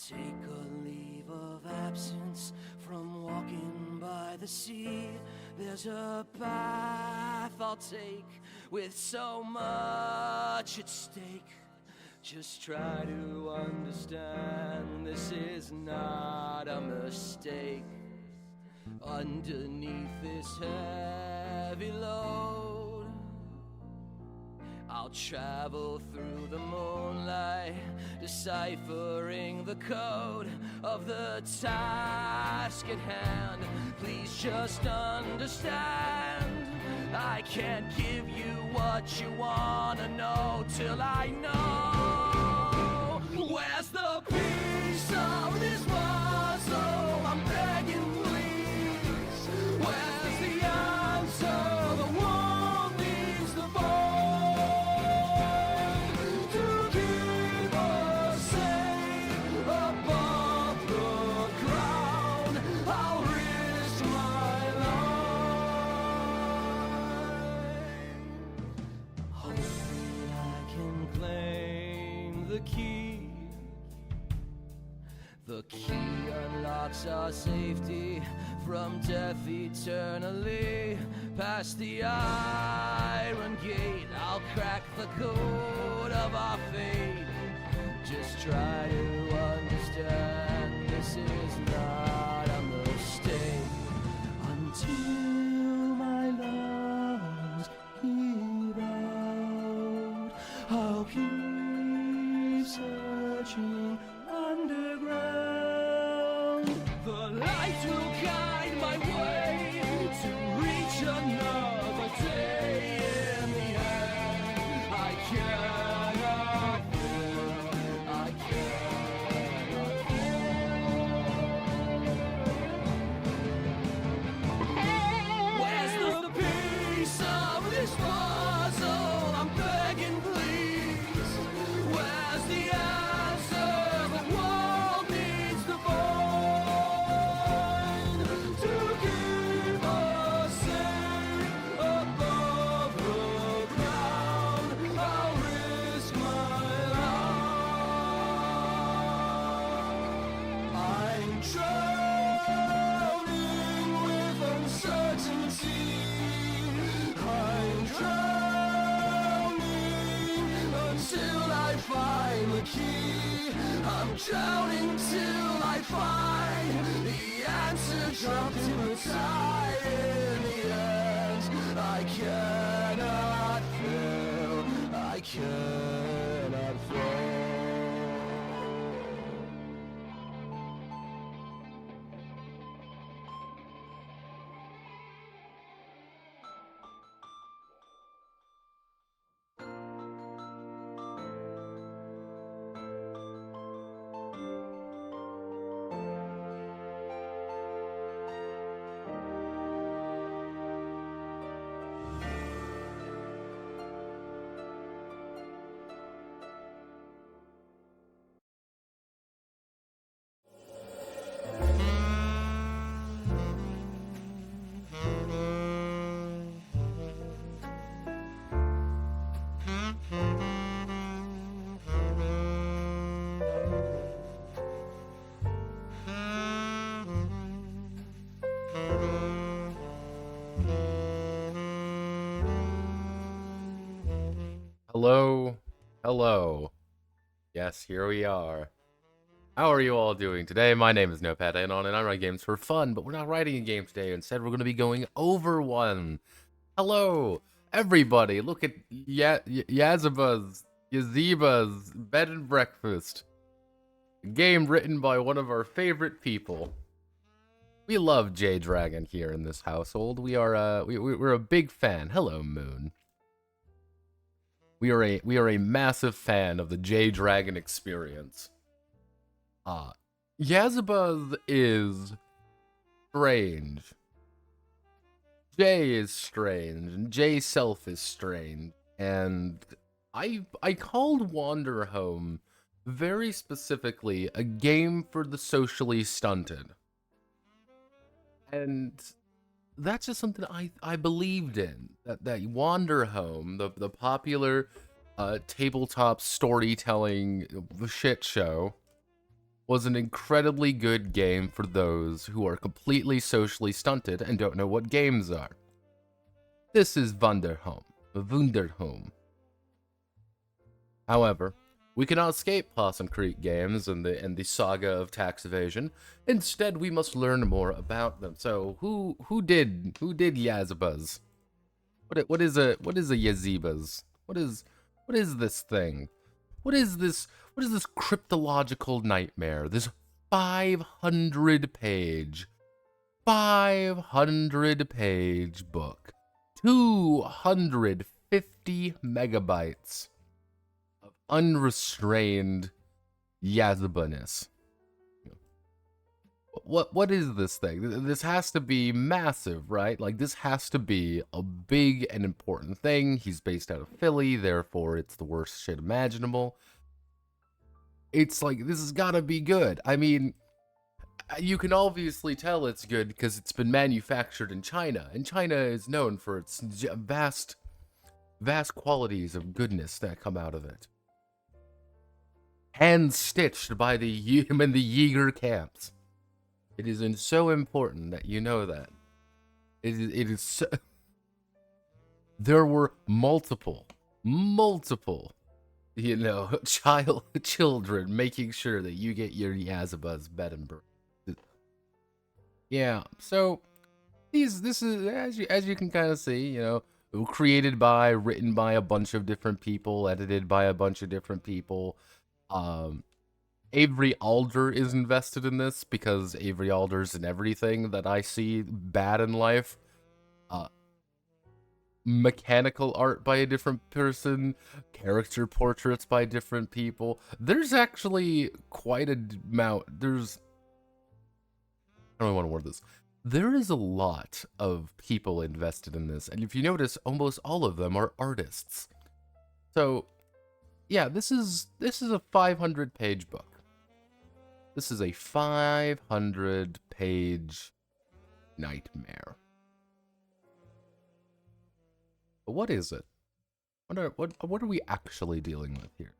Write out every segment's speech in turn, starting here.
take a leave of absence from walking by the sea. There's a path I'll take with so much at stake. Just try to understand this is not a mistake. Underneath this heavy load, I'll travel through the moonlight, deciphering the code of the task at hand. Please just understand, I can't give you what you wanna know till I know. Where's the piece of this puzzle? I'm begging, please. Where's the answer? The world needs the void to keep us safe above the ground. I'll risk my life. Hopefully I can claim the key. The key unlocks our safety from death eternally. Past the iron gate, I'll crack the code of our fate. Just try to understand, this is not a mistake. Until my lungs give out, I'll keep searching underground. The light will guide my way to reach another day. In the end, I cannot feel, I cannot feel. Where's the piece of this puzzle? I'm begging, please. Where's the answer? The world needs the void to keep us safe above the ground. I'll risk my life. I'm drowning with uncertainty. I'm drowning until I find the key. I'm drowning till I find the answer dropped in the tide. In the end, I cannot fail, I cannot fall. Hello, hello. Yes, here we are. How are you all doing today? My name is Notepad Anon, and I write games for fun, but we're not writing a game today. Instead, we're going to be going over one. Hello, everybody. Look at Yazeba's Bed and Breakfast. A game written by one of our favorite people. We love J Dragon here in this household. We're a big fan. Hello, Moon. We are a massive fan of the J Dragon experience. Yazeba is strange. J is strange, and J self is strange. And I called Wander Home very specifically a game for the socially stunted. And that's just something I believed in. That Wander Home, the popular tabletop storytelling shit show, was an incredibly good game for those who are completely socially stunted and don't know what games are. This is Wunderhome. However, we cannot escape Possum Creek games and the saga of tax evasion. Instead, we must learn more about them. So, who did Yazebas? What is a Yazeebas? What is this thing? What is this cryptological nightmare? This 500 page book. 250 megabytes of unrestrained Yazeeba-ness. What is this thing? This has to be massive, right? Like, this has to be a big and important thing. He's based out of Philly, therefore it's the worst shit imaginable. It's like, this has gotta be good. I mean, you can obviously tell it's good because it's been manufactured in China, and China is known for its vast qualities of goodness that come out of it. Hand-stitched by the Uyghur camps. It is so important that you know that. It is so... There were multiple, you know, children making sure that you get your Yazeba's bed and breakfast. Yeah, so this is as you can kind of see, you know, written by a bunch of different people, edited by a bunch of different people. Avery Alder is invested in this because Avery Alder's in everything that I see bad in life. Mechanical art by a different person, character portraits by different people. There's actually quite a amount. I don't want to word this. There is a lot of people invested in this, and if you notice, almost all of them are artists. So, yeah, this is a 500-page book. This is a 500-page nightmare. But what is it? What are we actually dealing with here?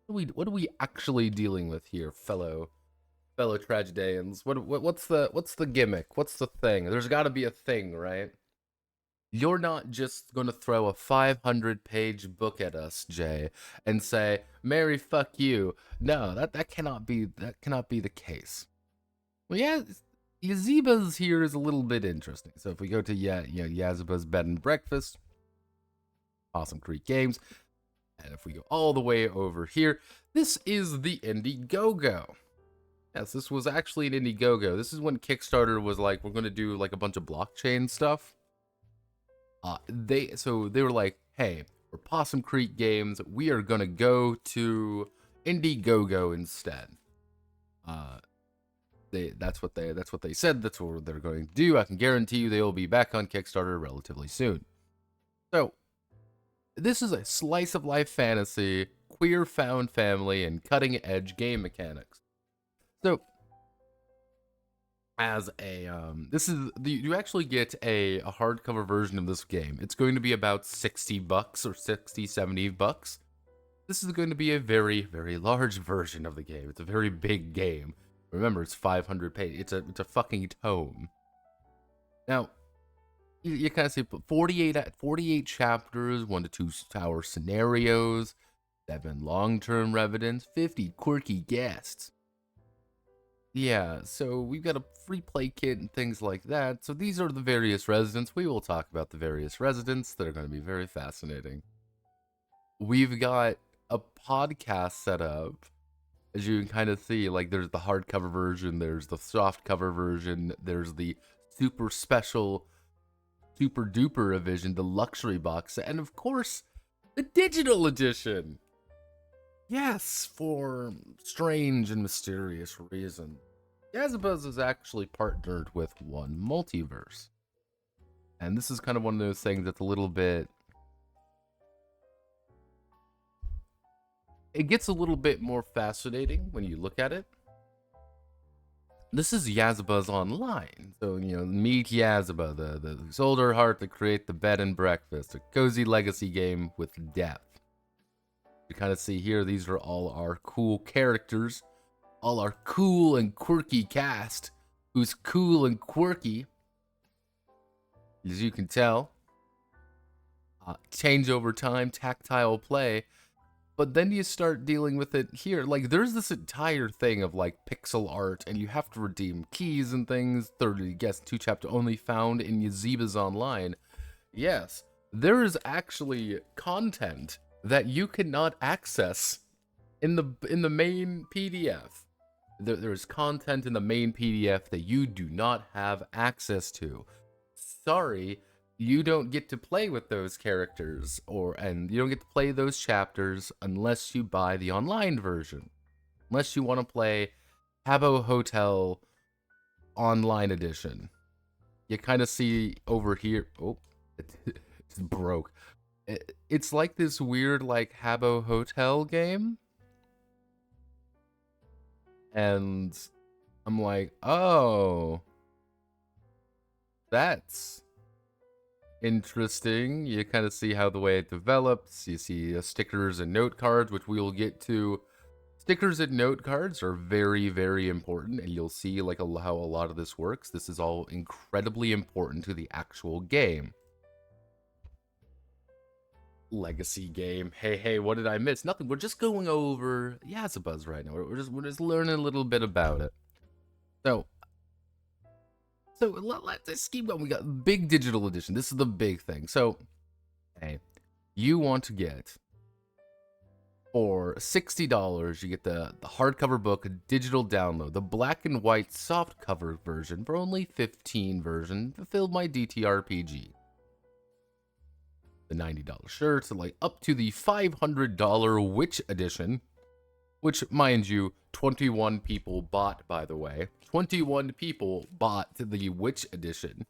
What are we actually dealing with here, fellow tragedians? What's the gimmick? What's the thing? There's got to be a thing, right? You're not just going to throw a 500-page book at us, Jay, and say, "Mary, fuck you." No, that cannot be the case. Well, yeah, Yazeeba's here is a little bit interesting. So if we go to Yazeeba's bed and breakfast, Possum Creek Games, and if we go all the way over here, this is the Indiegogo. Yes, this was actually an Indiegogo. This is when Kickstarter was like, we're going to do like a bunch of blockchain stuff. They were like, hey, for Possum Creek Games, we are going to go to Indiegogo instead. That's what they said. That's what they're going to do. I can guarantee you they will be back on Kickstarter relatively soon. So, this is a slice of life fantasy, queer found family, and cutting edge game mechanics. So, as a you actually get a hardcover version of this game. It's going to be about $60 or $70. This is going to be a very, very large version of the game. It's a very big game. Remember, it's 500 pages. It's a fucking tome. Now, you kind of see 48 chapters, 1 to 2 hour scenarios, 7 long-term residents, 50 quirky guests. Yeah, so we've got a free play kit and things like that. So these are the various residents. We will talk about the various residents that are going to be very fascinating. We've got a podcast set up. As you can kind of see, like, there's the hardcover version, there's the softcover version, there's the super special, super duper edition, the luxury box, and of course, the digital edition. Yes, for strange and mysterious reasons, Yazeeba is actually partnered with one multiverse. And this is kind of one of those things that's a little bit... It gets a little bit more fascinating when you look at it. This is Yazeeba's Online. So, you know, meet Yazeeba, the sold her heart to create the bed and breakfast, a cozy legacy game with depth. You kind of see here, these are all our cool characters. all our cool and quirky cast, who's cool and quirky, as you can tell. Change over time, tactile play. But then you start dealing with it here. Like, there's this entire thing of, like, pixel art, and you have to redeem keys and things. 30 guest 2 chapter only found in Yazeeba's online. Yes, there is actually content that you cannot access in the main PDF. There's content in the main PDF that you do not have access to. Sorry, you don't get to play with those characters, and you don't get to play those chapters unless you buy the online version. Unless you want to play Habbo Hotel Online Edition. You kind of see over here. Oh, it just broke. It's like this weird, like, Habbo Hotel game. And I'm like, oh, that's interesting. You kind of see how the way it develops. You see stickers and note cards, which we will get to. Stickers and note cards are very, very important, and you'll see like how a lot of this works. This is all incredibly important to the actual game. Legacy game. Hey, what did I miss? Nothing. We're just going over Yazeeba right now. We're just learning a little bit about it. So let's keep going. We got big digital edition. This is the big thing. So, hey, you want to get for $60, you get the hardcover book, digital download, the black and white soft cover version for only $15 version, fulfilled my TTRPG. The $90 shirts, like up to the $500 Witch edition, which, mind you, 21 people bought, by the way. 21 people bought the Witch edition,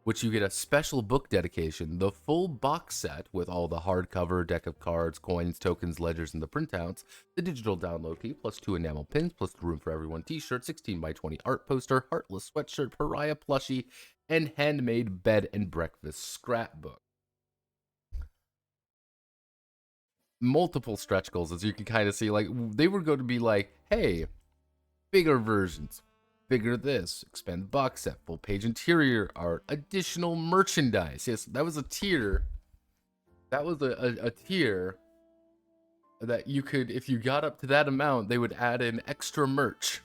which you get a special book dedication, the full box set with all the hardcover, deck of cards, coins, tokens, ledgers, and the printouts, the digital download key, plus 2 enamel pins, plus the Room for Everyone t-shirt, 16x20 art poster, heartless sweatshirt, pariah plushie, and handmade bed and breakfast scrapbook. Multiple stretch goals, as you can kind of see. Like, they were going to be like, hey, bigger versions, bigger this, expand the box set, full page interior art, additional merchandise. Yes, that was a tier. That was a tier that you could, if you got up to that amount, they would add in extra merch.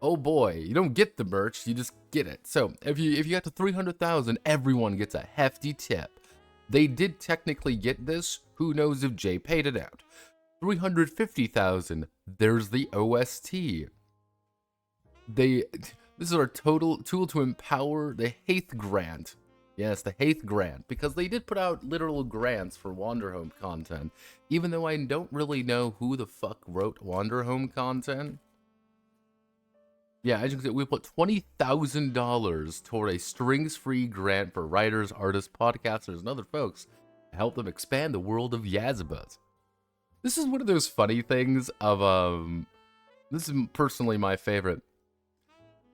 Oh boy, you don't get the merch, you just get it. So if you got to 300,000, everyone gets a hefty tip. They did technically get this. Who knows if Jay paid it out? 350,000. There's the OST. This is our total tool to empower the Haith Grant. Yes, the Haith Grant, because they did put out literal grants for Wanderhome content, even though I don't really know who the fuck wrote Wanderhome content. Yeah, as you can see, we put $20,000 toward a strings-free grant for writers, artists, podcasters, and other folks to help them expand the world of Yazeeba. This is one of those funny things of, this is personally my favorite.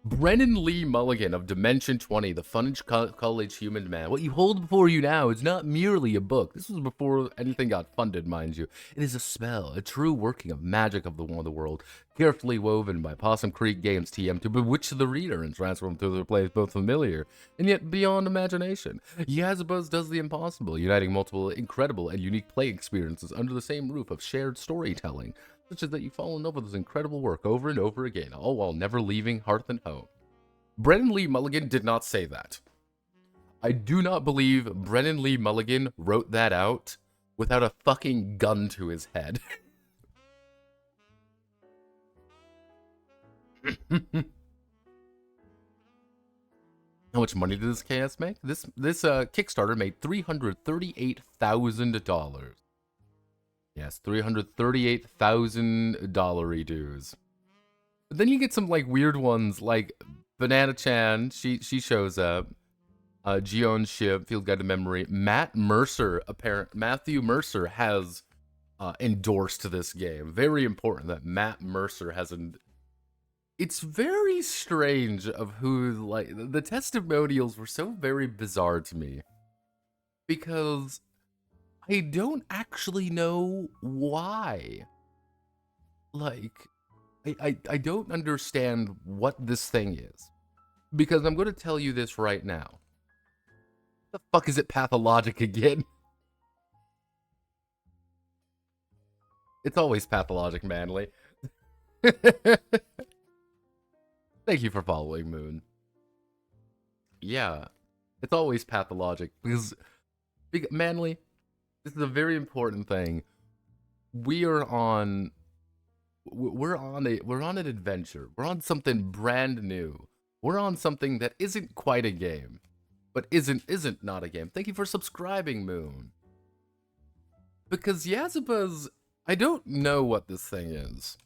Brennan Lee Mulligan of Dimension 20, the Funage College Human Man. What you hold before you now is not merely a book. This was before anything got funded, mind you. It is a spell, a true working of magic of the world, carefully woven by Possum Creek Games TM to bewitch the reader and transform them to a place both familiar and yet beyond imagination. Yazeeba does the impossible, uniting multiple incredible and unique play experiences under the same roof of shared storytelling, such as that you fall in love with this incredible work over and over again, all while never leaving hearth and home. Brennan Lee Mulligan did not say that. I do not believe Brennan Lee Mulligan wrote that out without a fucking gun to his head. How much money did this KS make? This Kickstarter made $338,000. Yes, $338,000 dues. But then you get some like weird ones, like Banana Chan. She shows up. Gion Ship, Field Guide to Memory. Matthew Mercer has endorsed this game. Very important that Matt Mercer has It's very strange of who, like, the testimonials were so very bizarre to me. Because I don't actually know why. Like, I don't understand what this thing is. Because I'm going to tell you this right now. The fuck is it pathologic again? It's always pathologic, Manly. Thank you for following, Moon. Yeah, it's always pathologic because Manly, this is a very important thing. We're on an adventure. We're on something brand new. We're on something that isn't quite a game, but isn't not a game. Thank you for subscribing, Moon. Because Yazeba's, I don't know what this thing is.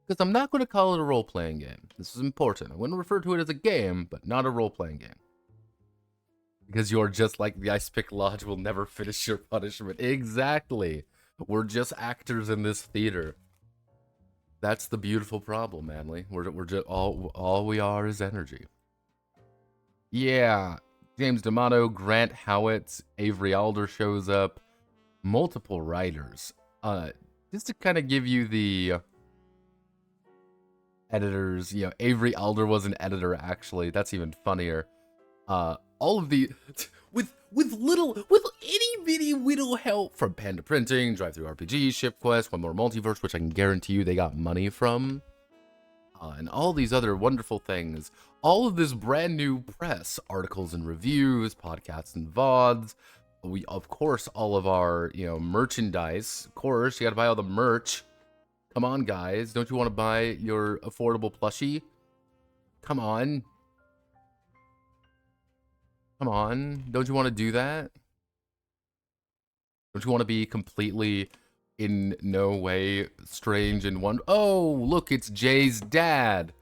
Because I'm not going to call it a role-playing game. This is important. I'm going to refer to it as a game, but not a role-playing game. Because you're just like the Ice Pick Lodge will never finish your punishment. Exactly. We're just actors in this theater. That's the beautiful problem, Manly. We're just all we are is energy. Yeah. James D'Amato, Grant Howitt, Avery Alder shows up. Multiple writers. Just to kind of give you the editors, Avery Alder was an editor actually. That's even funnier. All of the with itty bitty little help from Panda Printing, Drive Through RPG, Ship Quest, One More Multiverse, which I can guarantee you they got money from, and all these other wonderful things. All of this brand new press, articles and reviews, podcasts and VODs. We, of course, all of our, merchandise. Of course, you gotta buy all the merch. Come on, guys. Don't you want to buy your affordable plushie? Come on. Come on. Don't you want to do that? Don't you want to be completely in no way strange and one? Oh, look, it's Jay's dad.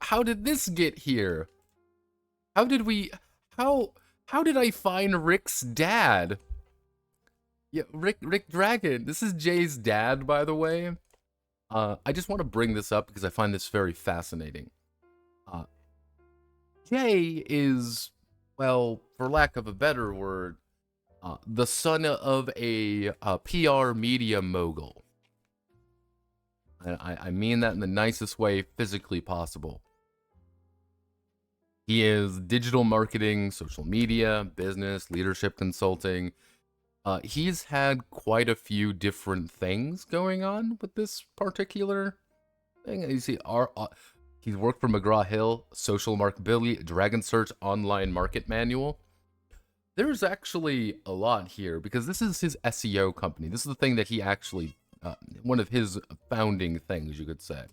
How did this get here? How did I find Rick's dad? Yeah, Rick Dragon. This is Jay's dad, by the way. I just want to bring this up because I find this very fascinating. Jay is, well, for lack of a better word, the son of a PR media mogul. And I mean that in the nicest way physically possible. He is digital marketing, social media, business, leadership consulting. He's had quite a few different things going on with this particular thing. You see, he's worked for McGraw-Hill, Social Marketability, Dragon Search Online Market Manual. There's actually a lot here because this is his SEO company. This is the thing that he actually, one of his founding things, you could say.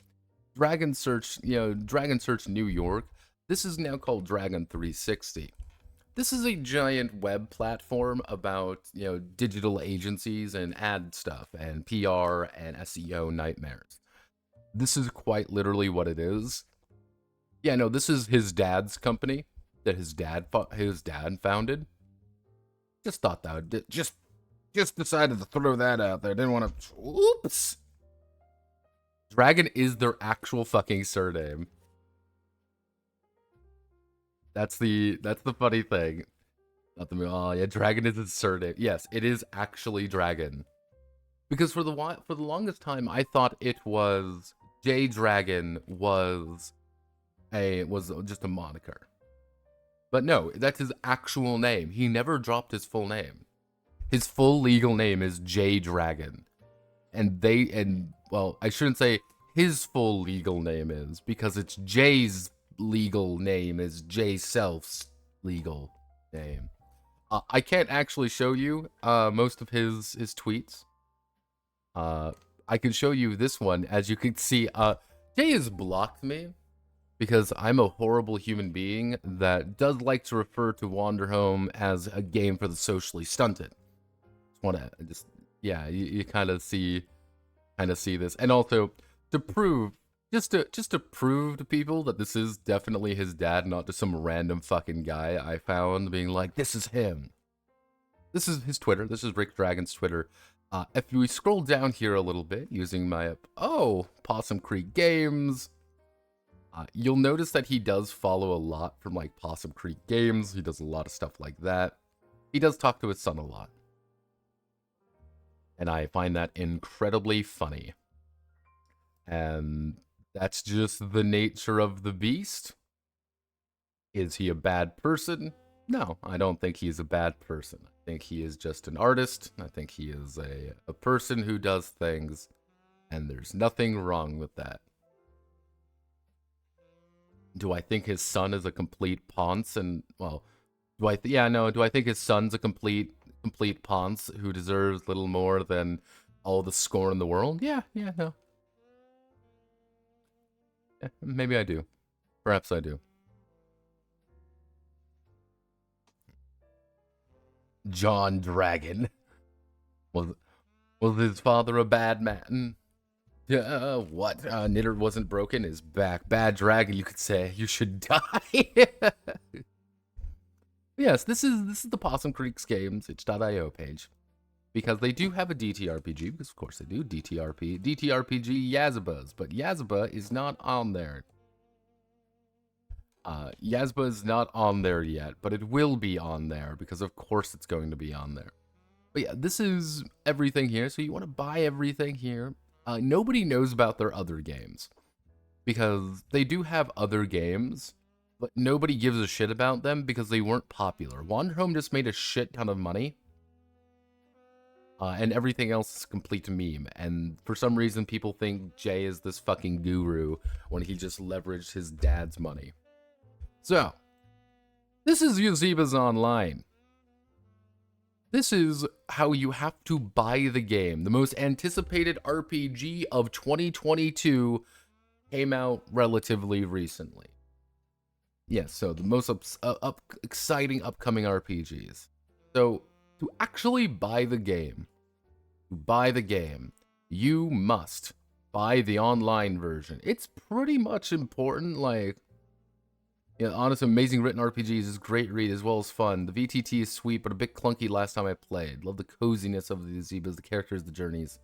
Dragon Search, Dragon Search New York. This is now called Dragon 360. This is a giant web platform about, digital agencies and ad stuff and PR and SEO nightmares. This is quite literally what it is. Yeah, no, this is his dad's company that his dad founded. Just thought that would just decided to throw that out there. Didn't want to. Oops. Dragon is their actual fucking surname. That's the funny thing. Not the oh yeah, Dragon is his surname. Yes, it is actually Dragon. Because for the longest time, I thought it was J Dragon was just a moniker. But no, that's his actual name. He never dropped his full name. His full legal name is J Dragon. Well, I shouldn't say his full legal name is, because it's Jay's legal name is Jay Self's legal name. I can't actually show you most of his tweets. I can show you this one. As you can see, Jay has blocked me because I'm a horrible human being that does like to refer to Wanderhome as a game for the socially stunted. You kind of see this, and also to prove, just to prove to people that this is definitely his dad, not just some random fucking guy I found being like, this is him. This is his Twitter. This is Rick Dragon's Twitter. If we scroll down here a little bit using my Possum Creek Games, you'll notice that he does follow a lot from like Possum Creek Games. He does a lot of stuff like that. He does talk to his son a lot. And I find that incredibly funny. And that's just the nature of the beast. Is he a bad person? No, I don't think he's a bad person. I think he is just an artist. I think he is a person who does things, and there's nothing wrong with that. Do I think his son is a complete ponce? And, well, do I think his son's a complete ponce who deserves little more than all the scorn in the world? Yeah, no. Yeah, maybe I do. Perhaps I do. John Dragon. Was his father a bad man? What? Knitter wasn't broken, his back. Bad dragon, you could say. You should die. Yes, this is the Possum Creeks Games itch.io page. Because they do have a DTRPG, because of course they do, DTRPG Yazebas, but Yazeba is not on there. Yazeba is not on there yet, but it will be on there, because of course it's going to be on there. But yeah, this is everything here, so you want to buy everything here. Nobody knows about their other games, because they do have other games, but nobody gives a shit about them because they weren't popular. Wander Home just made a shit ton of money, and everything else is complete meme. And for some reason, people think Jay is this fucking guru when he just leveraged his dad's money. So, this is Yazeeba's Online. This is how you have to buy the game. The most anticipated RPG of 2022 came out relatively recently. Yes, so the most exciting upcoming RPGs. So, to actually buy the game, you must buy the online version. It's pretty much important, like, yeah, honestly, amazing written RPGs is great read as well as fun. The VTT is sweet, but a bit clunky last time I played. Love the coziness of the Yazebas, the characters, the journeys,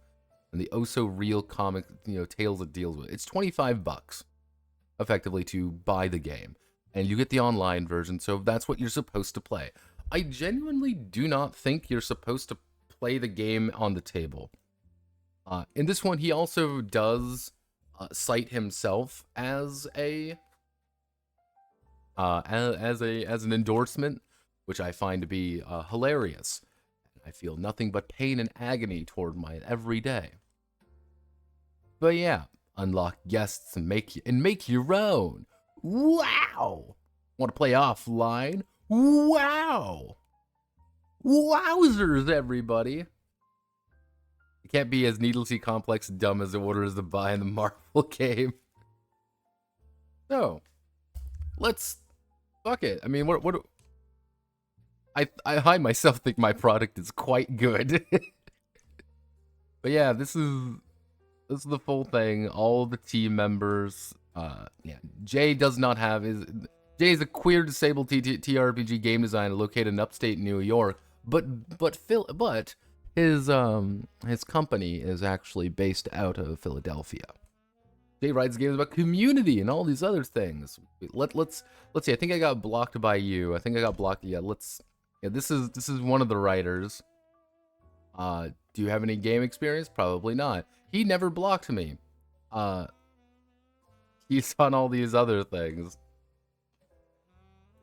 and the oh-so-real comic, tales it deals with. It's $25, effectively, to buy the game. And you get the online version, so that's what you're supposed to play. I genuinely do not think you're supposed to play the game on the table. In this one, he also does cite himself as as an endorsement, which I find to be hilarious. I feel nothing but pain and agony toward mine every day. But yeah, unlock guests and make your own. Wow! Want to play offline? Wow! Wowzers, everybody! It can't be as needlessly complex and dumb as it orders to buy in the Marvel game. So, let's fuck it. I mean, what I myself think my product is quite good. But yeah, this is the full thing. All the team members. Yeah, Jay does not have his. Jay is a queer disabled TTRPG game designer located in upstate New York. But his company is actually based out of Philadelphia. Jay writes games about community and all these other things. Let's see. I think I got blocked by you. I think I got blocked. Yeah, this is one of the writers. Do you have any game experience? Probably not. He never blocked me. He's on all these other things.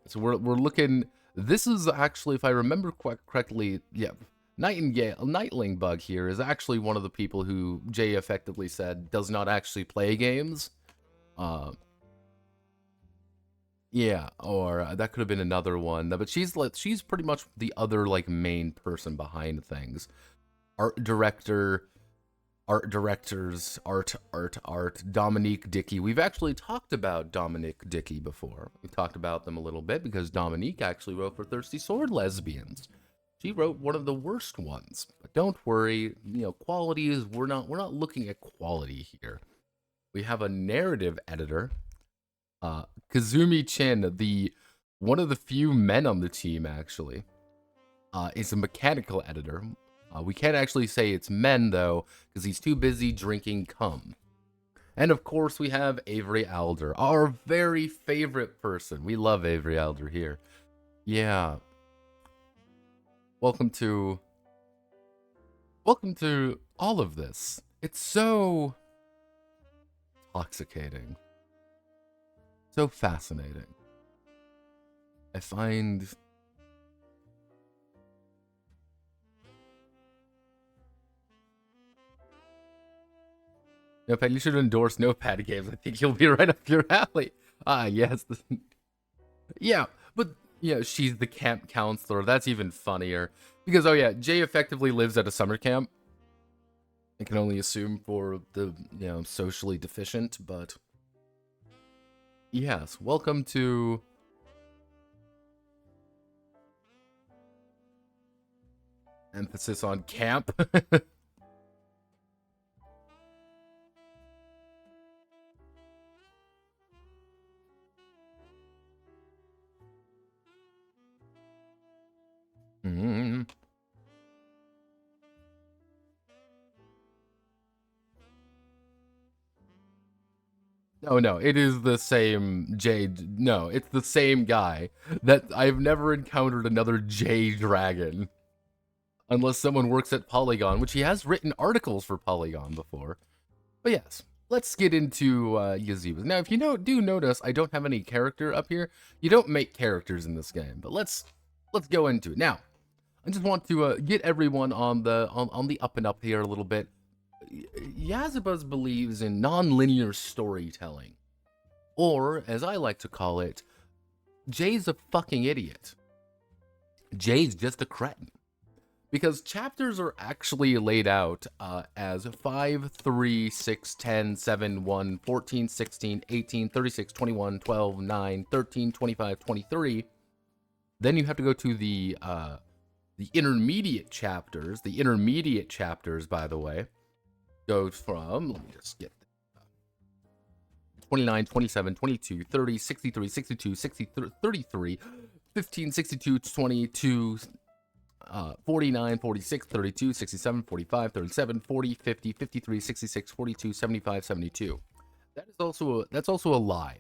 So we're looking. This is actually, if I remember correctly, yeah. Nightling Bug here is actually one of the people who Jay effectively said does not actually play games. Yeah, or that could have been another one. But she's pretty much the other main person behind things. Art directors, art. Dominique Dickey. We've actually talked about Dominique Dickey before. We've talked about them a little bit because Dominique actually wrote for Thirsty Sword Lesbians. She wrote one of the worst ones, but don't worry. Quality is we're not looking at quality here. We have a narrative editor, Kazumi Chin, one of the few men on the team actually, is a mechanical editor. We can't actually say it's men though, because he's too busy drinking cum. And of course, we have Avery Alder, our very favorite person. We love Avery Alder here. Yeah. Welcome to all of this. It's so intoxicating. So fascinating. I find... Notepad, you should endorse Notepad games. I think you'll be right up your alley. Ah, yes. Yeah, but, she's the camp counselor. That's even funnier. Because, oh yeah, Jay effectively lives at a summer camp. I can only assume for the, socially deficient, but... Yes, welcome to... Emphasis on camp. Mm. No, it is the same Jade. No, it's the same guy. That I've never encountered another J Dragon. Unless someone works at Polygon, which he has written articles for Polygon before. But yes, let's get into Yazeeba. Now, if you do notice, I don't have any character up here. You don't make characters in this game, but let's go into it. Now, I just want to get everyone on the up and up here a little bit. Yazeeba believes in non-linear storytelling, or as I like to call it, Jay's a fucking idiot. Jay's just a cretin. Because chapters are actually laid out as 5, 3, 6, 10, 7, 1, 14, 16, 18, 36, 21, 12, 9, 13, 25, 23. Then you have to go to the intermediate chapters. The intermediate chapters, by the way, go from, let me just get 29, 27, 22, 30, 63, 62, 63, 33, 15, 62, 22, 49, 46, 32, 67, 45, 37, 40, 50, 53, 66, 42, 75, 72. That's also a lie,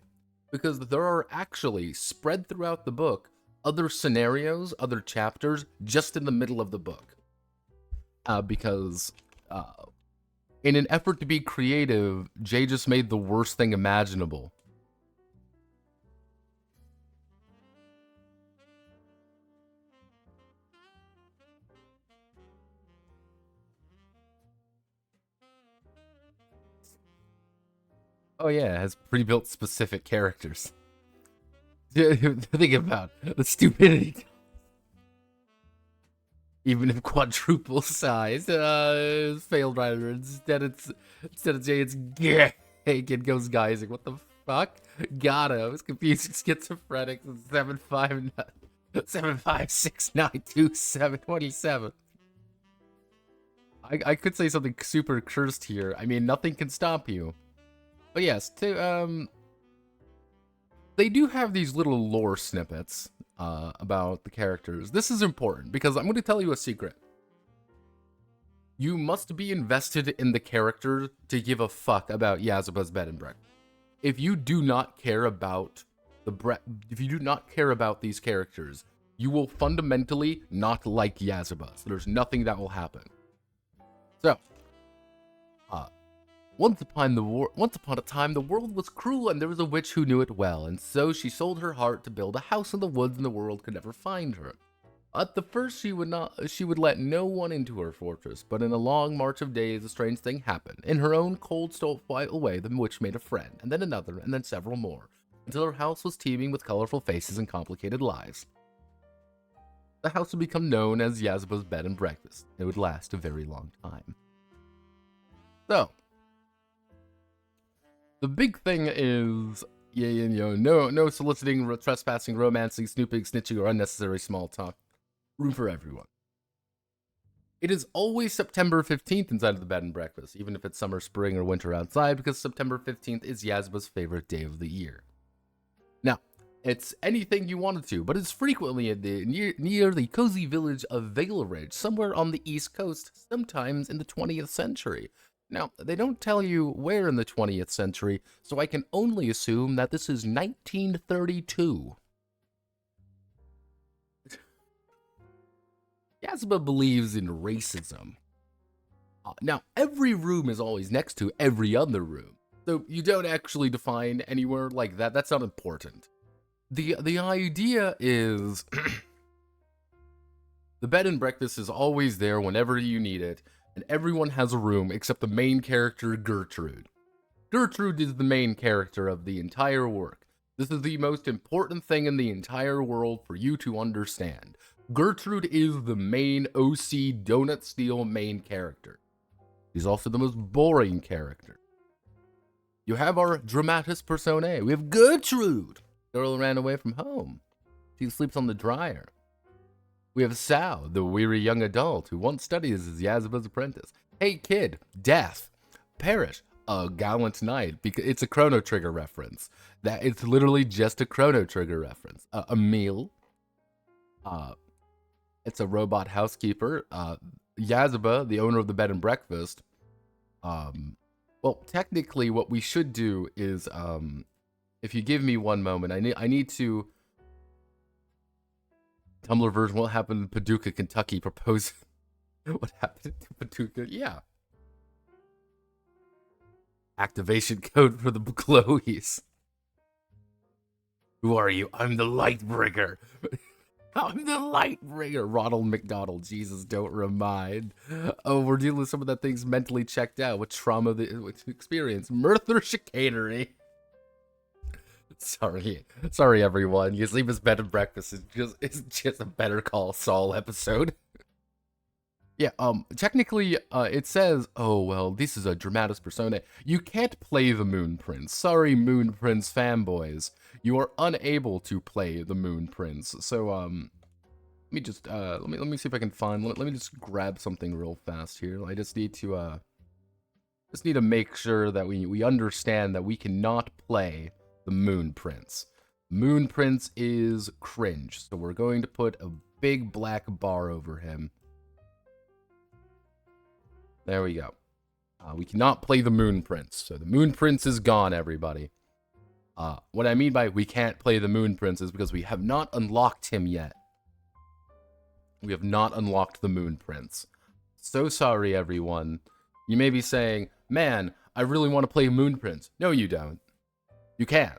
because there are actually, spread throughout the book, other scenarios, other chapters, just in the middle of the book. Because in an effort to be creative, Jay just made the worst thing imaginable. Oh yeah, it has pre-built specific characters. Think about the stupidity. Even if quadruple size, failed rider. Instead of Jay, it's gay. Kid goes guys. Like, what the fuck? Got him. I was confused. Schizophrenic. 756922727. I could say something super cursed here. I mean, nothing can stop you. But yes, they do have these little lore snippets about the characters. This is important because I'm going to tell you a secret. You must be invested in the character to give a fuck about Yazeba's bed and breakfast. If you do not care about these characters, you will fundamentally not like Yazeba. So there's nothing that will happen. So, once upon a time, the world was cruel, and there was a witch who knew it well, and so she sold her heart to build a house in the woods, and the world could never find her. At the first, she would let no one into her fortress, but in a long march of days, a strange thing happened. In her own cold, stoic way, the witch made a friend, and then another, and then several more, until her house was teeming with colorful faces and complicated lives. The house would become known as Yazeba's bed and breakfast. It would last a very long time. So, the big thing is, no soliciting, trespassing, romancing, snooping, snitching, or unnecessary small talk. Room for everyone. It is always September 15th inside of the bed and breakfast, even if it's summer, spring, or winter outside, because September 15th is Yazeba's favorite day of the year. Now, it's anything you wanted to, but it's frequently near the cozy village of Vale Ridge, somewhere on the East Coast, sometimes in the 20th century. Now, they don't tell you where in the 20th century, so I can only assume that this is 1932. Yazeba believes in racism. Now, every room is always next to every other room, So you don't actually define anywhere like that. That's not important. The idea is the bed and breakfast is always there whenever you need it, and everyone has a room except the main character, Gertrude. Gertrude is the main character of the entire work. This is the most important thing in the entire world for you to understand. Gertrude is the main OC Donut Steel main character. She's also the most boring character. You have our dramatis personae. We have Gertrude. Girl ran away from home. She sleeps on the dryer. We have Sal, the weary young adult who once studies as Yazeba's apprentice. Hey Kid, Death. Parrot, a gallant knight, because it's a Chrono Trigger reference. That it's literally just a Chrono Trigger reference. Emil, it's a robot housekeeper. Yazeba, the owner of the bed and breakfast. Well, technically, what we should do is, if you give me one moment, I need to. Tumblr version. What happened in Paducah, Kentucky? Propose. What happened to Paducah? Yeah. Activation code for the Chloes. Who are you? I'm the Lightbringer. I'm the Lightbringer. Ronald McDonald. Jesus, don't remind. Oh, we're dealing with some of that things mentally checked out. What trauma the experience? Mirth or chicanery? Sorry, everyone. Yazeeba's bed and breakfast is just a Better Call Saul episode. Yeah, technically, it says, oh, well, this is a dramatis personae. You can't play the Moon Prince. Sorry, Moon Prince fanboys. You are unable to play the Moon Prince. So, let me just, let me see if I can find, let me just grab something real fast here. I just need to make sure that we understand that we cannot play the Moon Prince. Moon Prince is cringe, so we're going to put a big black bar over him. There we go. We cannot play the Moon Prince. So the Moon Prince is gone, everybody. What I mean by we can't play the Moon Prince is because we have not unlocked him yet. We have not unlocked the Moon Prince. So sorry, everyone. You may be saying, man, I really want to play Moon Prince. No, you don't. You can't.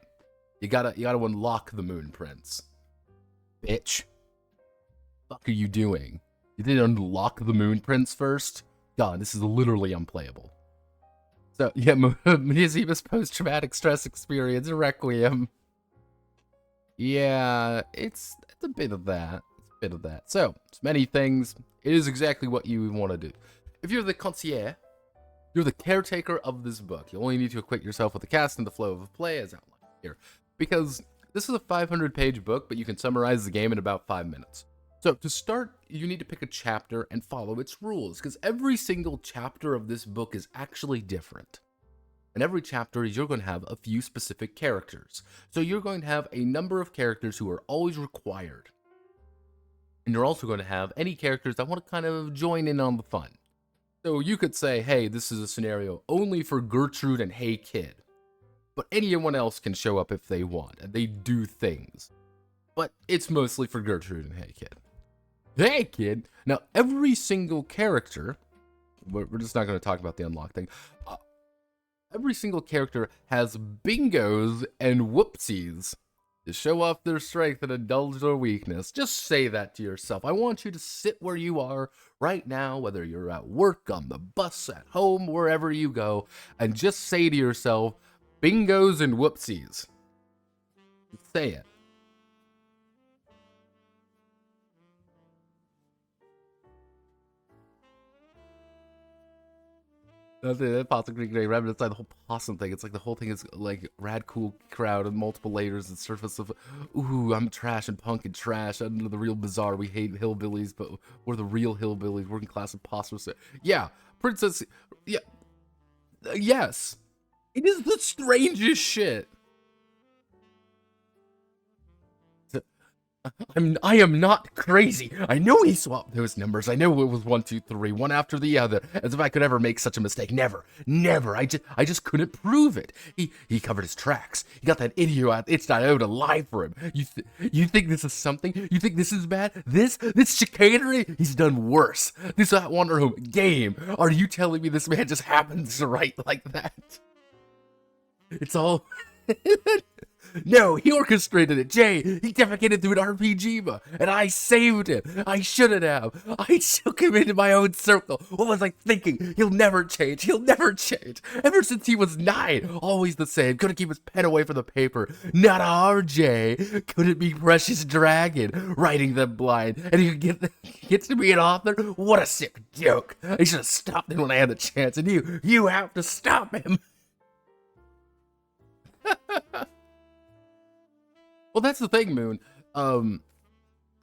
You gotta unlock the Moon Prince. Bitch. What the fuck are you doing? You didn't unlock the Moon Prince first? God, this is literally unplayable. So, yeah, Yazeeba's post-traumatic stress experience, Requiem. Yeah, it's a bit of that. It's a bit of that. So, it's many things. It is exactly what you want to do. If you're the concierge, you're the caretaker of this book. You only need to equip yourself with the cast and the flow of play as outlined here. Because this is a 500-page book, but you can summarize the game in about 5 minutes. So to start, you need to pick a chapter and follow its rules, because every single chapter of this book is actually different. In every chapter, you're going to have a few specific characters. So you're going to have a number of characters who are always required. And you're also going to have any characters that want to kind of join in on the fun. So you could say, hey, this is a scenario only for Gertrude and Hey Kid. But anyone else can show up if they want, and they do things. But it's mostly for Gertrude and Hey Kid. Hey Kid! Now, every single character, we're just not going to talk about the unlock thing. Every single character has bingos and whoopsies to show off their strength and indulge their weakness. Just say that to yourself. I want you to sit where you are right now, whether you're at work, on the bus, at home, wherever you go, and just say to yourself, bingos and whoopsies. Say it. That Possum Creek Gray Rabbit, it's like the whole possum thing. It's like the whole thing is like rad cool crowd and multiple layers and surface of, ooh, I'm trash and punk and trash. Under the real bizarre, we hate hillbillies, but we're the real hillbillies, working class imposters. Yeah, Princess, yeah, yes. It is the strangest shit. I am not crazy. I know he swapped those numbers. I know it was 1, 2, 3, one after the other. As if I could ever make such a mistake. Never. I just couldn't prove it. He covered his tracks. He got that idiot out itch.io to lie for him. You think this is something? You think this is bad? This chicanery? He's done worse. This Wonder Home game. Are you telling me this man just happens to write like that? It's all... No, he orchestrated it, Jay. He defecated through an RPG, and I saved him. I shouldn't have. I took him into my own circle. What was I thinking? He'll never change. He'll never change. Ever since he was 9, always the same. Couldn't keep his pen away from the paper. Not our Jay. Couldn't be Precious Dragon, writing them blind. And he gets to be an author? What a sick joke. I should have stopped him when I had the chance. And you have to stop him. Well, that's the thing, Moon.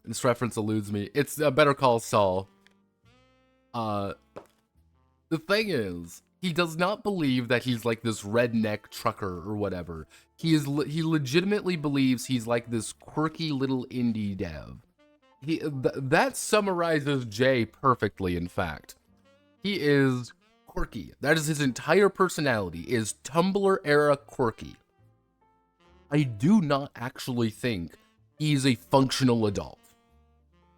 This reference eludes me. It's Better Call Saul. The thing is, he does not believe that he's like this redneck trucker or whatever. He legitimately believes he's like this quirky little indie dev. That summarizes Jay perfectly, in fact. He is quirky. That is his entire personality, is Tumblr era quirky. I do not actually think he's a functional adult.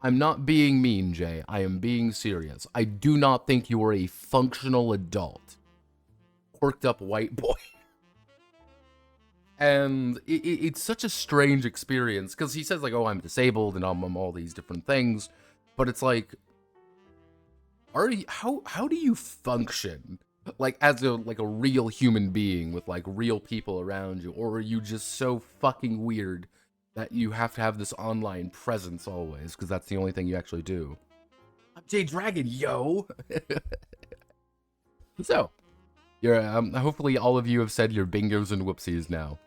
I'm not being mean, Jay. I am being serious. I do not think you are a functional adult. Quirked up white boy. And it's such a strange experience, because he says, like, oh, I'm disabled and I'm all these different things. But it's like, how do you function? Like, as a real human being with, like, real people around you? Or are you just so fucking weird that you have to have this online presence always, because that's the only thing you actually do? I'm Jay Dragon, yo! So, hopefully all of you have said your bingos and whoopsies now.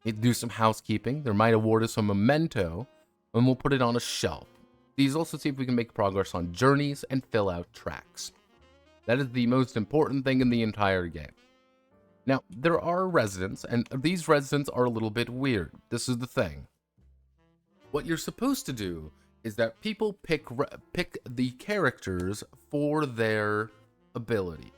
Need to do some housekeeping. There might award us a memento, and we'll put it on a shelf. Please also see if we can make progress on journeys and fill out tracks. That is the most important thing in the entire game. Now, there are residents, and these residents are a little bit weird. This is the thing. What you're supposed to do is that people pick the characters for their ability.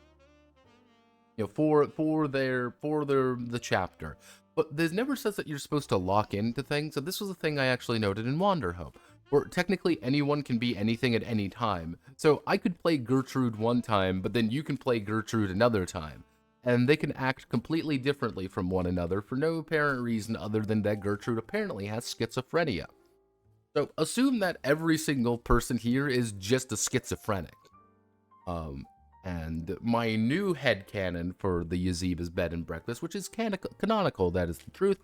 You know, for the chapter. But there's never says that you're supposed to lock into things, and this was a thing I actually noted in Wanderhope. Where technically anyone can be anything at any time. So I could play Gertrude one time, but then you can play Gertrude another time. And they can act completely differently from one another for no apparent reason other than that Gertrude apparently has schizophrenia. So assume that every single person here is just a schizophrenic. And my new headcanon for the Yazeeba's bed and breakfast, which is canonical, that is the truth.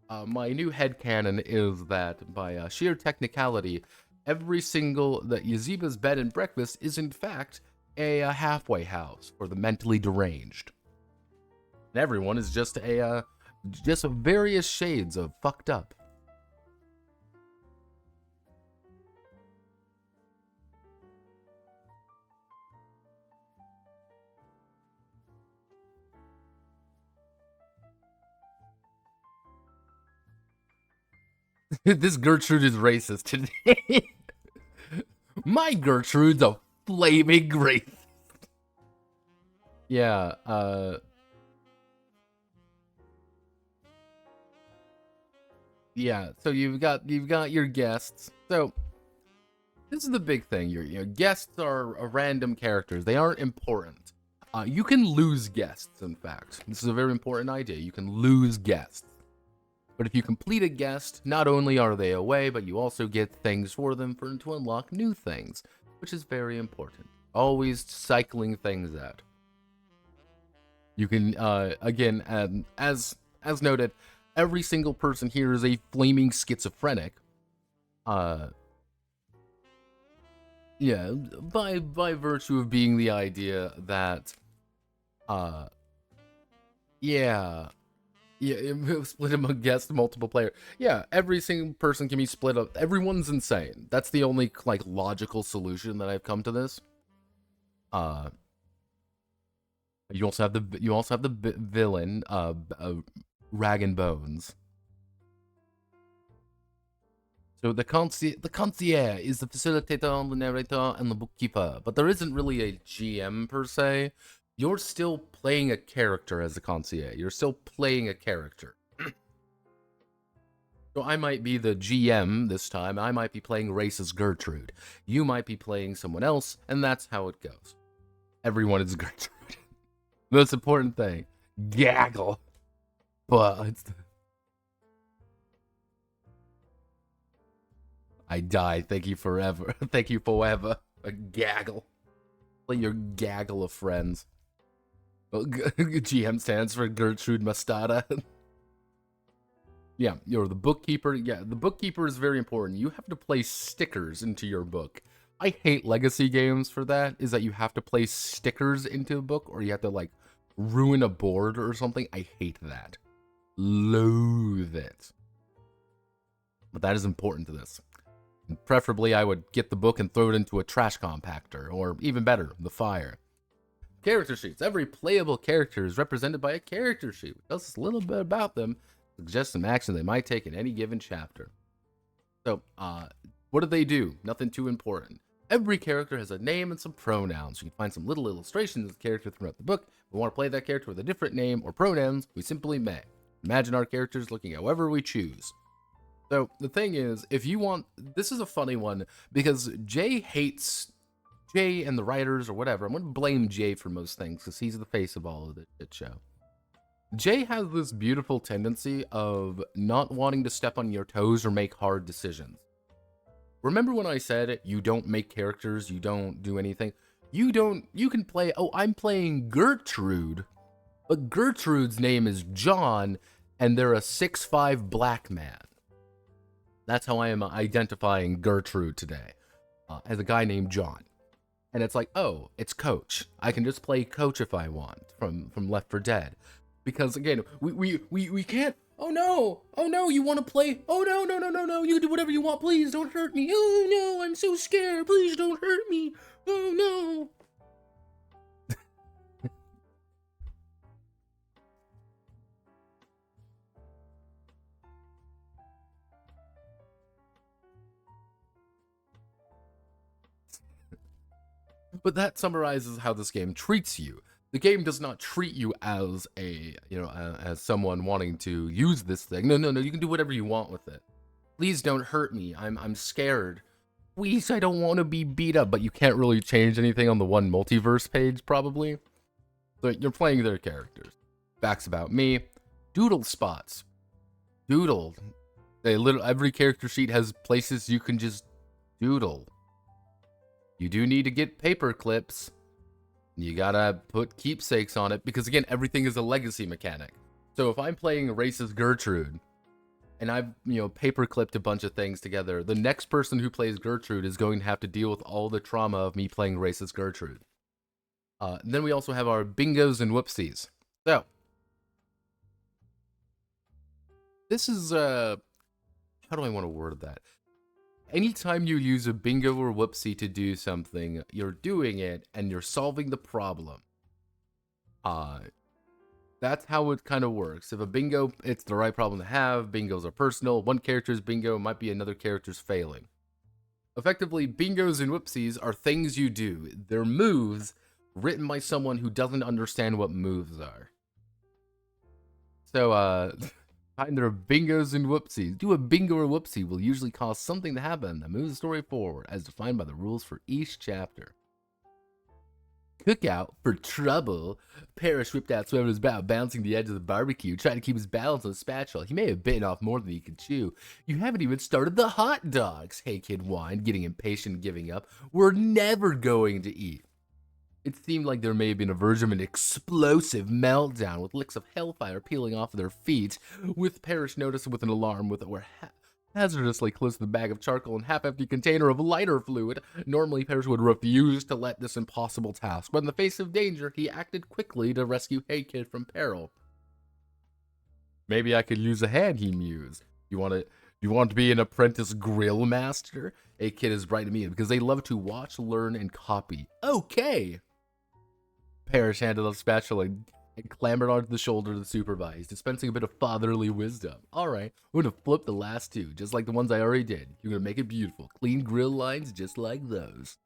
My new headcanon is that by sheer technicality, every single Yazeeba's bed and breakfast is in fact a halfway house for the mentally deranged. And everyone is just various shades of fucked up. This Gertrude is racist today. My Gertrude's a flaming racist. Yeah, yeah, so you've got your guests. So this is the big thing. Your guests are random characters. They aren't important. You can lose guests, in fact. This is a very important idea. You can lose guests. But if you complete a guest, not only are they away, but you also get things for them to unlock new things, which is very important. Always cycling things out. You can, again, as noted, every single person here is a flaming schizophrenic. Yeah, by virtue of being the idea that, yeah, split among guests, multiple player. Yeah, every single person can be split up. Everyone's insane. That's the only, like, logical solution that I've come to this. You also have the villain, Rag and Bones. So the concierge is the facilitator, the narrator, and the bookkeeper. But there isn't really a GM per se. You're still playing a character as a concierge. You're still playing a character. So I might be the GM this time. I might be playing racist Gertrude. You might be playing someone else, and that's how it goes. Everyone is Gertrude. Most important thing, gaggle. But I die. Thank you forever. Thank you forever. A gaggle. Like your gaggle of friends. Well, GM stands for Gertrude Mastada. Yeah, you're the bookkeeper. Yeah, the bookkeeper is very important. You have to place stickers into your book. I hate legacy games for that, is that you have to place stickers into a book, or you have to, like, ruin a board or something. I hate that. Loathe it. But that is important to this. And preferably, I would get the book and throw it into a trash compactor, or even better, the fire. Character sheets. Every playable character is represented by a character sheet, which tells us a little bit about them, suggests some action they might take in any given chapter. So, what do they do? Nothing too important. Every character has a name and some pronouns. You can find some little illustrations of the character throughout the book. If we want to play that character with a different name or pronouns, we simply may. Imagine our characters looking however we choose. So, the thing is, if you want... This is a funny one, because Jay hates... Jay and the writers or whatever. I'm going to blame Jay for most things, because he's the face of all of this shit show. Jay has this beautiful tendency of not wanting to step on your toes or make hard decisions. Remember when I said you don't make characters, you don't do anything? You can play, oh, I'm playing Gertrude, but Gertrude's name is John, and they're a 6'5" black man. That's how I am identifying Gertrude today, as a guy named John. And it's like, oh, it's Coach. I can just play Coach if I want, from Left 4 Dead. Because, again, we can't... Oh no, you want to play? Oh no, you can do whatever you want, please don't hurt me. Oh no, I'm so scared, please don't hurt me. Oh no. But that summarizes how this game treats you. The game does not treat you as a, as someone wanting to use this thing. No, you can do whatever you want with it. Please don't hurt me. I'm scared. Please, I don't want to be beat up. But you can't really change anything on the one multiverse page, probably. So you're playing their characters. Facts about me. Doodle spots. Doodle. Every character sheet has places you can just doodle. You do need to get paper clips. You gotta put keepsakes on it, because again, everything is a legacy mechanic. So if I'm playing racist Gertrude, and I've, paper clipped a bunch of things together, the next person who plays Gertrude is going to have to deal with all the trauma of me playing racist Gertrude. Then we also have our bingos and whoopsies. So, this is, how do I want to word that? Anytime you use a bingo or whoopsie to do something, you're doing it and you're solving the problem. That's how it kind of works. If a bingo, it's the right problem to have. Bingos are personal. One character's bingo might be another character's failing. Effectively, bingos and whoopsies are things you do. They're moves written by someone who doesn't understand what moves are. So, either bingos and whoopsies. Do a bingo or whoopsie will usually cause something to happen that moves the story forward, as defined by the rules for each chapter. Cookout for trouble. Parrish whipped out Sweater's bow, bouncing the edge of the barbecue, trying to keep his balance on the spatula. He may have bitten off more than he could chew. You haven't even started the hot dogs. Hey Kid whined, getting impatient and giving up. We're never going to eat. It seemed like there may have been a version of an explosive meltdown, with licks of hellfire peeling off their feet, with Parrish noticed with an alarm with it were hazardously close to the bag of charcoal and half-empty container of lighter fluid. Normally, Parrish would refuse to let this impossible task, but in the face of danger, he acted quickly to rescue Hey Kid from peril. Maybe I could use a hand, he mused. You want to be an apprentice grill master? Hey Kid is bright to me because they love to watch, learn, and copy. Okay! Parrish handed the spatula and clambered onto the shoulder to supervise, dispensing a bit of fatherly wisdom. Alright, we're gonna flip the last two, just like the ones I already did. You're gonna make it beautiful. Clean grill lines just like those.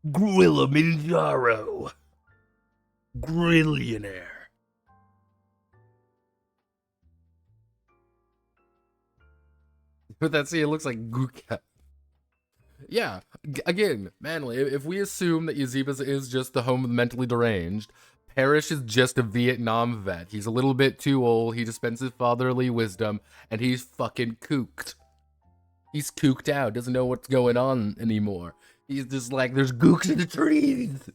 Grillamindaro. Grillionaire. But that's, see, it looks like Guka. Yeah, again, manly, if we assume that Yazeeba is just the home of the mentally deranged, Parrish is just a Vietnam vet. He's a little bit too old. He dispenses fatherly wisdom, and he's fucking kooked. He's kooked out. Doesn't know what's going on anymore. He's just like, there's gooks in the trees.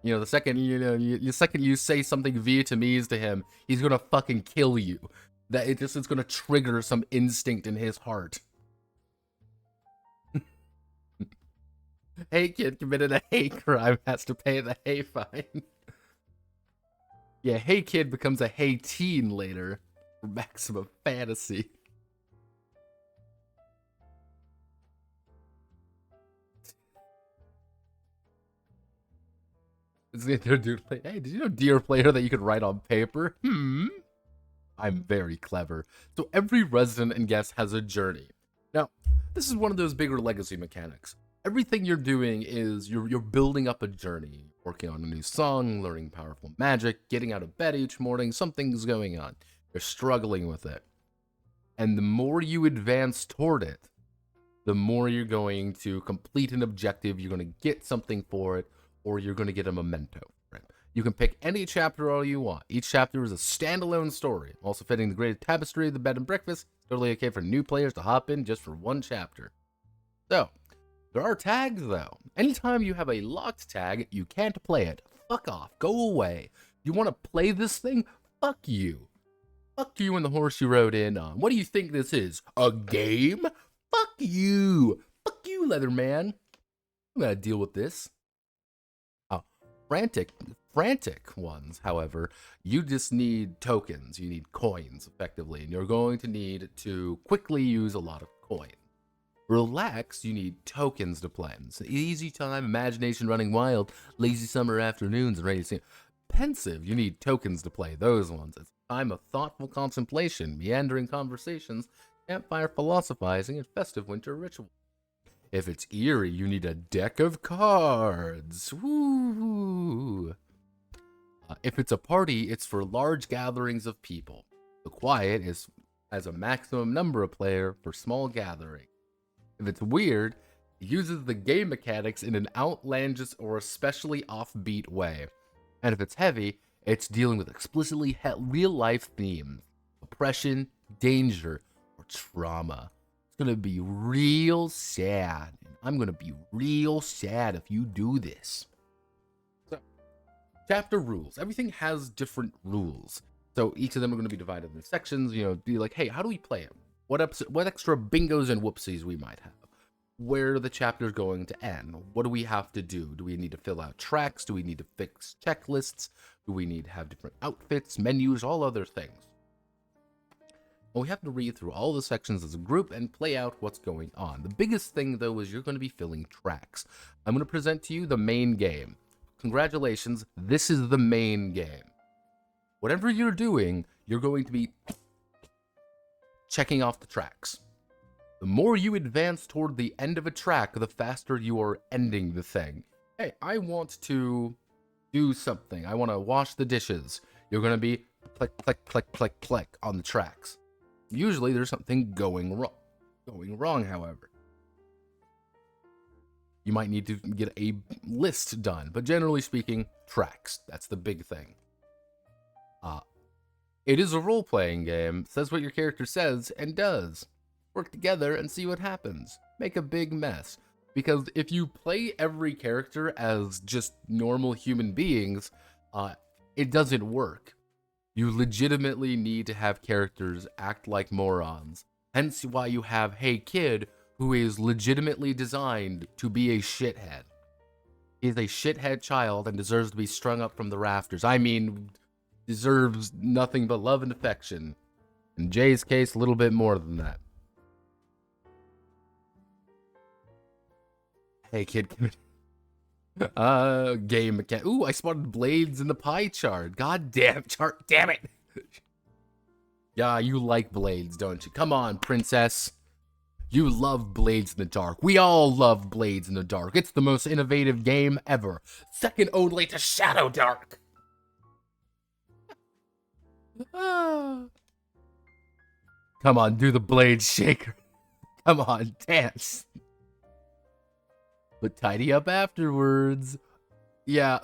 You know, the second you say something Vietnamese to him, he's gonna fucking kill you. That it's gonna trigger some instinct in his heart. Hey kid committed a hate crime, has to pay the hay fine. Yeah, hey kid becomes a hey teen later for maximum fantasy. Hey, did you know Dear Player that you could write on paper? I'm very clever. So every resident and guest has a journey. Now, this is one of those bigger legacy mechanics. Everything you're doing is you're building up a journey, working on a new song, learning powerful magic, getting out of bed each morning, something's going on. You're struggling with it. And the more you advance toward it, the more you're going to complete an objective, you're going to get something for it, or you're going to get a memento for it. You can pick any chapter all you want. Each chapter is a standalone story, also fitting the great tapestry of the bed and breakfast. Totally okay for new players to hop in just for one chapter. So, there are tags though. Anytime you have a locked tag, you can't play it. Fuck off. Go away. You want to play this thing? Fuck you. Fuck you and the horse you rode in on. What do you think this is? A game? Fuck you. Fuck you, Leatherman. I'm gonna deal with this. Frantic ones, however, you just need tokens. You need coins, effectively, and you're going to need to quickly use a lot of coins. Relax, you need tokens to play. It's an easy time, imagination running wild, lazy summer afternoons, and ready to see. Pensive, you need tokens to play. Those ones. It's a time of thoughtful contemplation, meandering conversations, campfire philosophizing, and festive winter rituals. If it's eerie, you need a deck of cards. Woo! If it's a party, it's for large gatherings of people. The quiet has a maximum number of players for small gatherings. If it's weird, it uses the game mechanics in an outlandish or especially offbeat way. And if it's heavy, it's dealing with explicitly real-life themes. Oppression, danger, or trauma. Gonna be real sad. I'm gonna be real sad if you do this. So, chapter rules. Everything has different rules. So each of them are gonna be divided into sections. You know, be like, hey, how do we play them? What extra bingos and whoopsies we might have? Where the chapter's going to end? What do we have to do? Do we need to fill out tracks? Do we need to fix checklists? Do we need to have different outfits, menus, all other things? Well, we have to read through all the sections as a group and play out what's going on. The biggest thing, though, is you're going to be filling tracks. I'm going to present to you the main game. Congratulations, this is the main game. Whatever you're doing, you're going to be checking off the tracks. The more you advance toward the end of a track, the faster you are ending the thing. Hey, I want to do something. I want to wash the dishes. You're going to be click, click, click, click, click on the tracks. Usually there's something going wrong, however. You might need to get a list done, but generally speaking, tracks. That's the big thing. It is a role-playing game. Says what your character says and does. Work together and see what happens. Make a big mess. Because if you play every character as just normal human beings, it doesn't work. You legitimately need to have characters act like morons. Hence why you have Hey Kid, who is legitimately designed to be a shithead. He's a shithead child and deserves to be strung up from the rafters. I mean, deserves nothing but love and affection. In Jay's case, a little bit more than that. Hey Kid, game mechanic. Ooh, I spotted blades in the pie chart. God damn chart, damn it. Yeah, you like blades, don't you? Come on, princess. You love blades in the dark. We all love blades in the dark. It's the most innovative game ever. Second only to Shadow Dark. Come on, do the blade shaker. Come on, dance. But tidy up afterwards. Yeah.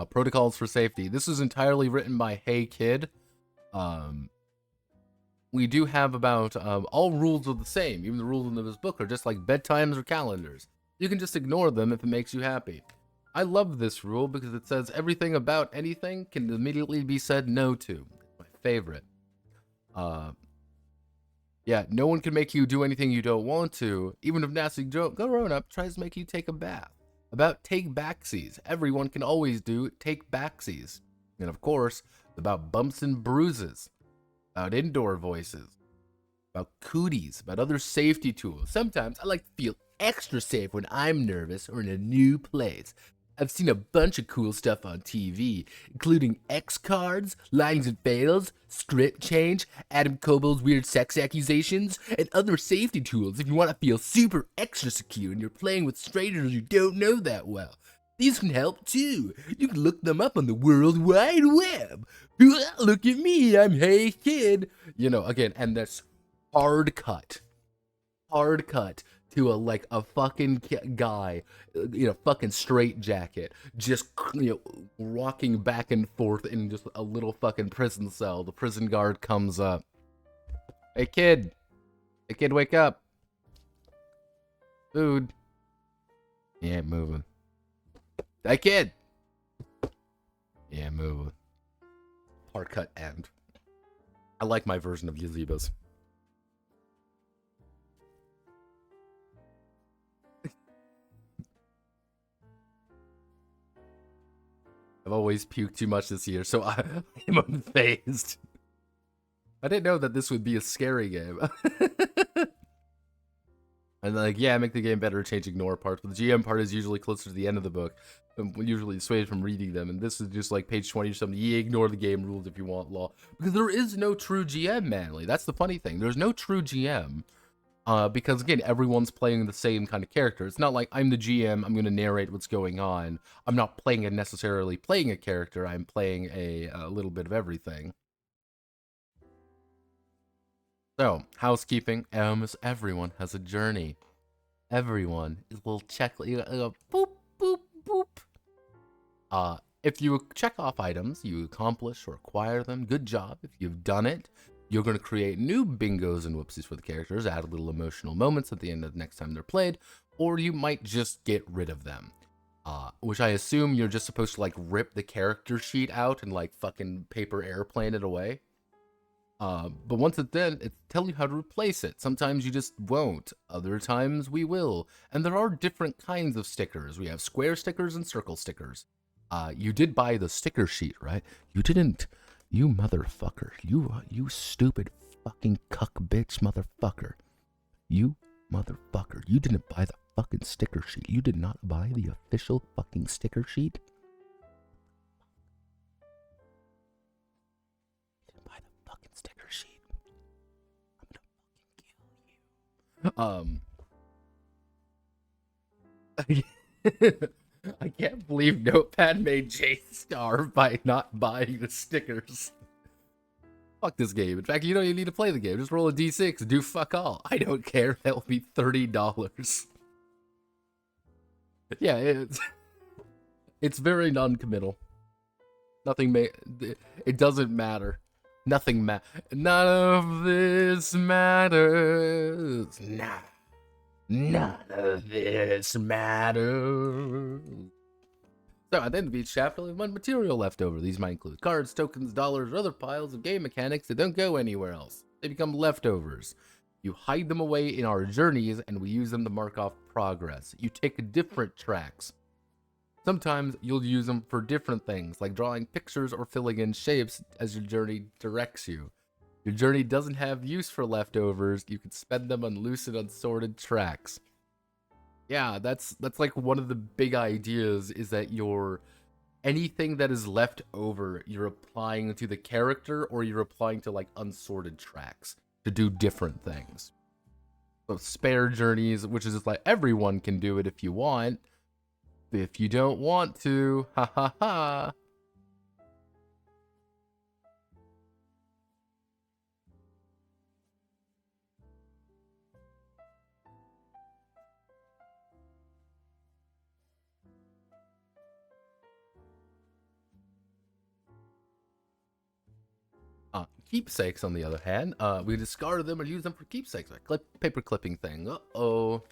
Protocols for safety. This is entirely written by Hey Kid. We do have about all rules are the same. Even the rules in this book are just like bedtimes or calendars. You can just ignore them if it makes you happy. I love this rule because it says everything about anything can immediately be said no to. It's my favorite. Yeah, no one can make you do anything you don't want to, even if nasty grown-up tries to make you take a bath. About take backsies. Everyone can always do take backsies. And of course, about bumps and bruises. About indoor voices. About cooties. About other safety tools. Sometimes I like to feel extra safe when I'm nervous or in a new place. I've seen a bunch of cool stuff on TV, including X cards, lines and fails, script change, Adam Kobol's weird sex accusations, and other safety tools if you want to feel super extra secure and you're playing with strangers you don't know that well. These can help too. You can look them up on the World Wide Web. Look at me, I'm Hey Kid. You know, again, and that's hard cut. Hard cut to a fucking guy, fucking straight jacket, just, rocking back and forth in just a little fucking prison cell. The prison guard comes up. Hey kid, wake up. Food. He ain't moving. Hey kid. He ain't moving. Hard cut end. I like my version of Yazeebas. I've always puked too much this year, so I'm unfazed. I didn't know that this would be a scary game. And yeah, make the game better, change ignore parts, but the GM part is usually closer to the end of the book. I'm usually dissuaded from reading them, and this is just like page 20 or something. Yeah, ignore the game rules if you want law. Because there is no true GM, Manly. That's the funny thing. There's no true GM. Because again, everyone's playing the same kind of character. It's not like I'm the GM, I'm going to narrate what's going on. I'm not necessarily playing a character, I'm playing a little bit of everything. So, housekeeping. Everyone has a journey. Everyone will check, boop, boop, boop. If you check off items, you accomplish or acquire them, good job. If you've done it, you're going to create new bingos and whoopsies for the characters, add a little emotional moments at the end of the next time they're played, or you might just get rid of them. Which I assume you're just supposed to rip the character sheet out and fucking paper airplane it away. But once it's done, it tells you how to replace it. Sometimes you just won't, other times we will. And there are different kinds of stickers. We have square stickers and circle stickers. You did buy the sticker sheet, right? You didn't. You motherfucker. You stupid fucking cuck bitch motherfucker. You motherfucker. You didn't buy the fucking sticker sheet. You did not buy the official fucking sticker sheet. You didn't buy the fucking sticker sheet. I'm gonna fucking kill you. I can't believe Notepad made Jay starve by not buying the stickers. Fuck this game. In fact, you don't even need to play the game. Just roll a d6 and do fuck all. I don't care. That will be $30. Yeah, it's very non-committal. It doesn't matter. Nothing None of this matters. Nah. None of this matters. So at the end of each chapter, we have one material left over. These might include cards, tokens, dollars, or other piles of game mechanics that don't go anywhere else. They become leftovers. You hide them away in our journeys, and we use them to mark off progress. You take different tracks. Sometimes you'll use them for different things, like drawing pictures or filling in shapes as your journey directs you. Your journey doesn't have use for leftovers. You can spend them on loose and unsorted tracks. Yeah, that's one of the big ideas, is that anything that is left over, you're applying to the character, or you're applying to unsorted tracks to do different things. So spare journeys, which is just everyone can do it if you want. If you don't want to, ha ha ha. Keepsakes, on the other hand, we discard them and use them for keepsakes. Like paper clipping thing. Uh-oh.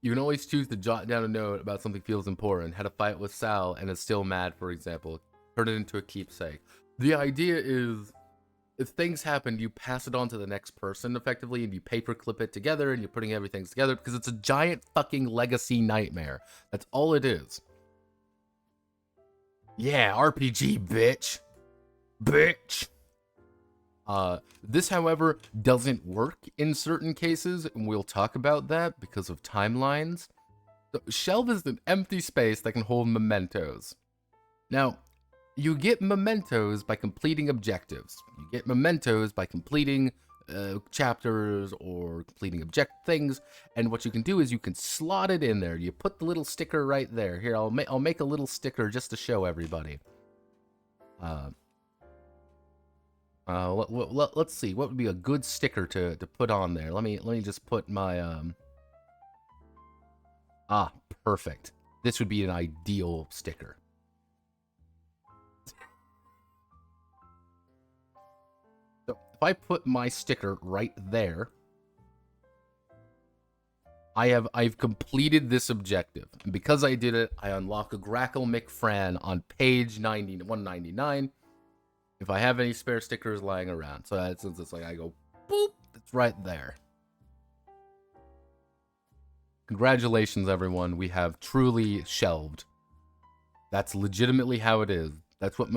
You can always choose to jot down a note about something feels important. Had a fight with Sal and is still mad, for example. Turn it into a keepsake. The idea is, if things happen, you pass it on to the next person, effectively, and you paperclip it together, and you're putting everything together, because it's a giant fucking legacy nightmare. That's all it is. Yeah, RPG, bitch. Bitch. This, however, doesn't work in certain cases, and we'll talk about that because of timelines. So, shelf is an empty space that can hold mementos. Now, you get mementos by completing objectives. You get mementos by completing chapters or completing things, and what you can do is you can slot it in there. You put the little sticker right there. Here, I'll make a little sticker just to show everybody. Let's see, what would be a good sticker to put on there. Let me just put my perfect. This would be an ideal sticker. So if I put my sticker right there, I've completed this objective. And because I did it, I unlock a Grackle McFran on page 199. If I have any spare stickers lying around. So that's it's like I go boop, it's right there. Congratulations, everyone. We have truly shelved. That's legitimately how it is. That's what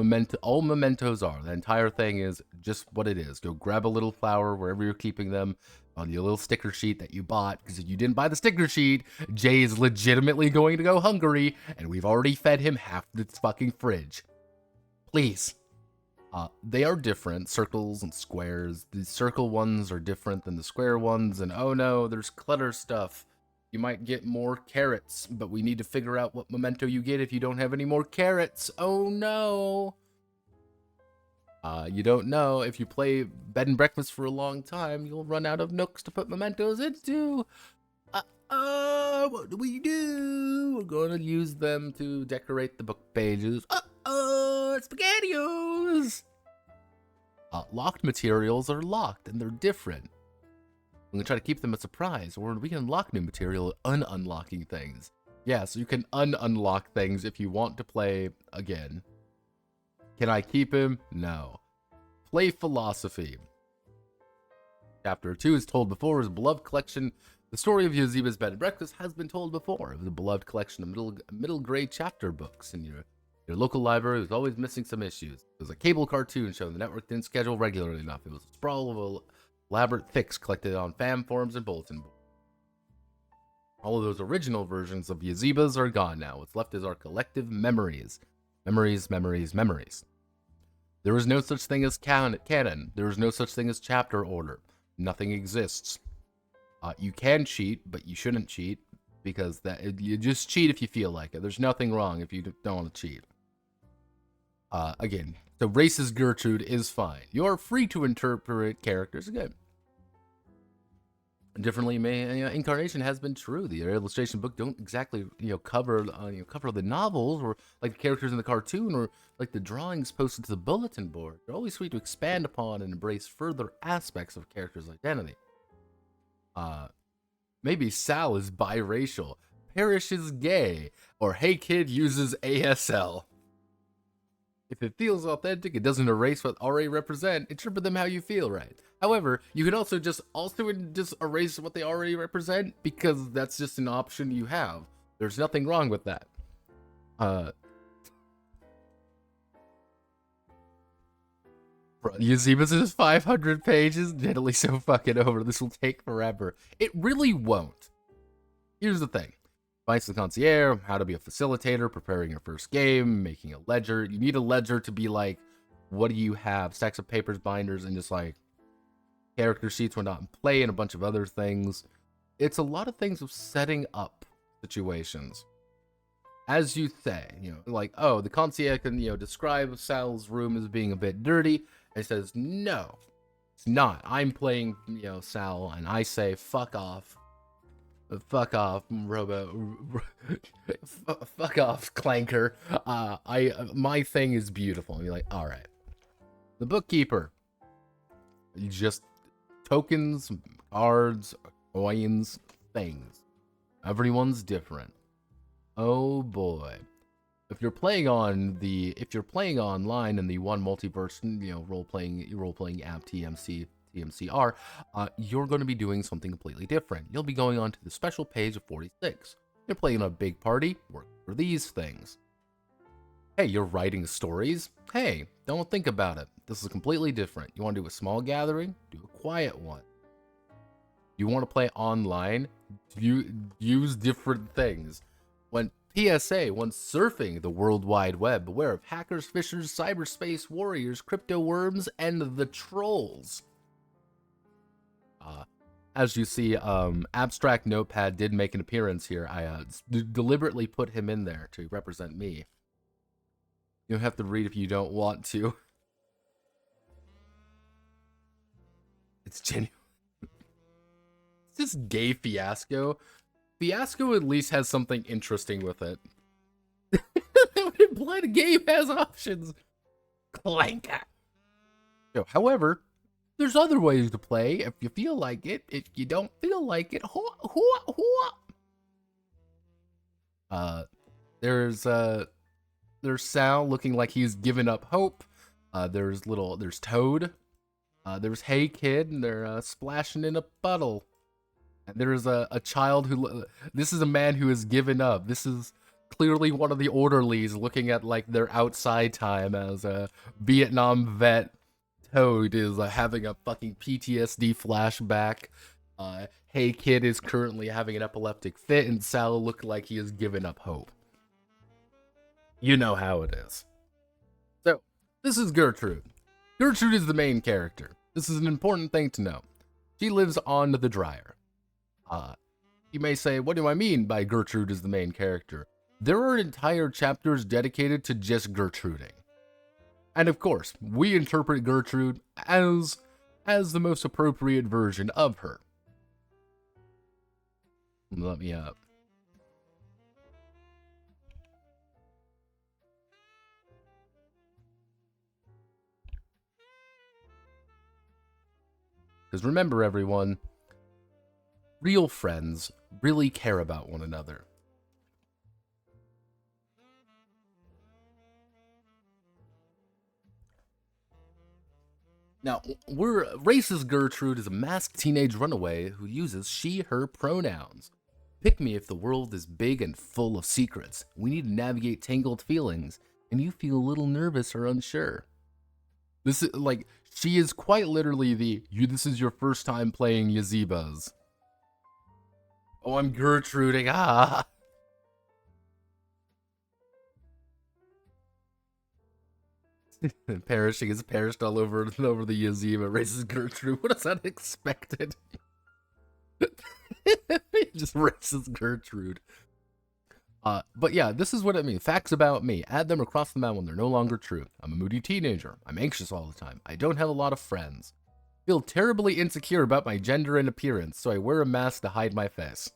all mementos are. The entire thing is just what it is. Go grab a little flower wherever you're keeping them on your little sticker sheet that you bought. Because if you didn't buy the sticker sheet, Jay is legitimately going to go hungry, and we've already fed him half this fucking fridge. Please. They are different, circles and squares. The circle ones are different than the square ones, and oh no, there's clutter stuff. You might get more carrots, but we need to figure out what memento you get if you don't have any more carrots. Oh no! You don't know. If you play bed and breakfast for a long time, you'll run out of nooks to put mementos into. What do we do? We're gonna use them to decorate the book pages. SpaghettiOs! Locked materials are locked, and they're different. I'm gonna try to keep them a surprise, or we can unlock new material unlocking things. Yeah, so you can unlock things if you want to play again. Can I keep him? No. Play philosophy. Chapter 2 is told before his beloved collection. The story of Yazeba's bed and breakfast has been told before. It was a beloved collection of middle grade chapter books in your local library was always missing some issues. It was a cable cartoon show the network didn't schedule regularly enough. It was a sprawl of elaborate fics collected on fan forums and bulletin boards. All of those original versions of Yazebas are gone now. What's left is our collective memories. Memories. There is no such thing as canon. There is no such thing as chapter order. Nothing exists. You can cheat, but you shouldn't cheat, because you just cheat if you feel like it. There's nothing wrong if you don't want to cheat. Again, so racist Gertrude is fine. You are free to interpret characters again differently. Incarnation has been true. The illustration book don't exactly cover the novels, or like the characters in the cartoon, or like the drawings posted to the bulletin board. They're always free to expand upon and embrace further aspects of characters' identity. Maybe Sal is biracial, Parrish is gay, or Hey Kid uses ASL. If it feels authentic, it doesn't erase what already represent. Interpret them how you feel, right? However, you can also just erase what they already represent, because that's just an option you have. There's nothing wrong with that. Yazeeba's is 500 pages, generally so fucking over. This will take forever. It really won't. Here's the thing. Advice to the concierge, how to be a facilitator, preparing your first game, making a ledger. You need a ledger to be like, what do you have? Stacks of papers, binders, and just like character sheets when not in play, and a bunch of other things. It's a lot of things of setting up situations. As you say, like, oh, the concierge can, describe Sal's room as being a bit dirty. And it says, no, it's not. I'm playing, Sal, and I say, fuck off. Fuck off, fuck off, Clanker. My thing is beautiful. And you're like, all right. The bookkeeper. Just tokens, cards, coins, things. Everyone's different. Oh boy. If you're playing online in the one multiverse, role-playing app TMCR, you're going to be doing something completely different. You'll be going on to the special page of 46. You're playing a big party, work for these things. Hey, you're writing stories? Hey, don't think about it. This is completely different. You want to do a small gathering? Do a quiet one. You want to play online? Use different things. When PSA, when surfing the World Wide Web, beware of hackers, fishers, cyberspace warriors, crypto worms, and the trolls. As you see, Abstract Notepad did make an appearance here. I deliberately put him in there to represent me. You don't have to read if you don't want to. It's genuine. It's just gay fiasco. Fiasco at least has something interesting with it. Blood game has options. Clank. So, however, there's other ways to play if you feel like it. If you don't feel like it, there's Sal looking like he's given up hope. There's Toad. There's Hey Kid, and they're splashing in a puddle. And there's a child this is a man who has given up. This is clearly one of the orderlies looking at like their outside time as a Vietnam vet. Toad is having a fucking PTSD flashback. Hey Kid is currently having an epileptic fit, and Sal look like he has given up hope. You know how it is. So, this is Gertrude. Gertrude is the main character. This is an important thing to know. She lives on the dryer. You may say, what do I mean by Gertrude is the main character? There are entire chapters dedicated to just Gertruding. And of course, we interpret Gertrude as the most appropriate version of her. Let me up. Because remember, everyone, real friends really care about one another. Now, racist Gertrude is a masked teenage runaway who uses she/her pronouns. Pick me if the world is big and full of secrets. We need to navigate tangled feelings, and you feel a little nervous or unsure. This is like, she is quite literally this is your first time playing Yazebas. Oh, I'm Gertruding, Perishing is perished all over the Yazeeba. Racist Gertrude. What is unexpected? Just racist Gertrude. But yeah, this is what I mean. Facts about me. Add them or cross them out when they're no longer true. I'm a moody teenager. I'm anxious all the time. I don't have a lot of friends. Feel terribly insecure about my gender and appearance, so I wear a mask to hide my face.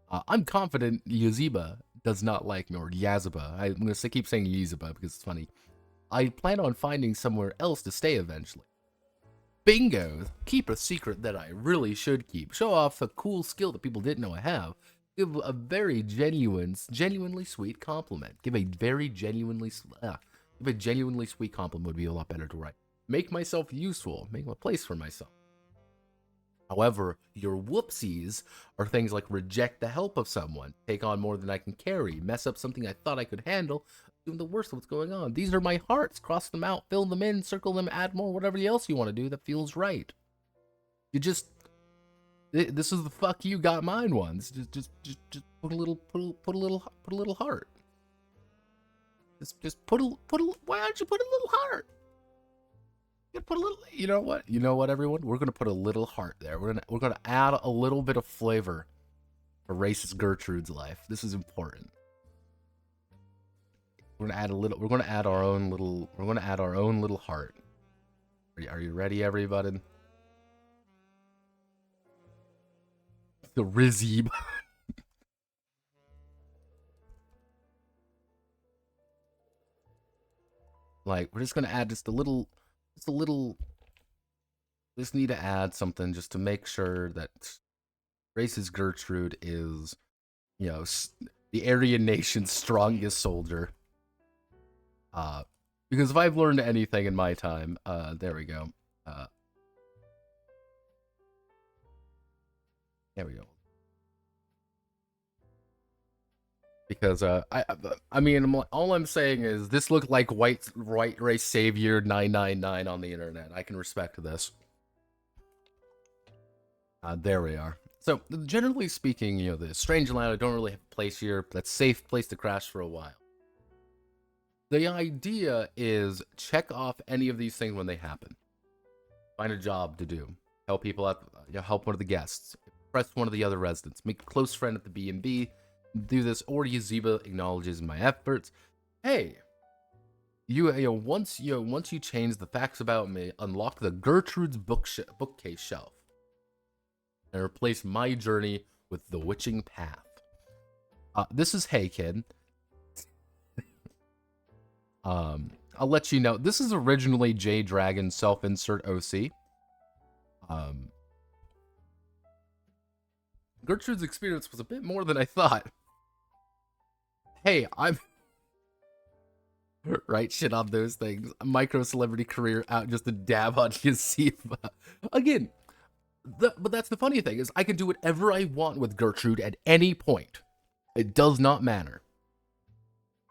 I'm confident Yazeeba does not like me, or Yazeba. I'm going to keep saying Yazeba because it's funny. I plan on finding somewhere else to stay eventually. Bingo! Keep a secret that I really should keep. Show off a cool skill that people didn't know I have. Give a very genuinely sweet compliment. Give a genuinely sweet compliment would be a lot better to write. Make myself useful. Make a place for myself. However, your whoopsies are things like reject the help of someone, take on more than I can carry, mess up something I thought I could handle, doing the worst of what's going on. These are my hearts. Cross them out, fill them in, circle them, add more, whatever else you want to do that feels right. You just, this is the fuck you got mine ones. Just put a little heart. Just put a, why don't you put a little heart? You put a little, you know what, everyone? We're gonna put a little heart there. We're gonna add a little bit of flavor for racist Gertrude's life. This is important. We're gonna add our own little heart. Are you ready, everybody? The Rizib. Like, we're just gonna add just a little Just a little. Just need to add something just to make sure that Grace's Gertrude is, you know, the Aryan nation's strongest soldier. Because if I've learned anything in my time, there we go. There we go. Because I mean, all I'm saying is this looked like white race savior 999 on the internet. I can respect this. There we are. So generally speaking, you know, the strange land, I don't really have a place here. That's a safe place to crash for a while. The idea is check off any of these things when they happen. Find a job to do. Help people out. Help one of the guests. Impress one of the other residents. Make a close friend at the B&B. Do this, or Yazeeba acknowledges my efforts. Hey, once you change the facts about me, unlock the Gertrude's bookcase shelf, and replace my journey with the witching path. This is Hey Kid. I'll let you know. This is originally J Dragon self-insert OC. Gertrude's experience was a bit more than I thought. Hey, I'm right shit on those things. A micro celebrity career out just to dab on Yazeeba. Again, but that's the funny thing is I can do whatever I want with Gertrude at any point. It does not matter.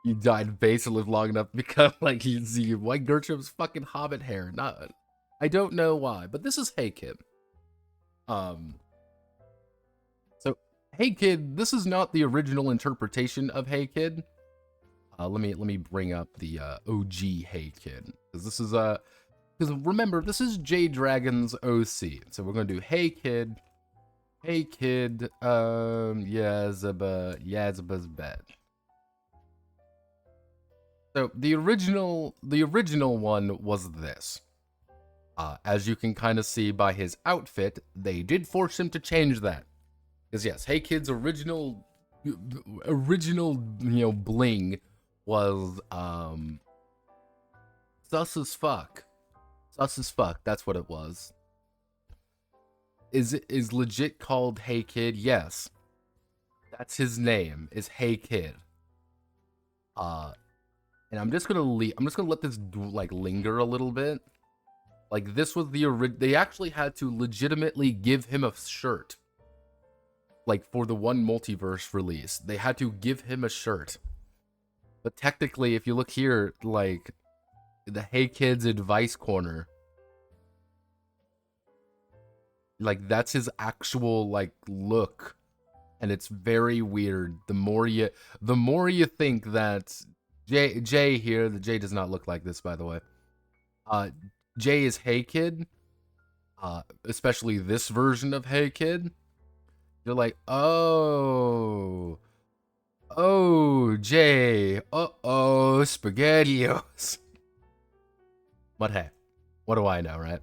You died base and lived long enough to become like Yazeeba. Why Gertrude's fucking hobbit hair? Not, I don't know why, but this is Hey Kid. So Hey Kid, this is not the original interpretation of Hey Kid. Let me bring up the OG Hey Kid, because this is because remember, this is J Dragon's OC. So we're gonna do Hey Kid, Yazeba's bed. So the original one was this. As you can kind of see by his outfit, they did force him to change that. Because yes, Hey Kid's original bling was sus as fuck. Sus as fuck, that's what it was. Is legit called Hey Kid? Yes. That's his name, is Hey Kid. And I'm just gonna let this like linger a little bit. Like this was they actually had to legitimately give him a shirt. Like for the one multiverse release, they had to give him a shirt. But technically, if you look here, like the Hey Kids advice corner, like that's his actual like look, and it's very weird. The more you think that Jay here, the Jay does not look like this, by the way. Jay is Hey Kid, especially this version of Hey Kid. You're like, oh, Jay, SpaghettiOs. But hey, what do I know, right?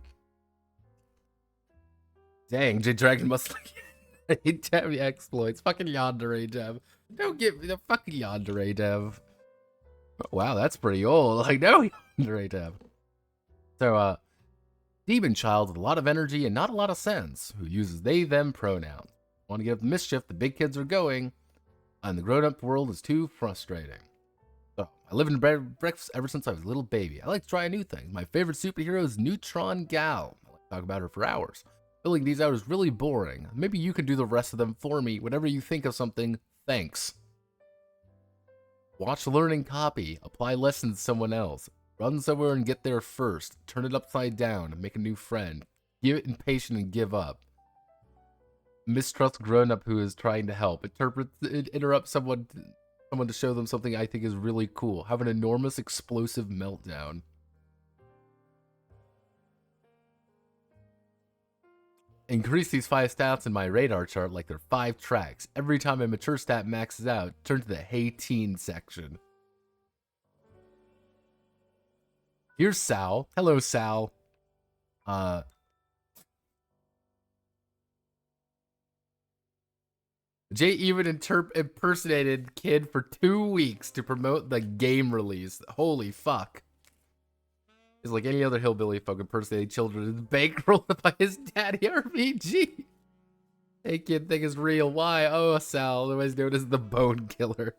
Dang, J Dragon must like damn the exploits. Fucking yandere dev. Don't give me the fucking yandere dev. Wow, that's pretty old. Like, no yandere dev. So, demon child with a lot of energy and not a lot of sense, who uses they, them pronouns. Want to get up the mischief, the big kids are going, and the grown-up world is too frustrating. So, I live in breakfast ever since I was a little baby. I like to try new things. My favorite superhero is Neutron Gal. I like to talk about her for hours. Filling these out is really boring. Maybe you can do the rest of them for me. Whenever you think of something, thanks. Watch learning copy. Apply lessons to someone else. Run somewhere and get there first. Turn it upside down and make a new friend. Get impatient and give up. Mistrust grown-up who is trying to help. Interrupt someone to show them something I think is really cool. Have an enormous explosive meltdown. Increase these 5 stats in my radar chart like they're 5 tracks. Every time a mature stat maxes out, turn to the Hey Teen section. Here's Sal. Hello, Sal. Jay even impersonated Kid for 2 weeks to promote the game release. Holy fuck. He's like any other hillbilly folk impersonating children is bankrolled by his daddy RPG. Hey kid, think it's real. Why? Oh, Sal, otherwise known as the Bone Killer.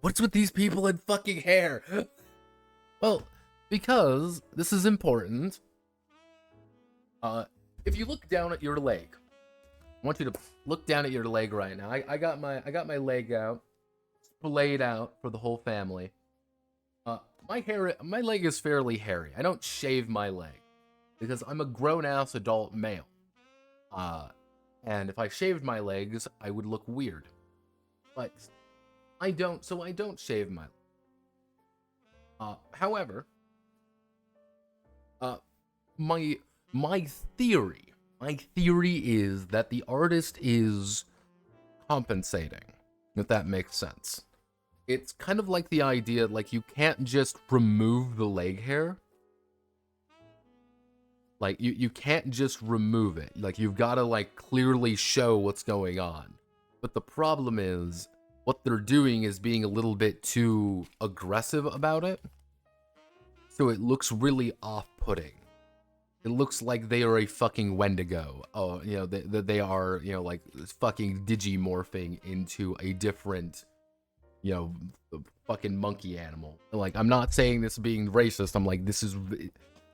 What's with these people and fucking hair? Well, because this is important. If you look down at your leg, I want you to look down at your leg right now. I got my leg out, splayed out for the whole family. My leg is fairly hairy. I don't shave my leg because I'm a grown-ass adult male. And if I shaved my legs, I would look weird. But I don't, so I don't shave my legs. However, my theory is that the artist is compensating, if that makes sense. It's kind of like the idea, like, you can't just remove the leg hair. Like, you can't just remove it. Like, you've got to, like, clearly show what's going on. But the problem is, what they're doing is being a little bit too aggressive about it. So it looks really off-putting. It looks like they are a fucking Wendigo. Oh, you know, they are, you know, like, fucking digimorphing into a different, you know, fucking monkey animal. Like, I'm not saying this being racist. I'm like,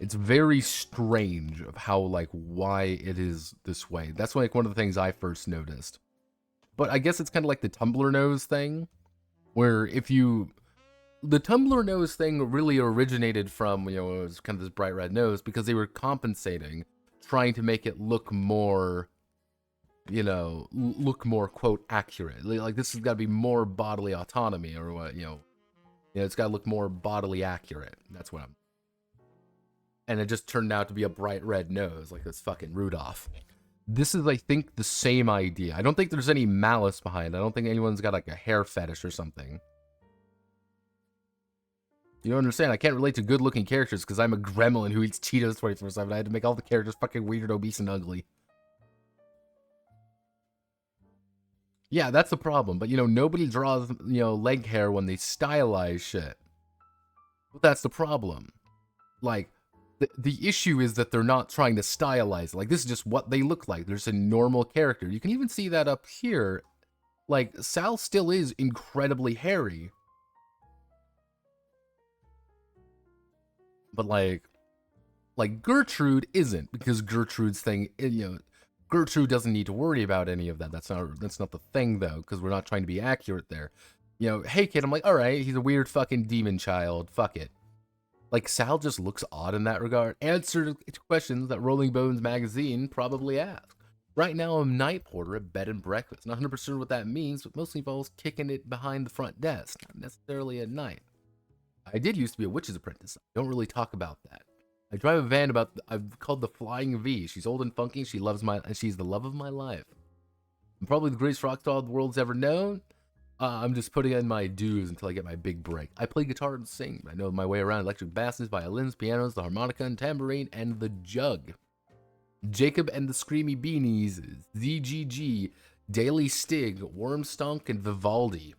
it's very strange of how, like, why it is this way. That's like one of the things I first noticed. But I guess it's kind of like the Tumblr nose thing, where the Tumblr nose thing really originated from, you know, it was kind of this bright red nose because they were compensating, trying to make it look more, you know, quote, accurate. Like, this has got to be more bodily autonomy or what, you know, it's got to look more bodily accurate. That's what I'm. And it just turned out to be a bright red nose, like this fucking Rudolph. This is, I think, the same idea. I don't think there's any malice behind it. I don't think anyone's got, like, a hair fetish or something. You don't understand? I can't relate to good-looking characters because I'm a gremlin who eats Cheetos 24/7. I had to make all the characters fucking weird, obese, and ugly. Yeah, that's the problem. But, you know, nobody draws, you know, leg hair when they stylize shit. But that's the problem. Like, the issue is that they're not trying to stylize it. Like, this is just what they look like. There's a normal character. You can even see that up here. Like, Sal still is incredibly hairy. But, like Gertrude isn't, because Gertrude's thing, you know, Gertrude doesn't need to worry about any of that. That's not the thing, though, because we're not trying to be accurate there. You know, hey, kid, I'm like, all right, he's a weird fucking demon child. Fuck it. Like, Sal just looks odd in that regard. Answer to questions that Rolling Bones magazine probably asked. Right now, I'm night porter at bed and breakfast. Not 100% sure what that means, but mostly involves kicking it behind the front desk, not necessarily at night. I did used to be a witch's apprentice. I don't really talk about that. I drive a van I've called the Flying V. She's old and funky. She's the love of my life. I'm probably the greatest rock star the world's ever known. I'm just putting in my dues until I get my big break. I play guitar and sing. I know my way around electric basses, violins, pianos, the harmonica and tambourine, and the jug. Jacob and the Screamy Beanies, ZGG, Daily Stig, Wormstonk, and Vivaldi.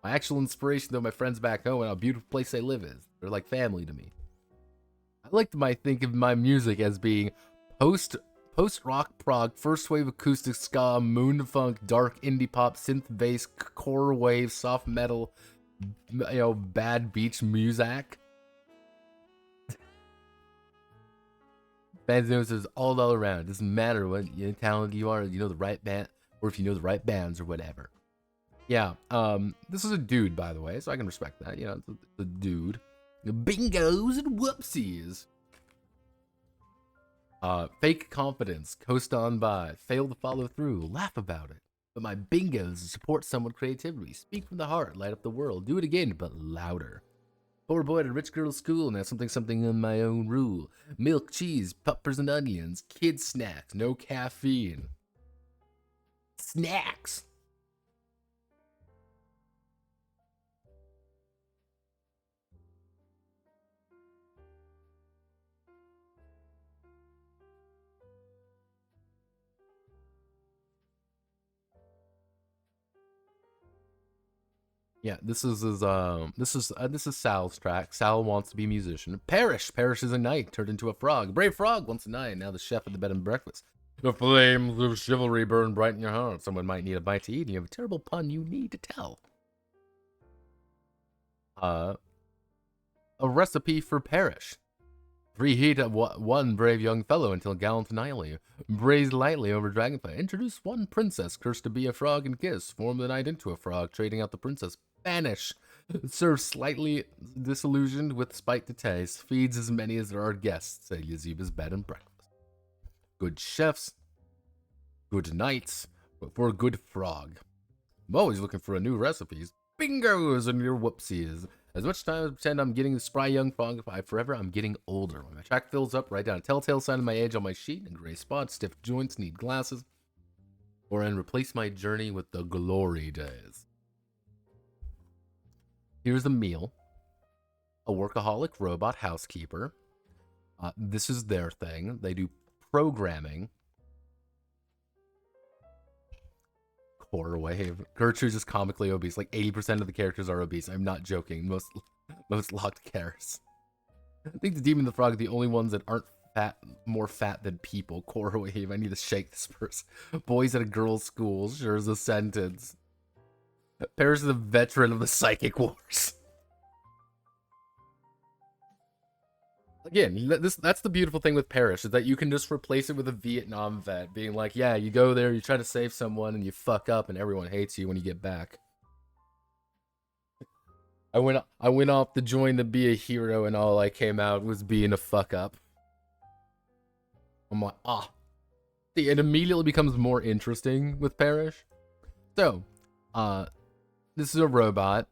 My actual inspiration, though, my friends back home and how beautiful place they live is. They're like family to me. I like to think of my music as being post-rock prog, first wave acoustic ska, moon funk, dark indie pop, synth bass, core wave, soft metal, you know, bad beach music. Bands knows all around. It doesn't matter what talented you are, you know the right band, or if you know the right bands or whatever. Yeah, this is a dude, by the way, so I can respect that. You know, it's a dude. Bingos and whoopsies. Fake confidence, coast on by, fail to follow through, laugh about it. But my bingos support someone creativity, speak from the heart, light up the world, do it again, but louder. Poor boy at a rich girl's school, now something in my own rule. Milk, cheese, peppers and onions, kids snacks, no caffeine. Snacks! Yeah, this is Sal's track. Sal wants to be a musician. Perish is a knight turned into a frog. Brave frog wants a knight. Now the chef at the bed and breakfast. The flames of chivalry burn bright in your heart. Someone might need a bite to eat, and you have a terrible pun you need to tell. A recipe for Perish. Reheat one brave young fellow until gallant nightly. Braise lightly over dragonfly. Introduce one princess cursed to be a frog and kiss. Form the knight into a frog, trading out the princess. Banish. Serve slightly disillusioned with spite to taste. Feeds as many as there are guests at Yazeeba's bed and breakfast. Good chefs. Good knights. But for a good frog. I'm always looking for a new recipes. Bingos and your whoopsies. As much time as I pretend I'm getting the spry young frog, I'm getting older. When my track fills up, write down a telltale sign of my age on my sheet, and gray spots, stiff joints, need glasses. Or and replace my journey with the glory days. Here's a meal. A workaholic robot housekeeper. This is their thing. They do programming. Core wave. Gertrude's just comically obese. Like 80% of the characters are obese. I'm not joking. Most locked cares. I think the demon and the frog are the only ones that aren't more fat than people. Core wave. I need to shake this person. Boys at a girls' school. Sure as a sentence. Paris is a veteran of the psychic wars. Again, that's the beautiful thing with Parrish, is that you can just replace it with a Vietnam vet, being like, yeah, you go there, you try to save someone, and you fuck up, and everyone hates you when you get back. I went off to join to be a hero, and all I came out was being a fuck up. I'm like, See, it immediately becomes more interesting with Parrish. So, this is a robot.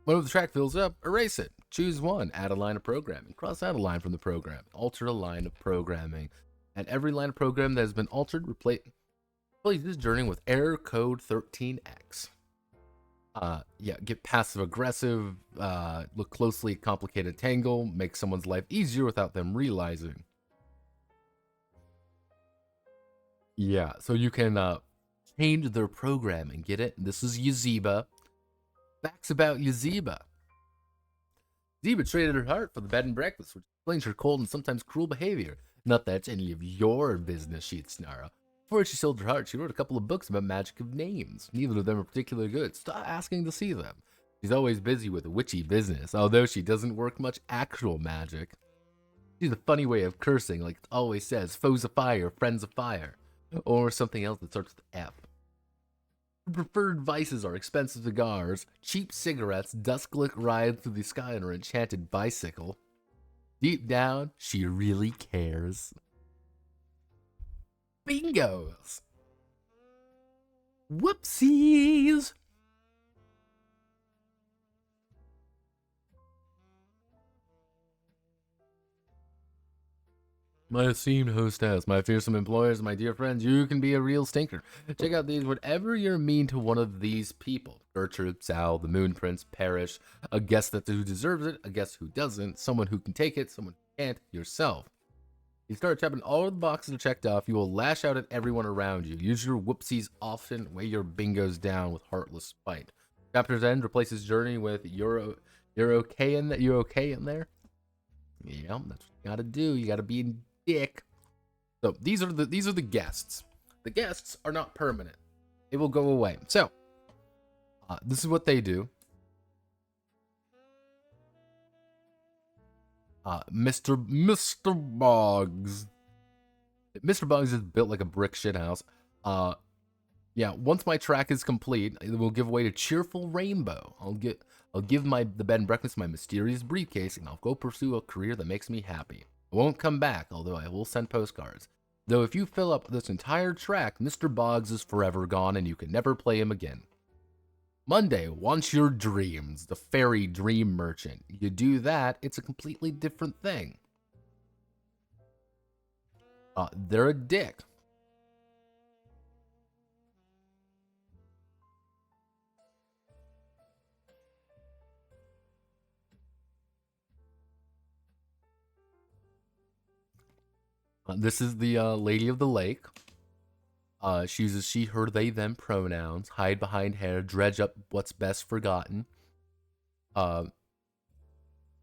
When the track fills up, erase it. Choose one. Add a line of programming. Cross out a line from the program. Alter a line of programming. And every line of program that has been altered, replace this journey with error code 13x. Get passive aggressive. Look closely at complicated tangle. Make someone's life easier without them realizing. Yeah, so you can change their programming. Get it? This is Yazeeba. Facts about Yazeeba. Yazeeba traded her heart for the bed and breakfast, which explains her cold and sometimes cruel behavior. Not that it's any of your business, she'd snarl. Before she sold her heart, she wrote a couple of books about magic of names. Neither of them are particularly good. Stop asking to see them. She's always busy with witchy business, although she doesn't work much actual magic. She's a funny way of cursing, like it always says, foes of fire, friends of fire. Or something else that starts with F. Her preferred vices are expensive cigars, cheap cigarettes, dusk-lit rides through the sky on her enchanted bicycle. Deep down, she really cares. Bingos! Whoopsies! My esteemed hostess, my fearsome employers, my dear friends, you can be a real stinker. Check out these whatever you're mean to one of these people. Gertrude, Sal, the Moon Prince, Parrish, a guest who deserves it, a guest who doesn't, someone who can take it, someone who can't, yourself. You start tapping all of the boxes are checked off, you will lash out at everyone around you. Use your whoopsies often, weigh your bingos down with heartless spite. Chapter's end replaces journey with you're okay in that. You're okay in there? Yeah, that's what you gotta do. You gotta be in dick. So these are the guests. The guests are not permanent. They will go away. So this is what they do. Mr. Boggs. Mr. Boggs is built like a brick shithouse. Yeah, once my track is complete, it will give away to Cheerful Rainbow. I'll give the bed and breakfast my mysterious briefcase, and I'll go pursue a career that makes me happy. I won't come back, although I will send postcards. Though if you fill up this entire track, Mr. Boggs is forever gone, and you can never play him again. Monday, want your dreams, the fairy dream merchant. You do that, it's a completely different thing. They're a dick. This is the Lady of the Lake. She uses she, her, they, them pronouns. Hide behind hair. Dredge up what's best forgotten.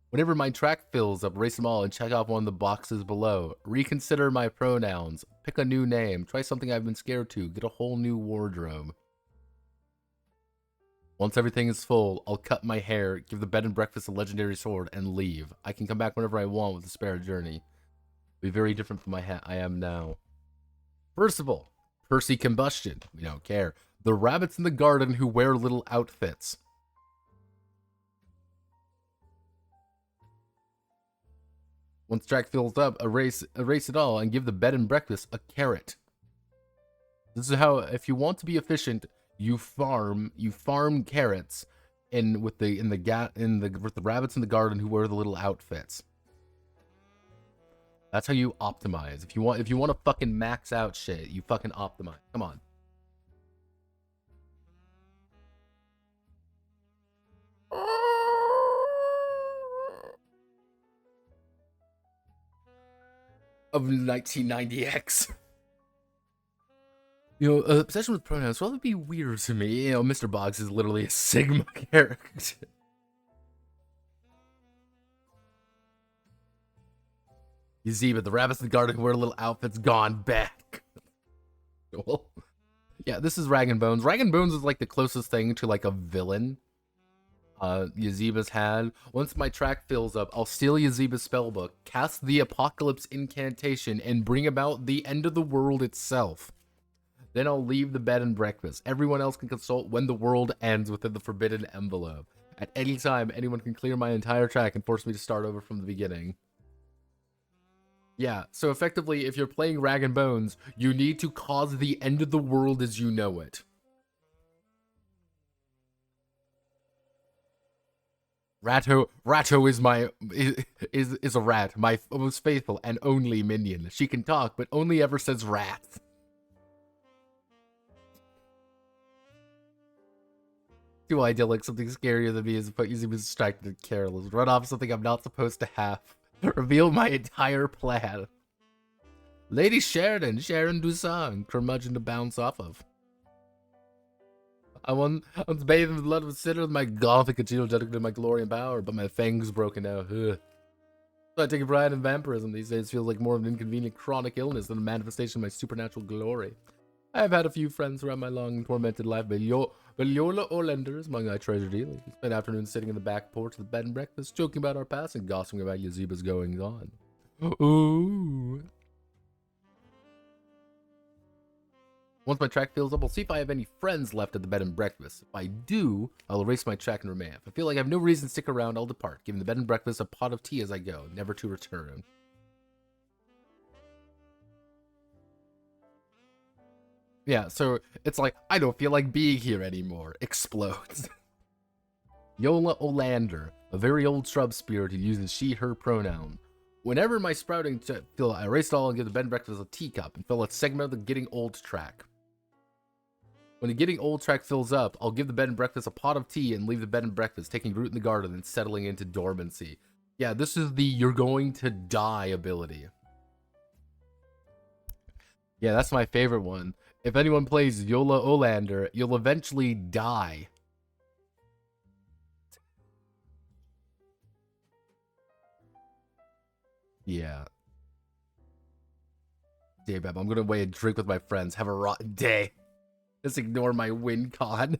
Whenever my track fills up, erase them all and check off one of the boxes below. Reconsider my pronouns. Pick a new name. Try something I've been scared to. Get a whole new wardrobe. Once everything is full, I'll cut my hair, give the bed and breakfast a legendary sword, and leave. I can come back whenever I want with a spare journey. Be very different from I am now. First of all, Percy Combustion. We don't care. The rabbits in the garden who wear little outfits. Once track fills up, erase it all and give the bed and breakfast a carrot. This is how, if you want to be efficient, you farm carrots with the rabbits in the garden who wear the little outfits. That's how you optimize. If you want to fucking max out shit, you fucking optimize. Come on. Of 1990X. You know, obsession with pronouns will be weird to me. You know, Mr. Boggs is literally a Sigma character. Yazeeba, the rabbits in the garden who wear little outfits, gone back. Well, yeah, this is Rag and Bones. Rag and Bones is like the closest thing to like a villain Yazeba's had. Once my track fills up, I'll steal Yazeba's spellbook, cast the apocalypse incantation, and bring about the end of the world itself. Then I'll leave the bed and breakfast. Everyone else can consult when the world ends within the forbidden envelope. At any time, anyone can clear my entire track and force me to start over from the beginning. Yeah, so effectively, if you're playing Rag and Bones, you need to cause the end of the world as you know it. Ratto is a rat, my most faithful and only minion. She can talk, but only ever says rat. Too idyllic, something scarier than me is easily distracted and careless. Run off something I'm not supposed to have. Reveal my entire plan. Lady Sharon Dusang, curmudgeon to bounce off of. I once bathed in the blood of a sinner with my gothic achievement dedicated to my glory and power, but my fangs broken out. Ugh. So I take a pride in vampirism. These days feels like more of an inconvenient chronic illness than a manifestation of my supernatural glory. I have had a few friends throughout my long and tormented life, but Yola Orlander is among I treasure dearly. We spent afternoons sitting in the back porch of the bed and breakfast, joking about our past and gossiping about Yazeba's goings on. Ooh. Once my track fills up, I'll see if I have any friends left at the bed and breakfast. If I do, I'll erase my track and remain. If I feel like I have no reason to stick around, I'll depart, giving the bed and breakfast a pot of tea as I go, never to return. Yeah, so it's like, I don't feel like being here anymore. Explodes. Yola Olander, a very old shrub spirit who uses she, her pronoun. Whenever my sprouting fill, I erase it all and give the bed and breakfast a teacup and fill a segment of the Getting Old track. When the Getting Old track fills up, I'll give the bed and breakfast a pot of tea and leave the bed and breakfast, taking root in the garden and settling into dormancy. Yeah, this is the you're going to die ability. Yeah, that's my favorite one. If anyone plays Yola Olander, you'll eventually die. Yeah. Day, Bab, I'm gonna away and drink with my friends. Have a rotten day. Just ignore my win con.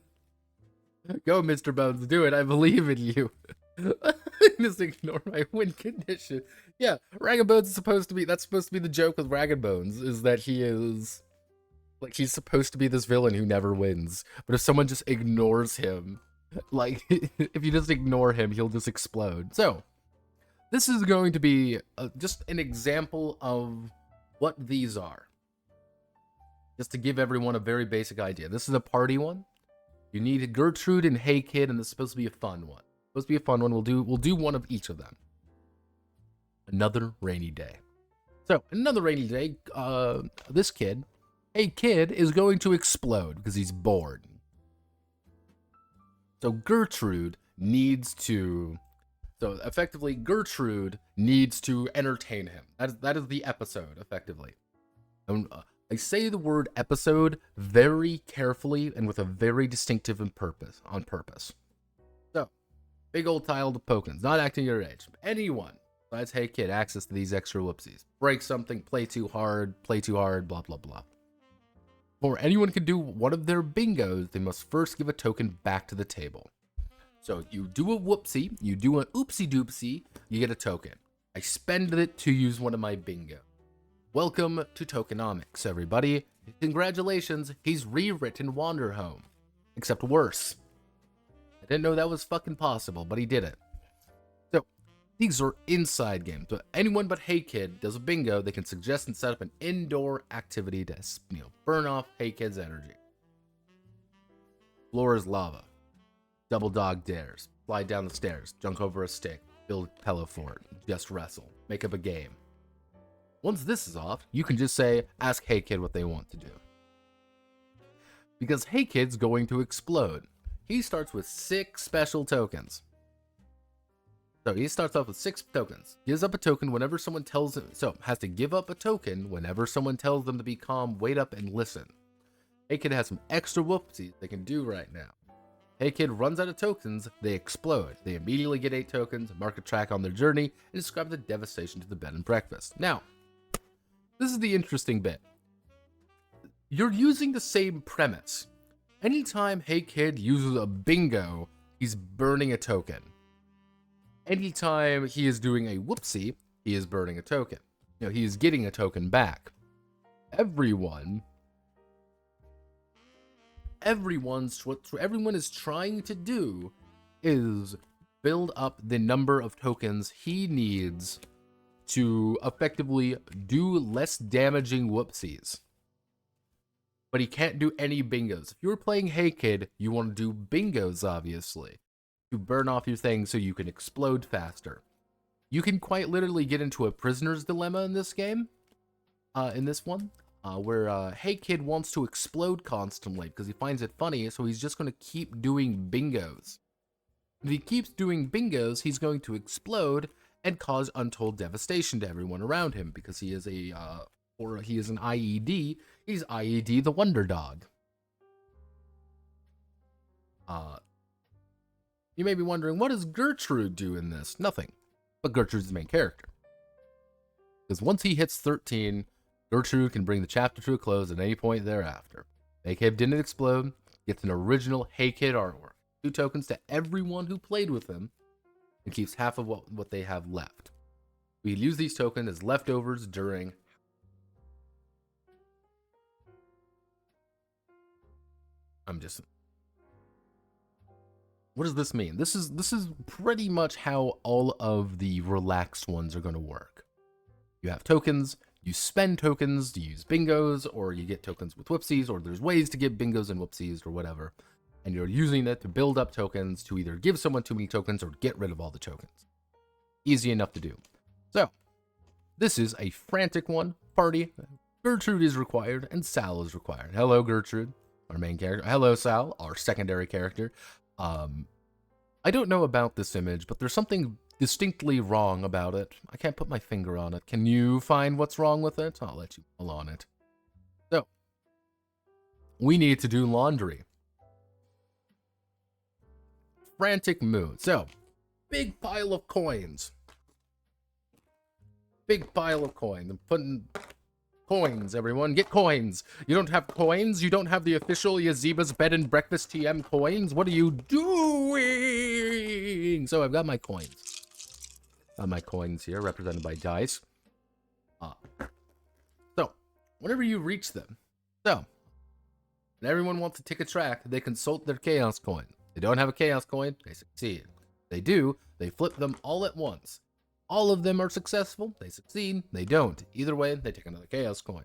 Go, Mr. Bones, do it. I believe in you. Just ignore my win condition. Yeah, Rag and Bones is supposed to be, that's supposed to be the joke with Rag and Bones, is that he is, like, he's supposed to be this villain who never wins. But if someone just ignores him, like, if you just ignore him, he'll just explode. So, this is going to be just an example of what these are. Just to give everyone a very basic idea. This is a party one. You need Gertrude and Hey Kid, and this is supposed to be a fun one. Supposed to be a fun one. We'll do one of each of them. Another rainy day. So, another rainy day, this kid, Hey Kid, is going to explode because he's bored. So Gertrude needs to, so effectively Gertrude needs to entertain him. That is the episode, effectively. And I say the word episode very carefully and with a very distinctive on purpose. So, big old tile of tokens, not acting your age. Anyone besides Hey Kid access to these extra whoopsies. Break something, play too hard, blah blah blah. Before anyone can do one of their bingos, they must first give a token back to the table. So you do a whoopsie, you do an oopsie doopsie, you get a token. I spend it to use one of my bingo. Welcome to tokenomics, everybody. Congratulations, he's rewritten Wanderhome. Except worse. I didn't know that was fucking possible, but he did it. So, these are inside games. So anyone but Hey Kid does a bingo, they can suggest and set up an indoor activity to, burn off Hey Kid's energy. Floor is lava. Double dog dares. Slide down the stairs. Jump over a stick. Build a pillow fort. Just wrestle. Make up a game. Once this is off, you can just say, ask Hey Kid what they want to do. Because Hey Kid's going to explode. He starts with 6 special tokens. So he starts off with 6 tokens. Gives up a token whenever someone tells him, has to give up a token whenever someone tells them to be calm, wait up, and listen. Hey Kid has some extra whoopsies they can do right now. Hey Kid runs out of tokens, they explode. They immediately get 8 tokens, mark a track on their journey, and describe the devastation to the bed and breakfast. Now, this is the interesting bit. You're using the same premise. Anytime Hey Kid uses a bingo, he's burning a token. Anytime he is doing a whoopsie, he is burning a token. He is getting a token back. Everyone is trying to do is build up the number of tokens he needs to effectively do less damaging whoopsies. But he can't do any bingos. If you're playing Hey Kid, you want to do bingos, obviously. To burn off your things so you can explode faster. You can quite literally get into a prisoner's dilemma in this game. In this one. Where Hey Kid wants to explode constantly because he finds it funny, so he's just going to keep doing bingos. If he keeps doing bingos, he's going to explode and cause untold devastation to everyone around him because he is an IED. He's IED the Wonder Dog. You may be wondering, what does Gertrude do in this? Nothing. But Gertrude's the main character. Because once he hits 13, Gertrude can bring the chapter to a close at any point thereafter. Hey Kid didn't explode, gets an original Hey Kid artwork. 2 tokens to everyone who played with him, and keeps half of what they have left. We use these tokens as leftovers during... What does this mean? This is pretty much how all of the relaxed ones are going to work. You have tokens, you spend tokens to use bingos, or you get tokens with whoopsies, or there's ways to get bingos and whoopsies or whatever. And you're using it to build up tokens to either give someone too many tokens or get rid of all the tokens. Easy enough to do. So, this is a frantic one. Party. Gertrude is required, and Sal is required. Hello, Gertrude, our main character. Hello, Sal, our secondary character. I don't know about this image, but there's something distinctly wrong about it. I can't put my finger on it. Can you find what's wrong with it? I'll let you pull on it. So, we need to do laundry. Frantic mood. So, big pile of coins. Big pile of coins. I'm putting coins, everyone. Get coins. You don't have coins? You don't have the official Yazeeba's Bed and Breakfast TM coins? What are you doing? So, I've got my coins. Got my coins here, represented by dice. So, whenever you reach them, when everyone wants to take a track, they consult their chaos coin. They don't have a chaos coin, they succeed. They do, they flip them all at once. All of them are successful, they succeed, they don't. Either way, they take another chaos coin.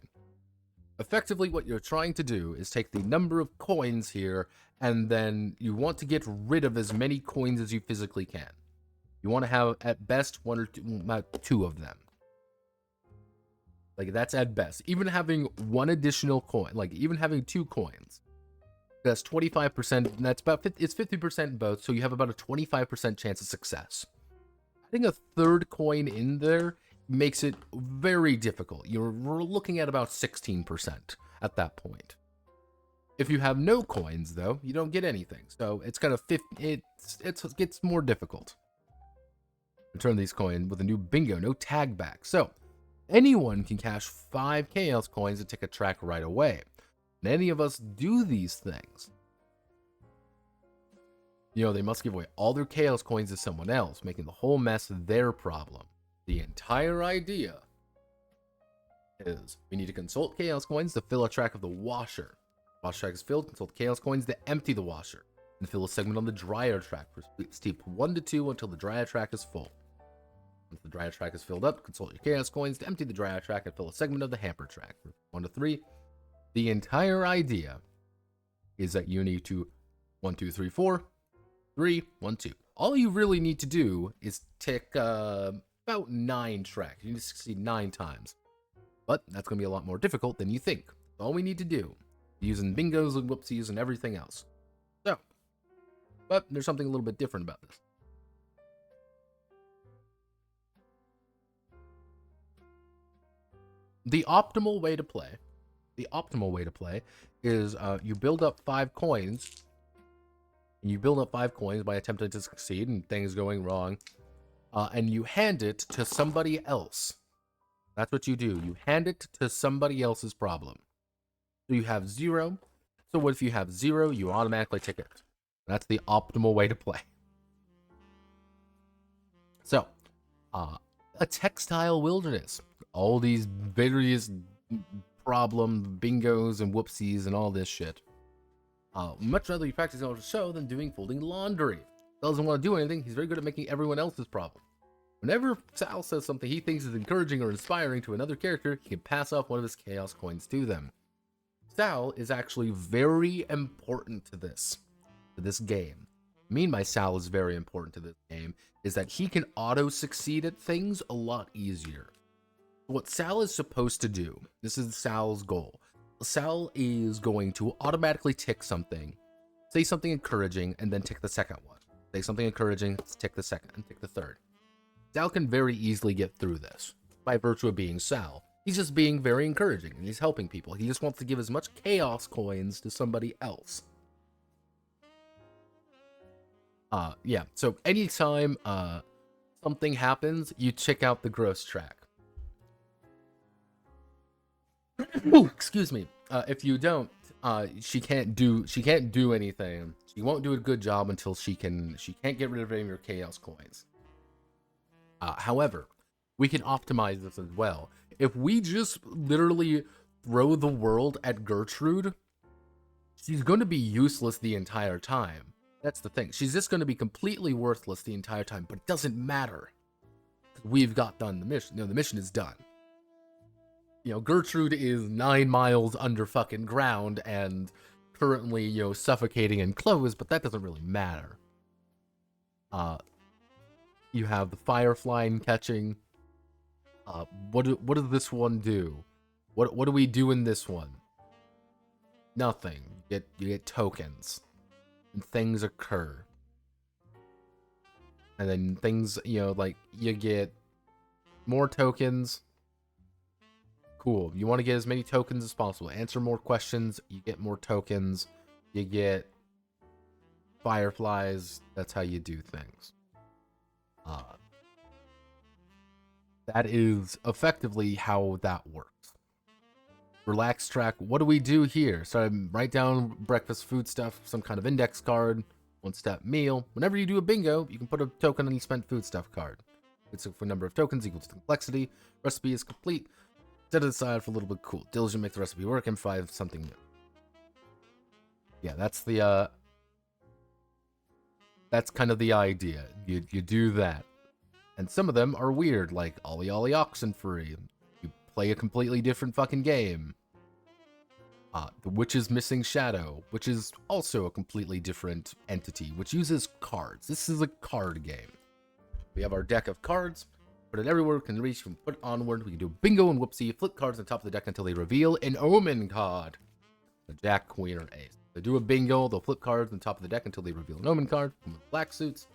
Effectively, what you're trying to do is take the number of coins here, and then you want to get rid of as many coins as you physically can. You want to have, at best, 1 or 2, about 2 of them. Like, that's at best. Even having 1 additional coin, like, even having 2 coins, that's 25%, that's about, it's 50% both, so you have about a 25% chance of success. Adding a 3rd coin in there makes it very difficult. You're looking at about 16% at that point. If you have no coins, though, you don't get anything. So it's kind of it gets more difficult. Return these coins with a new bingo, no tag back. So anyone can cash 5 chaos coins and take a track right away. And any of us do these things. You know, they must give away all their chaos coins to someone else, making the whole mess their problem. The entire idea is we need to consult chaos coins to fill a track of the washer. Wash track is filled, consult chaos coins to empty the washer, and fill a segment on the dryer track. Steep 1 to 2 until the dryer track is full. Once the dryer track is filled up, consult your chaos coins to empty the dryer track and fill a segment of the hamper track. 1 to 3. The entire idea is that you need to 1, 2, 3, 4, 3, 1, 2. All you really need to do is tick about 9 tracks. You need to succeed 9 times. But that's going to be a lot more difficult than you think. All we need to do, using bingos and whoopsies and everything else. So, but there's something a little bit different about this. The optimal way to play is you build up 5 coins. And you build up 5 coins by attempting to succeed and things going wrong. And you hand it to somebody else. That's what you do. You hand it to somebody else's problem. So you have 0. So what if you have 0? You automatically tick it. That's the optimal way to play. So, a textile wilderness. All these various problems, bingos, and whoopsies, and all this shit. Much rather you practice on the show than doing folding laundry. Doesn't want to do anything. He's very good at making everyone else's problem. Whenever Sal says something he thinks is encouraging or inspiring to another character, he can pass off one of his chaos coins to them. Sal is actually very important to this game. I mean by Sal is very important to this game is that he can auto-succeed at things a lot easier. What Sal is supposed to do, this is Sal's goal. Sal is going to automatically tick something, say something encouraging, and then tick the second one. Say something encouraging, tick the second, and tick the third. Sal can very easily get through this by virtue of being Sal. He's just being very encouraging, and he's helping people. He just wants to give as much chaos coins to somebody else. Yeah, so anytime something happens, you check out the gross track. Ooh, excuse me. If you don't, she can't do anything. She won't do a good job until she can't get rid of any of your chaos coins. However, we can optimize this as well. If we just literally throw the world at Gertrude, she's going to be useless the entire time. That's the thing. She's just going to be completely worthless the entire time, but it doesn't matter. We've got done the mission. The mission is done. Gertrude is 9 miles under fucking ground and currently, suffocating in clothes, but that doesn't really matter. You have the firefly catching. What does this one do? What do we do in this one? Nothing. You get tokens, and things occur, and then things like you get more tokens. Cool. You want to get as many tokens as possible. Answer more questions. You get more tokens. You get fireflies. That's how you do things. That is effectively how that works. Relax track. What do we do here? So I write down breakfast, food stuff, some kind of index card, 1-step meal. Whenever you do a bingo, you can put a token on the spent food stuff card. It's a number of tokens equals to complexity. Recipe is complete. Set it aside for a little bit cool. Diligent make the recipe work and find something new. Yeah, that's kind of the idea. You do that. And some of them are weird, like Ollie Ollie Oxenfree. You play a completely different fucking game. The Witch's Missing Shadow, which is also a completely different entity, which uses cards. This is a card game. We have our deck of cards. Put it everywhere, can reach, from put onward. We can do bingo and whoopsie. Flip cards on top of the deck until they reveal an omen card. The Jack, Queen, or Ace. They do a bingo, they'll flip cards on top of the deck until they reveal an omen card. From the black suits.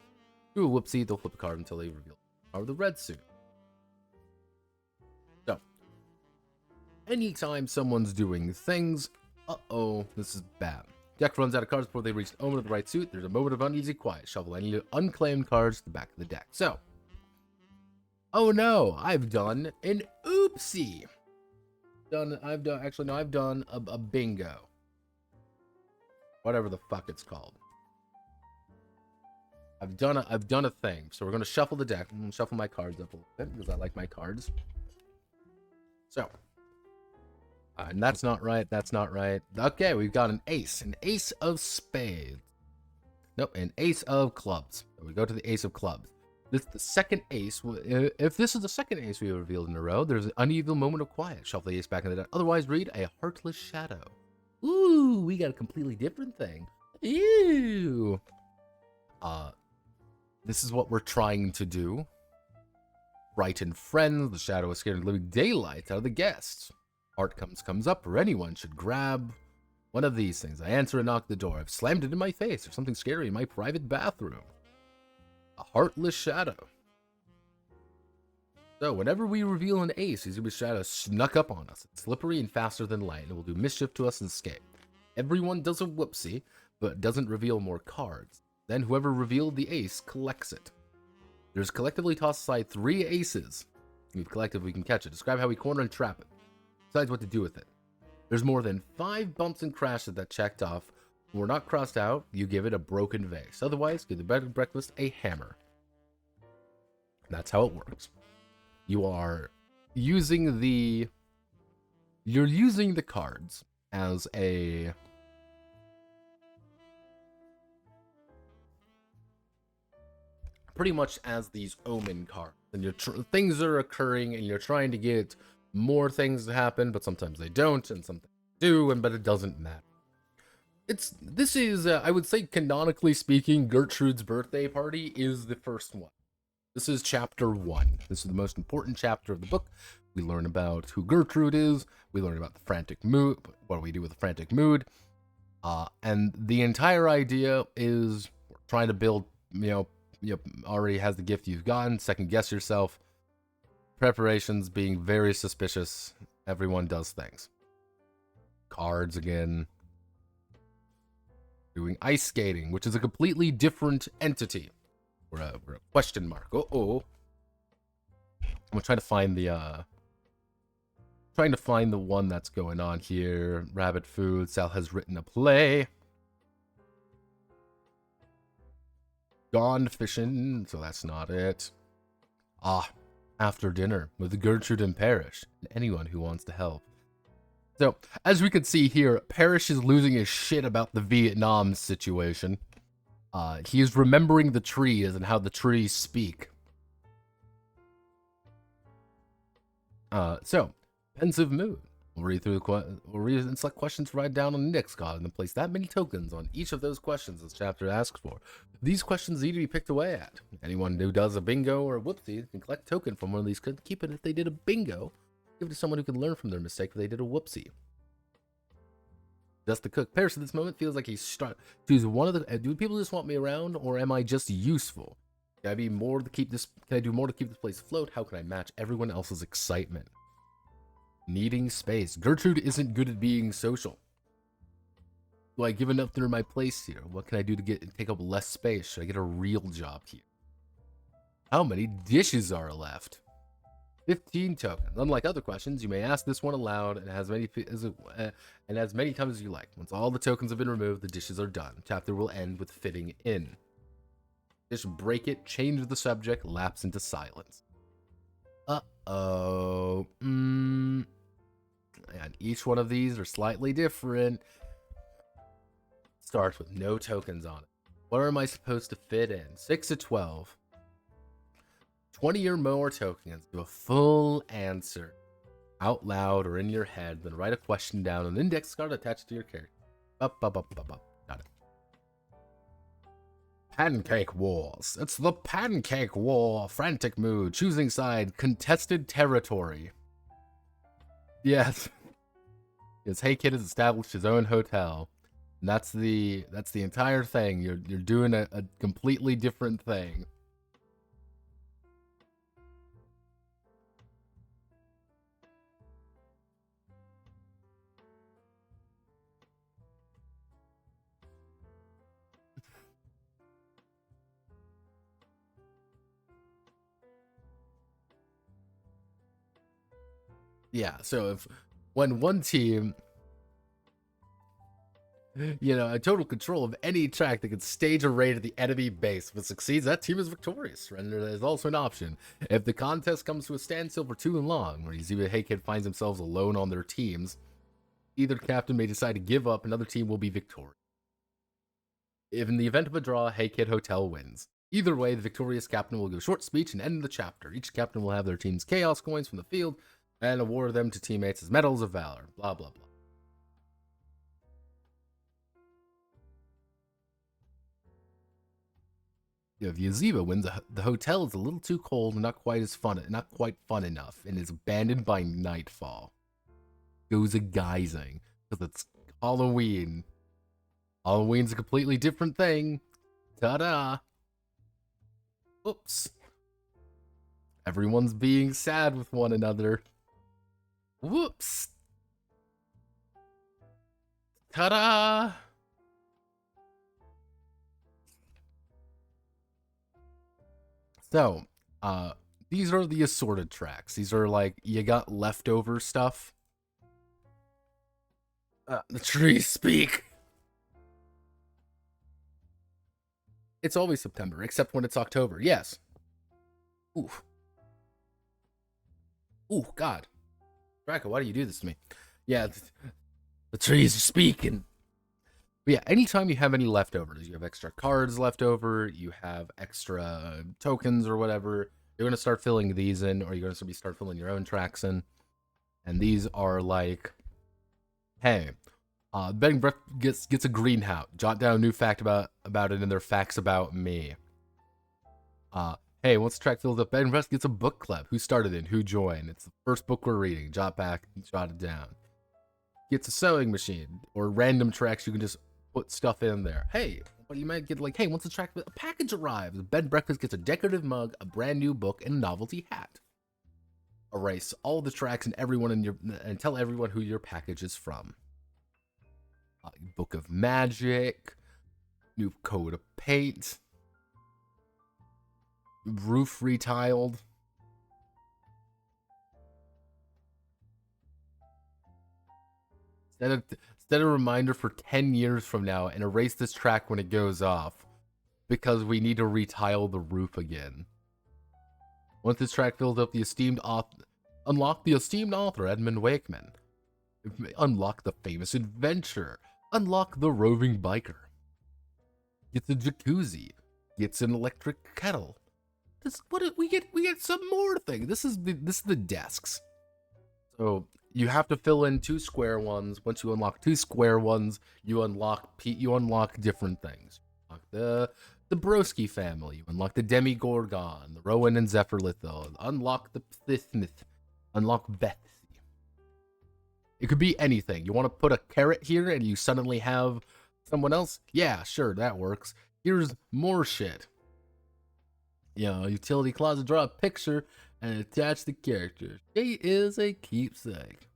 Do a whoopsie, they'll flip a card until they reveal or the red suit. anytime someone's doing things. Uh-oh, this is bad. Deck runs out of cards before they reach the omen of the right suit. There's a moment of uneasy quiet. Shuffle any unclaimed cards to the back of the deck. So, oh no, I've done an oopsie. I've done a bingo. Whatever the fuck it's called. I've done a thing. So we're gonna shuffle the deck. I'm gonna shuffle my cards up a little bit because I like my cards. So, and that's not right. That's not right. Okay, we've got an ace of spades. Nope, an ace of clubs. We go to the ace of clubs. This is the second ace. If this is the second ace we have revealed in a row, there's an uneven moment of quiet. Shuffle the ace back in the deck. Otherwise, read a heartless shadow. Ooh, we got a completely different thing. Ew. This is what we're trying to do. Frighten friends. The shadow is scared of living daylight out of the guests. Heart comes up, or anyone should grab one of these things. I answer and knock the door. I've slammed it in my face. There's something scary in my private bathroom. A heartless shadow. So, whenever we reveal an ace, Yazeeba's shadow snuck up on us. It's slippery and faster than light, and will do mischief to us and escape. Everyone does a whoopsie, but doesn't reveal more cards. Then whoever revealed the ace collects it. There's collectively tossed aside 3 aces. We've collected, we can catch it. Describe how we corner and trap it. Decides what to do with it. There's more than 5 bumps and crashes that checked off. When we're not crossed out, you give it a broken vase. Otherwise, give the bed and breakfast a hammer. That's how it works. You're using the cards as a pretty much as these omen cards, and things are occurring, and you're trying to get more things to happen, but sometimes they don't, and sometimes they do, but it doesn't matter. This is I would say, canonically speaking, Gertrude's birthday party is the first one. This is chapter 1. This is the most important chapter of the book. We learn about who Gertrude is. We learn about the frantic mood. What do we do with the frantic mood? And the entire idea is we're trying to build, already has the gift you've gotten. Second guess yourself. Preparations being very suspicious. Everyone does things. Cards again. Doing ice skating, which is a completely different entity. We're a question mark. I'm trying to find the one that's going on here. Rabbit food. Sal has written a play. Gone fishing, so that's not it. After dinner with Gertrude and Parrish, and anyone who wants to help. So, as we can see here, Parrish is losing his shit about the Vietnam situation. He is remembering the trees and how the trees speak. So, pensive mood. We'll read through and select questions to write down on the index card and then place that many tokens on each of those questions this chapter asks for. These questions need to be picked away at. Anyone who does a bingo or a whoopsie can collect a token from one of these. Keep it if they did a bingo. Give it to someone who can learn from their mistake if they did a whoopsie. Just the cook. Parrish at this moment feels like he's choose one of the. Do people just want me around, or am I just useful? Can I be more to keep this? Can I do more to keep this place afloat? How can I match everyone else's excitement? Needing space. Gertrude isn't good at being social. Do I give enough to my place here? What can I do to take up less space? Should I get a real job here? How many dishes are left? 15 tokens. Unlike other questions, you may ask this one aloud and as many times as you like. Once all the tokens have been removed, the dishes are done. Chapter will end with fitting in. Just break it, change the subject, lapse into silence. Uh-oh. And each one of these are slightly different. Starts with no tokens on it. What am I supposed to fit in? 6 to 12. 20 or more tokens to a full answer out loud or in your head, then write a question down on an index card attached to your character. Got it. Pancake Wars. It's the Pancake War. Frantic mood. Choosing side. Contested territory. Yes. Yes, Hey Kid has established his own hotel. And that's the entire thing. You're doing a completely different thing. Yeah, so when one team, a total control of any track that can stage a raid at the enemy base. If it succeeds, that team is victorious. Surrender is also an option. If the contest comes to a standstill for too long, where Yazeeba Hey Kid finds themselves alone on their teams, either captain may decide to give up, another team will be victorious. If in the event of a draw, Hey Kid Hotel wins. Either way, the victorious captain will give a short speech and end the chapter. Each captain will have their team's chaos coins from the field and award them to teammates as medals of valor. Blah, blah, blah. If Yazeeba wins, the hotel is a little too cold and not quite fun enough, and is abandoned by nightfall. Goes a guising because it's Halloween. Halloween's a completely different thing. Ta-da! Oops. Everyone's being sad with one another. Whoops. Ta-da! So, these are the assorted tracks. These are like, you got leftover stuff. The trees speak. It's always September, except when it's October. Yes. Ooh. Ooh, God. Draco, why do you do this to me? Yeah, the trees are speaking. But yeah, anytime you have any leftovers, you have extra cards left over, you have extra tokens or whatever, you're going to start filling these in, or you're going to start filling your own tracks in. And these are like, hey, Bed and Breakfast gets a greenhouse. Jot down a new fact about it in their facts about me. Hey, once the track fills up, Bed and Breakfast gets a book club. Who started it? Who joined? It's the first book we're reading. Jot it down. Gets a sewing machine, or random tracks you can just put stuff in there. Hey, you might get like, hey, once the track, a package arrives. Bed and Breakfast gets a decorative mug, a brand new book, and a novelty hat. Erase all the tracks and and tell everyone who your package is from. Book of Magic, new coat of paint, roof retiled. Set a reminder for 10 years from now and erase this track when it goes off, because we need to retile the roof again. Once this track fills up, unlock the esteemed author Edmund Wakeman. Unlock the famous adventurer. Unlock the roving biker. Gets a jacuzzi. Gets an electric kettle. We get some more things. This is the desks. So you have to fill in 2 square ones. Once you unlock 2 square ones, you unlock different things. Unlock the Broski family. You unlock the Demigorgon, the Rowan and Zephyr Litho. Unlock the Pithmith. Unlock Betsy. It could be anything. You want to put a carrot here and you suddenly have someone else? Yeah, sure, that works. Here's more shit. Utility closet, draw a picture and attach the character. She is a keepsake.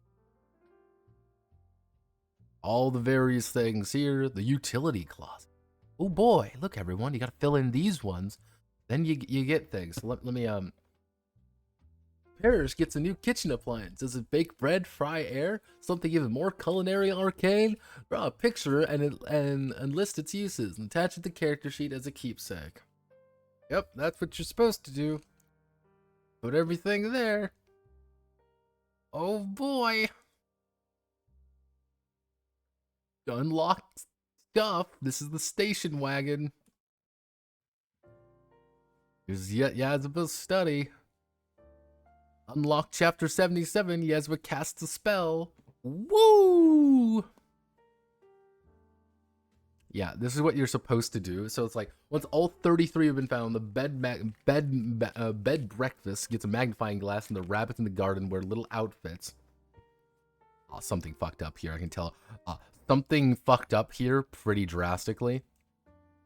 All the various things here. The utility closet. Oh boy, look everyone, you gotta fill in these ones. Then you get things. So let me Paris gets a new kitchen appliance. Does it bake bread, fry air? Something even more culinary arcane? Draw a picture and list its uses and attach it to the character sheet as a keepsake. Yep, that's what you're supposed to do. Put everything there. Oh boy. Unlocked stuff. This is the station wagon. Here's Yazeba's study. Unlock chapter 77, Yazeba casts a spell. Woo! Yeah, this is what you're supposed to do. So it's like, once all 33 have been found, the bed breakfast gets a magnifying glass, and the rabbits in the garden wear little outfits. Oh, something fucked up here, I can tell. Something fucked up here pretty drastically.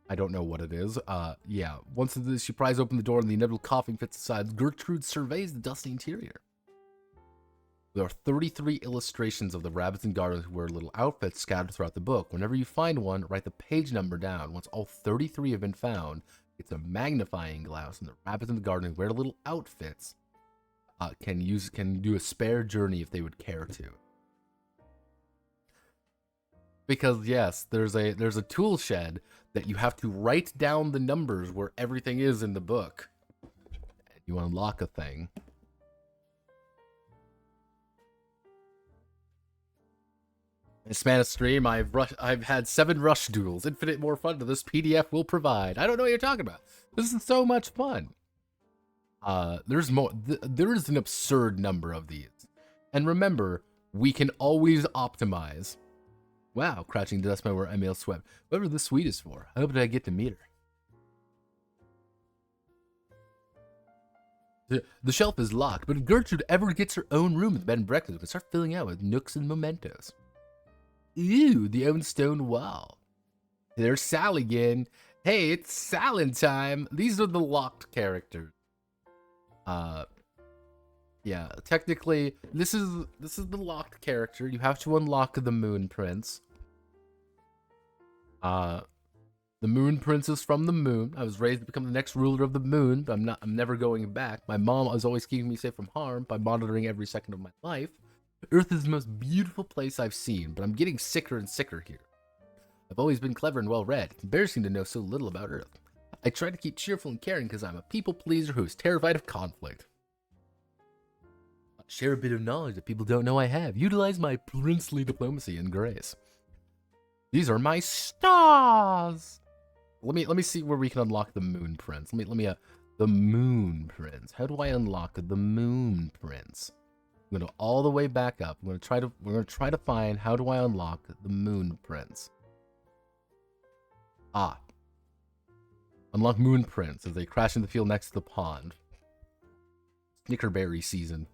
I don't know what it is. Yeah. Once she pries open the door and the inevitable coughing fits aside, Gertrude surveys the dusty interior. There are 33 illustrations of the rabbits and gardens who wear little outfits scattered throughout the book. Whenever you find one, write the page number down. Once all 33 have been found, it's a magnifying glass, and the rabbits in the garden who wear little outfits can do a spare journey if they would care to. Because yes, there's a tool shed that you have to write down the numbers where everything is in the book. And you unlock a thing. In a span of stream, I've had 7 rush duels. Infinite more fun than this PDF will provide. I don't know what you're talking about. This is so much fun. There's more. There is an absurd number of these. And remember, we can always optimize. Wow, crouching to dust my where Emil swept. Whoever this suite is for. I hope that I get to meet her. The shelf is locked, but if Gertrude ever gets her own room at bed and breakfast, we can start filling out with nooks and mementos. Ew, the own stone wall. There's Sal again. Hey, it's Salin time. These are the locked characters. Yeah, technically, this is the locked character. You have to unlock the Moon Prince. The Moon Prince is from the moon. I was raised to become the next ruler of the moon, but I'm never going back. My mom is always keeping me safe from harm by monitoring every second of my life. Earth is the most beautiful place I've seen, but I'm getting sicker and sicker here. I've always been clever and well-read. It's embarrassing to know so little about Earth. I try to keep cheerful and caring because I'm a people pleaser who is terrified of conflict. Share a bit of knowledge that people don't know I have. Utilize my princely diplomacy and grace. These are my stars. Let me see where we can unlock the Moon Prince. Let me the Moon Prince. How do I unlock the Moon Prince? I'm gonna go all the way back up. We're gonna try to find how do I unlock the Moon Prince. Unlock Moon Prince as they crash in the field next to the pond. Snickerberry season.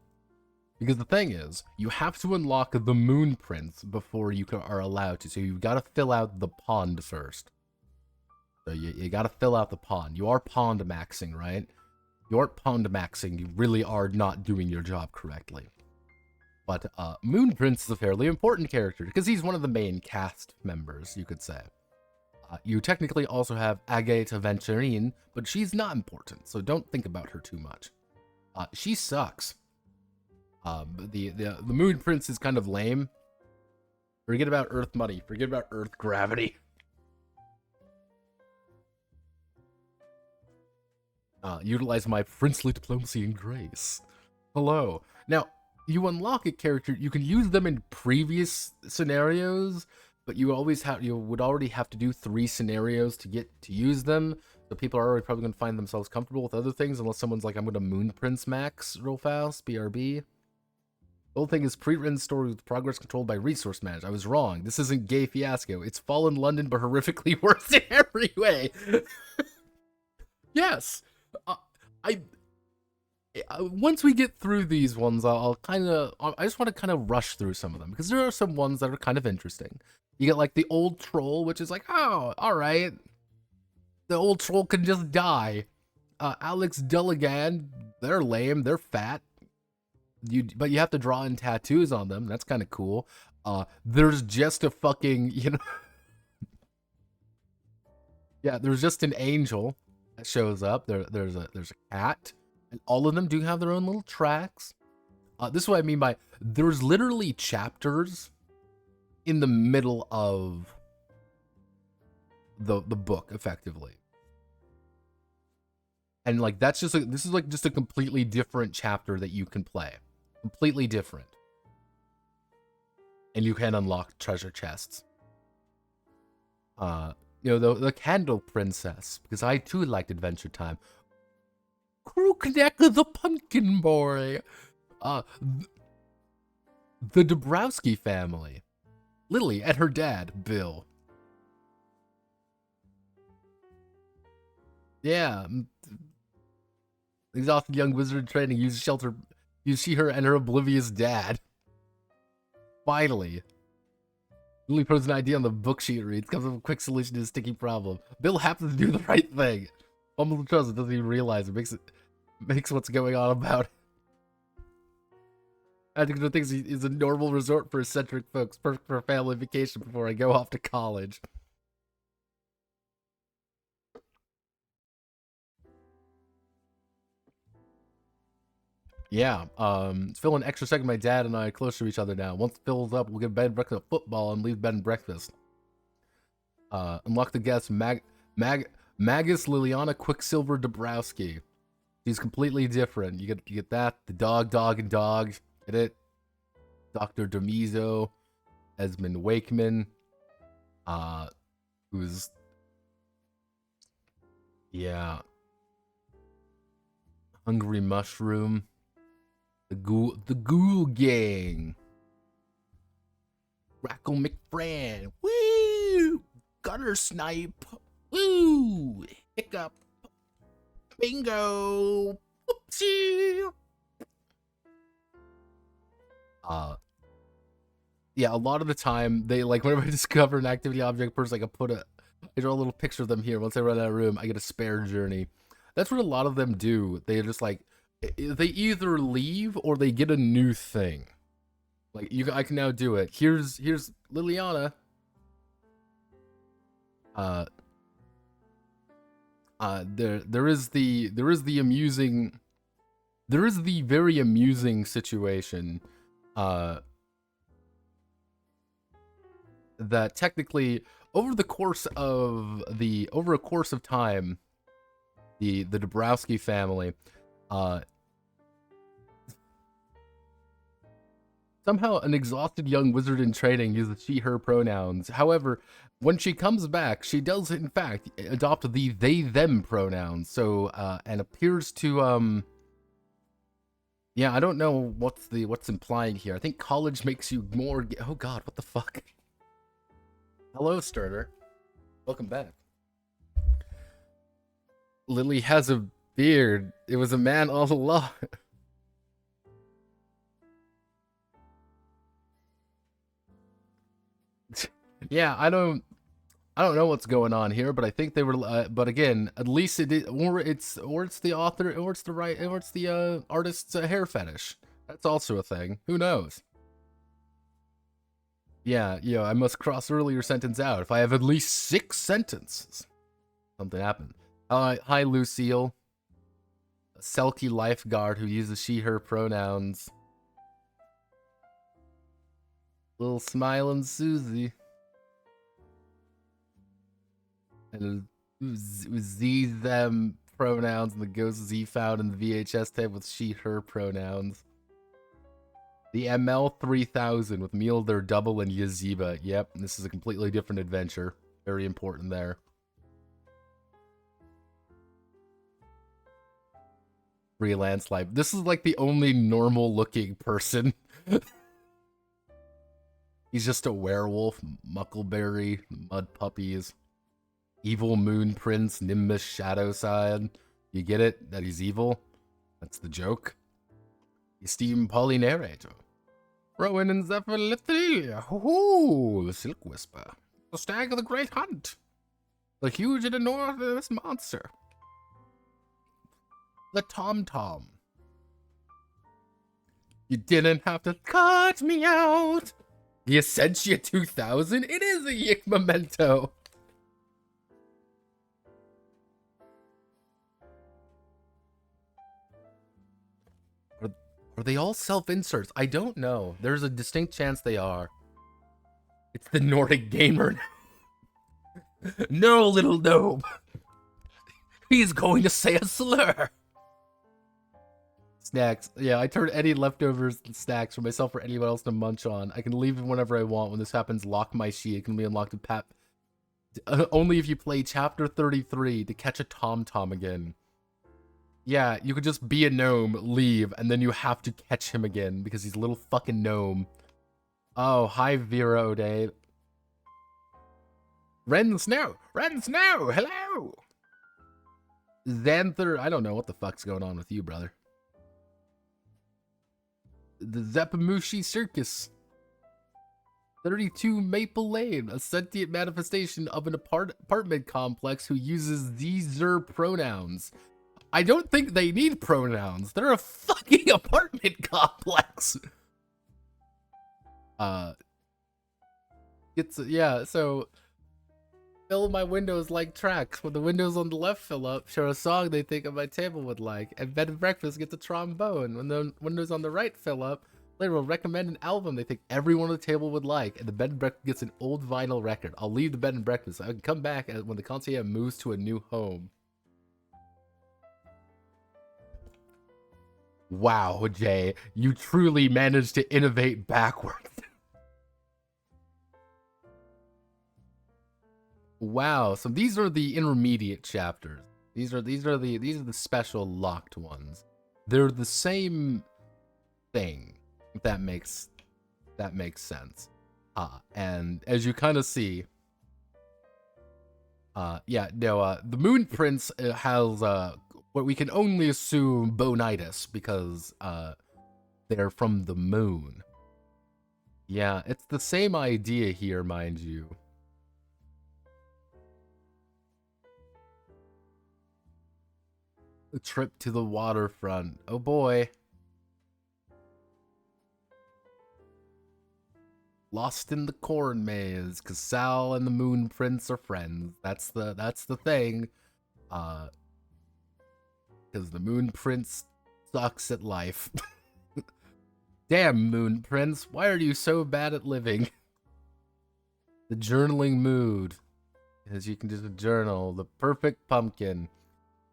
Because the thing is, you have to unlock the Moon Prince before you are allowed to. So you've got to fill out the pond first. So you got to fill out the pond. You are pond maxing, right? You aren't pond maxing. You really are not doing your job correctly. But Moon Prince is a fairly important character because he's one of the main cast members, you could say. You technically also have Agatha Venturine, but she's not important, so don't think about her too much. She sucks. The Moon Prince is kind of lame. Forget about Earth money. Forget about Earth gravity. Utilize my princely diplomacy and grace. Hello. Now, you unlock a character. You can use them in previous scenarios, but you would already have to do 3 scenarios to get to use them. So people are already probably going to find themselves comfortable with other things unless someone's like, I'm going to Moon Prince max real fast, BRB. The whole thing is pre-written story with progress controlled by resource management. I was wrong. This isn't Gay Fiasco. It's Fallen London, but horrifically worse in every way. Yes. Once we get through these ones, I just want to kind of rush through some of them because there are some ones that are kind of interesting. You get like the old troll, which is like, oh, all right. The old troll can just die. Alex Dulligan, they're lame, they're fat. But you have to draw in tattoos on them. That's kind of cool. There's just a fucking, yeah, there's just an angel that shows up. There's a cat. And all of them do have their own little tracks. This is what I mean by there's literally chapters in the middle of the book, effectively. And like this is like just a completely different chapter that you can play. Completely different. And you can unlock treasure chests. The Candle Princess, because I too liked Adventure Time. Crookneck the Pumpkin Boy. The Dabrowski family. Lily and her dad, Bill. Yeah. Exhausted young wizard in training. Use shelter. You see her and her oblivious dad. Finally. Lily puts an idea on the book she reads. Comes up with a quick solution to a sticky problem. Bill happens to do the right thing. Fumbles and trust it, doesn't even realize it. Makes what's going on about it. I think thinks is a normal resort for eccentric folks. Perfect for a family vacation before I go off to college. Yeah, Phil an extra second. My dad and I are close to each other now. Once Phil's up, we'll give bed and breakfast at football and leave bed and breakfast. Unlock the guest, Magus Liliana Quicksilver Dabrowski. She's completely different. You get that. The dog, and dog. Get it? Dr. Demizo, Esmond Wakeman, who's, yeah, Hungry Mushroom, the Ghoul Gang, Rackle McFran, woo, Gunner Snipe, woo, Hiccup, Bingo, whoopsie. Yeah, a lot of the time they like whenever I discover an activity object person, I draw a little picture of them here. Once I run out of room, I get a spare journey. That's what a lot of them do. They just like they either leave or they get a new thing. Like I can now do it. Here's Liliana. There is the very amusing situation that technically over a course of time, the Dabrowski family somehow an exhausted young wizard in training uses she her pronouns. However, when she comes back, she does in fact adopt the they them pronouns. So and appears to yeah, I don't know what's implying here. I think college makes you more oh god, what the fuck? Hello, Sterner. Welcome back. Lily has a beard. It was a man all along. Yeah, I don't know what's going on here, but I think they were. But again, at least it is, or it's the author, or it's the artist's hair fetish. That's also a thing. Who knows? Yeah, I must cross earlier sentence out. If I have at least 6 sentences, something happened. Hi, Lucille. A Selkie lifeguard who uses she/her pronouns. Little smiling Susie. And Z them pronouns and the ghost Z found in the VHS tape with she/her pronouns. The ML 3000 with Meal Their Double and Yazeeba. Yep, this is a completely different adventure. Very important there. Freelance life. This is like the only normal looking person. He's just a werewolf, Muckleberry, mud puppies, evil moon prince, Nimbus shadow side. You get it? That he's evil? That's the joke. Esteemed polynarrator. Rowan and Zephyr Ooh, the Silk Whisper. The Stag of the Great Hunt. The huge and enormous monster. The Tom Tom. You didn't have to cut me out. The Essentia 2000? It is a Yick memento. Are they all self-inserts? I don't know. There's a distinct chance they are. It's the Nordic Gamer. No, little gnome. He's going to say a slur. Snacks. Yeah, I turn any leftovers and snacks for myself or anyone else to munch on. I can leave them whenever I want. When this happens, lock my sheet. It can be unlocked only if you play chapter 33 to catch a Tom Tom again. Yeah, you could just be a gnome, leave, and then you have to catch him again because he's a little fucking gnome. Oh, hi Vera O'Day. Ren Snow! Ren Snow! Hello! Xanther, I don't know what the fuck's going on with you, brother. The Zepamushi Circus. 32 Maple Lane, a sentient manifestation of an apartment complex who uses these-er pronouns. I don't think they need pronouns. They're a fucking apartment complex. Yeah, so Fill my windows like tracks. When the windows on the left fill up, share a song they think of my table would like. And bed and breakfast gets a trombone. When the windows on the right fill up, later will recommend an album they think everyone on the table would like. And the bed and breakfast gets an old vinyl record. I'll leave the bed and breakfast. I can come back when the concierge moves to a new home. Wow, Jay, you truly managed to innovate backwards. Wow, so these are the intermediate chapters. These are the special locked ones. They're the same thing, if that makes sense. And as you kind of see, the Moon Prince has what we can only assume bonitis because they're from the moon. Yeah, it's the same idea here, mind you. A trip to the waterfront. Oh boy. Lost in the corn maze, cause Sal and the Moon Prince are friends. That's the thing. Cause the Moon Prince sucks at life. Damn, Moon Prince, why are you so bad at living? The journaling mood. As you can just journal, the perfect pumpkin.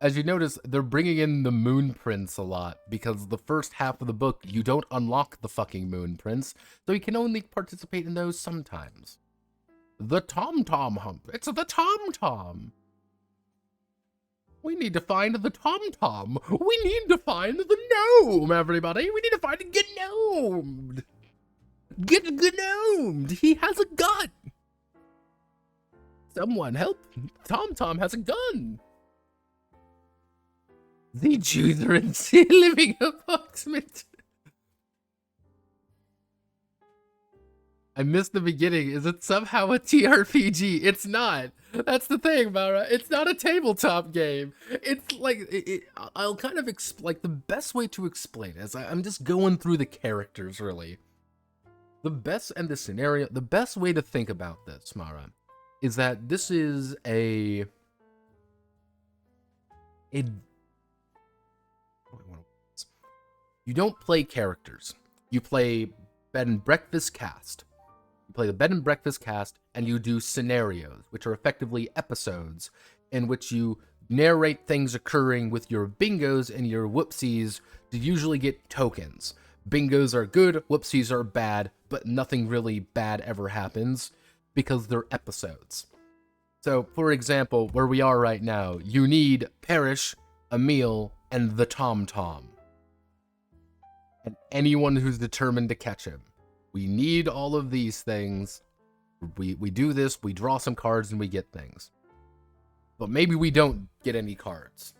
As you notice, they're bringing in the Moon Prince a lot, because the first half of the book, you don't unlock the fucking Moon Prince, so you can only participate in those sometimes. The Tom-Tom Hump. It's the Tom-Tom. We need to find the Tom-Tom. We need to find the gnome, everybody. We need to find a gnomed. Get gnomed. He has a gun. Someone help. Tom-Tom has a gun. The children see living approximate. I missed the beginning. Is it somehow a TRPG? It's not. That's the thing, Mara. It's not a tabletop game. It's like, I'll kind of like the best way to explain it is I'm just going through the characters, really. The best and the scenario, the best way to think about this, Mara, is that this is you don't play characters. You play bed and breakfast cast. You play the bed and breakfast cast, and you do scenarios, which are effectively episodes, in which you narrate things occurring with your bingos and your whoopsies to usually get tokens. Bingos are good, whoopsies are bad, but nothing really bad ever happens because they're episodes. So, for example, where we are right now, you need Parrish, Emil, and the Tom-Tom. And anyone who's determined to catch him. We need all of these things. We do this, we draw some cards, and we get things. But maybe we don't get any cards.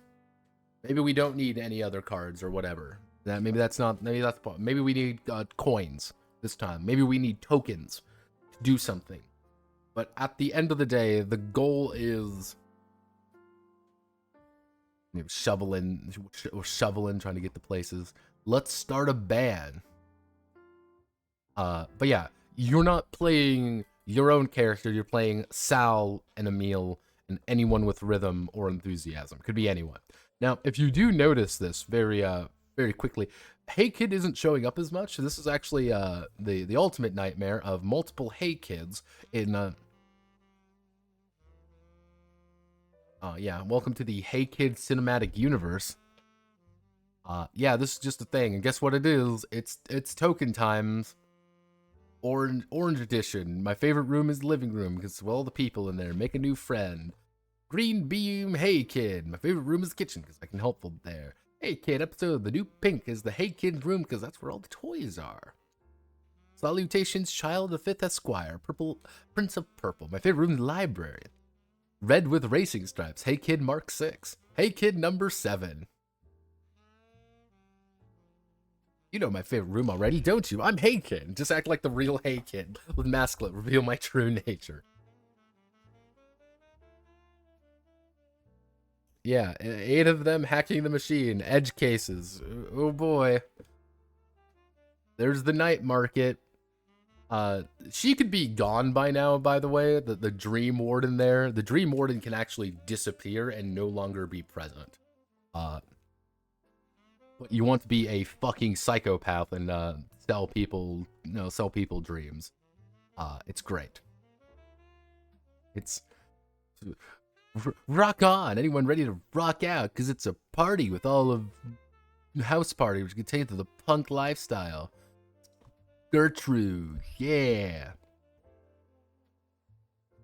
Maybe we don't need any other cards or whatever. Maybe that's the point. Maybe we need coins this time. Maybe we need tokens to do something. But at the end of the day, the goal is shoveling, trying to get to places. Let's start a band. But yeah, you're not playing your own character. You're playing Sal and Emil and anyone with rhythm or enthusiasm. Could be anyone. Now, if you do notice this very quickly, Hey Kid isn't showing up as much. This is actually the ultimate nightmare of multiple Hey Kids in yeah, welcome to the Hey Kid cinematic universe. Yeah, this is just a thing, and guess what it is? It's token times. Orange edition. My favorite room is the living room because of all the people in there. Make a new friend. Green beam, Hey Kid. My favorite room is the kitchen because I can help them there. Hey Kid episode. The new pink is the Hey Kid room because that's where all the toys are. Salutations, Child of Fifth Esquire. Purple, Prince of Purple. My favorite room is the library. Red with racing stripes. Hey Kid Mark 6. Hey Kid number 7. You know my favorite room already, don't you? I'm Hey Kid. Just act like the real Hey Kid. With masclet, reveal my true nature. Yeah, 8 of them hacking the machine. Edge cases. Oh boy. There's the night market. She could be gone by now, by the way. The Dream Warden there. The Dream Warden can actually disappear and no longer be present. But you want to be a fucking psychopath and sell people dreams. It's great. It's rock on. Anyone ready to rock out? Because it's a party with all of house party, which contains the punk lifestyle. Gertrude, yeah.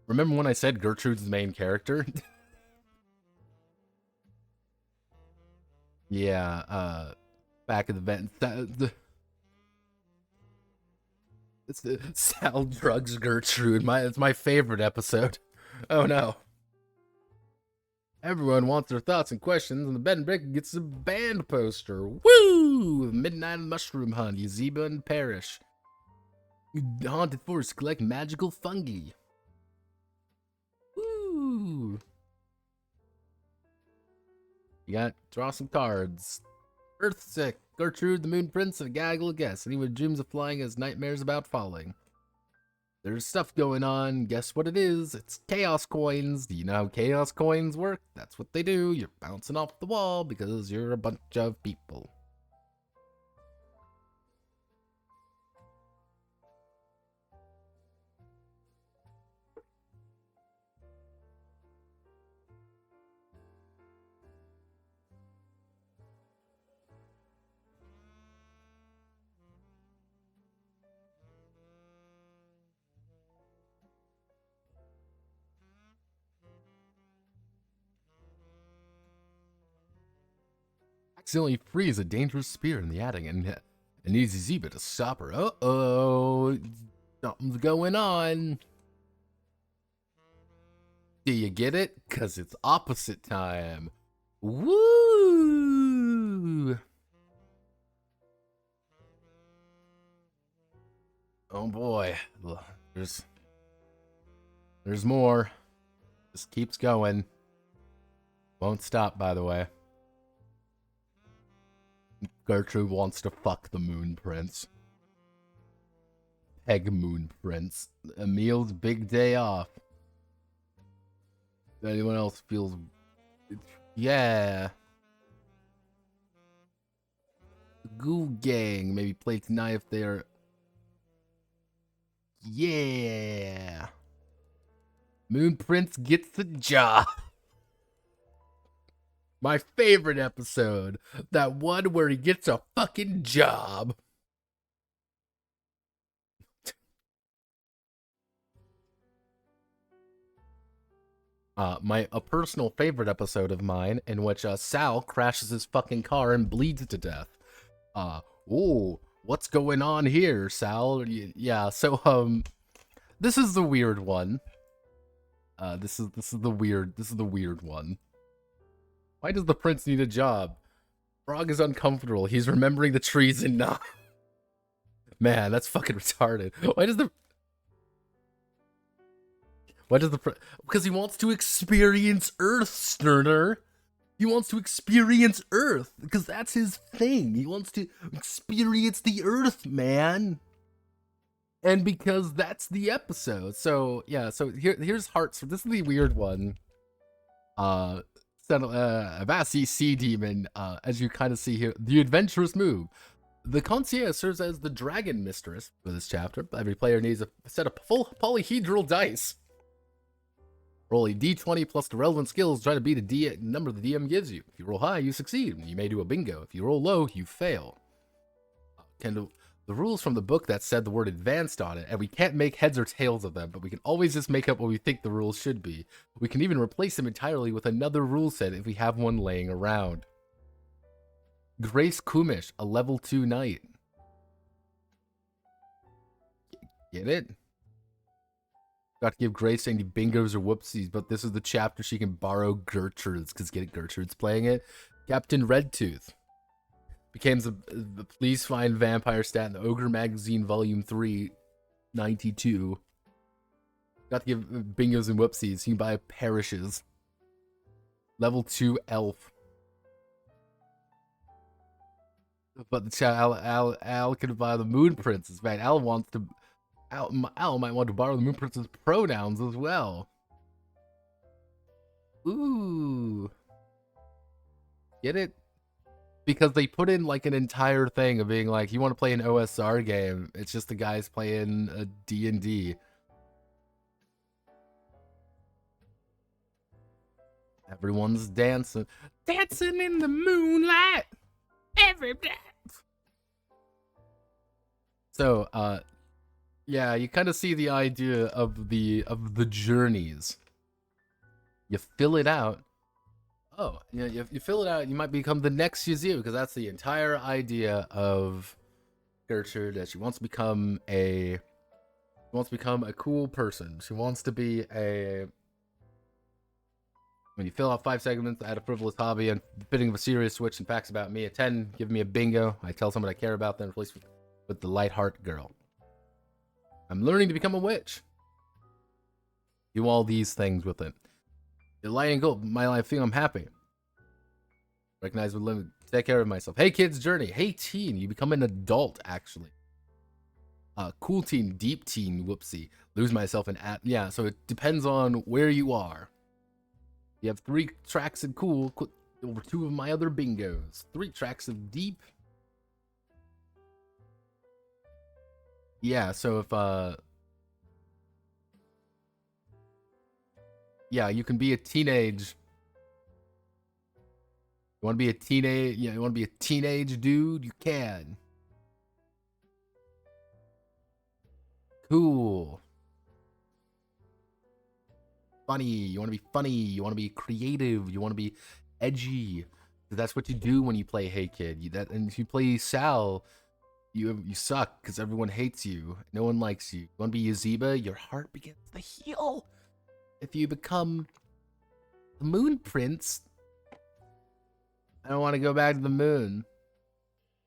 Remember when I said Gertrude's the main character? Yeah, back in the vent. It's the Sal drugs Gertrude. It's my favorite episode. Oh no. Everyone wants their thoughts and questions, and the bed and breakfast gets a band poster. Woo! Midnight Mushroom Hunt, Yazeeba and Parish. Haunted Forest, collect magical fungi. Woo! You got draw some cards. Earthsick, Gertrude, the Moon Prince, and a gaggle of guests. Anyone dreams of flying has nightmares about falling. There's stuff going on. Guess what it is? It's chaos coins. Do you know how chaos coins work? That's what they do. You're bouncing off the wall because you're a bunch of people. Accidentally frees a dangerous spear in the attic and needs Yazeeba to stop her. Uh-oh. Something's going on. Do you get it? Because it's opposite time. Woo! Oh boy. There's more. This keeps going. Won't stop, by the way. Gertrude wants to fuck the Moon Prince. Peg Moon Prince. Emil's big day off. If anyone else feels... Yeah. Ghoul Gang. Maybe play tonight if they're... Yeah. Moon Prince gets the job. My favorite episode. That one where he gets a fucking job. A personal favorite episode of mine in which Sal crashes his fucking car and bleeds to death. Oh, what's going on here, Sal? Yeah, so this is the weird one. This is the weird one. Why does the prince need a job? Frog is uncomfortable. He's remembering the trees and not. Man, that's fucking retarded. Because he wants to experience Earth, Sterner. He wants to experience Earth because that's his thing. He wants to experience the Earth, man. And because that's the episode. So yeah, so here's Hearts. This is the weird one. Avasi Sea Demon, as you kind of see here, the adventurous move. The concierge serves as the dragon mistress for this chapter. Every player needs a set of full polyhedral dice. Roll a d20 plus the relevant skills. Try to beat the number the DM gives you. If you roll high, you succeed. You may do a bingo. If you roll low, you fail. The rules from the book that said the word advanced on it, and we can't make heads or tails of them, but we can always just make up what we think the rules should be. We can even replace them entirely with another rule set if we have one laying around. Grace Kumish, a level 2 knight. Get it? Got to give Grace any bingos or whoopsies, but this is the chapter she can borrow Gertrude's, because get it, Gertrude's playing it. Captain Redtooth. Became the Please Find Vampire stat in the Ogre Magazine Volume 3, 92. Got to give bingos and whoopsies. You can buy parishes. Level 2 elf. But the Al can buy the Moon Princess, man. Al might want to borrow the Moon Prince's pronouns as well. Ooh. Get it? Because they put in like an entire thing of being like, you want to play an OSR game. It's just the guys playing a D&D. Everyone's dancing. Dancing in the moonlight. Every day. So, yeah, you kind of see the idea of the journeys. You fill it out. Oh, yeah, you fill it out, you might become the next Yazeeba, because that's the entire idea of Gertrude, that she wants to become a cool person. She wants to be a... When you fill out 5 segments, add a frivolous hobby, and fitting of a serious switch and facts about me. At 10, give me a bingo. I tell someone I care about them, replace with the light heart girl. I'm learning to become a witch. Do all these things with it. The light and gold, my life, feel I'm happy. Recognize with limit, take care of myself. Hey kids, journey. Hey teen, you become an adult actually. Cool teen, deep teen, whoopsie. Lose myself in yeah, so it depends on where you are. You have 3 tracks of cool, over 2 of my other bingos. 3 tracks of deep. Yeah, so if yeah, you can be a teenage. You want to be a teenage? Yeah, you want to be a teenage dude? You can. Cool. Funny. You want to be funny. You want to be creative. You want to be edgy. That's what you do when you play Hey Kid. And if you play Sal, you suck because everyone hates you. No one likes you. You want to be Yazeeba? Your heart begins to heal. If you become the Moon Prince, I don't want to go back to the moon,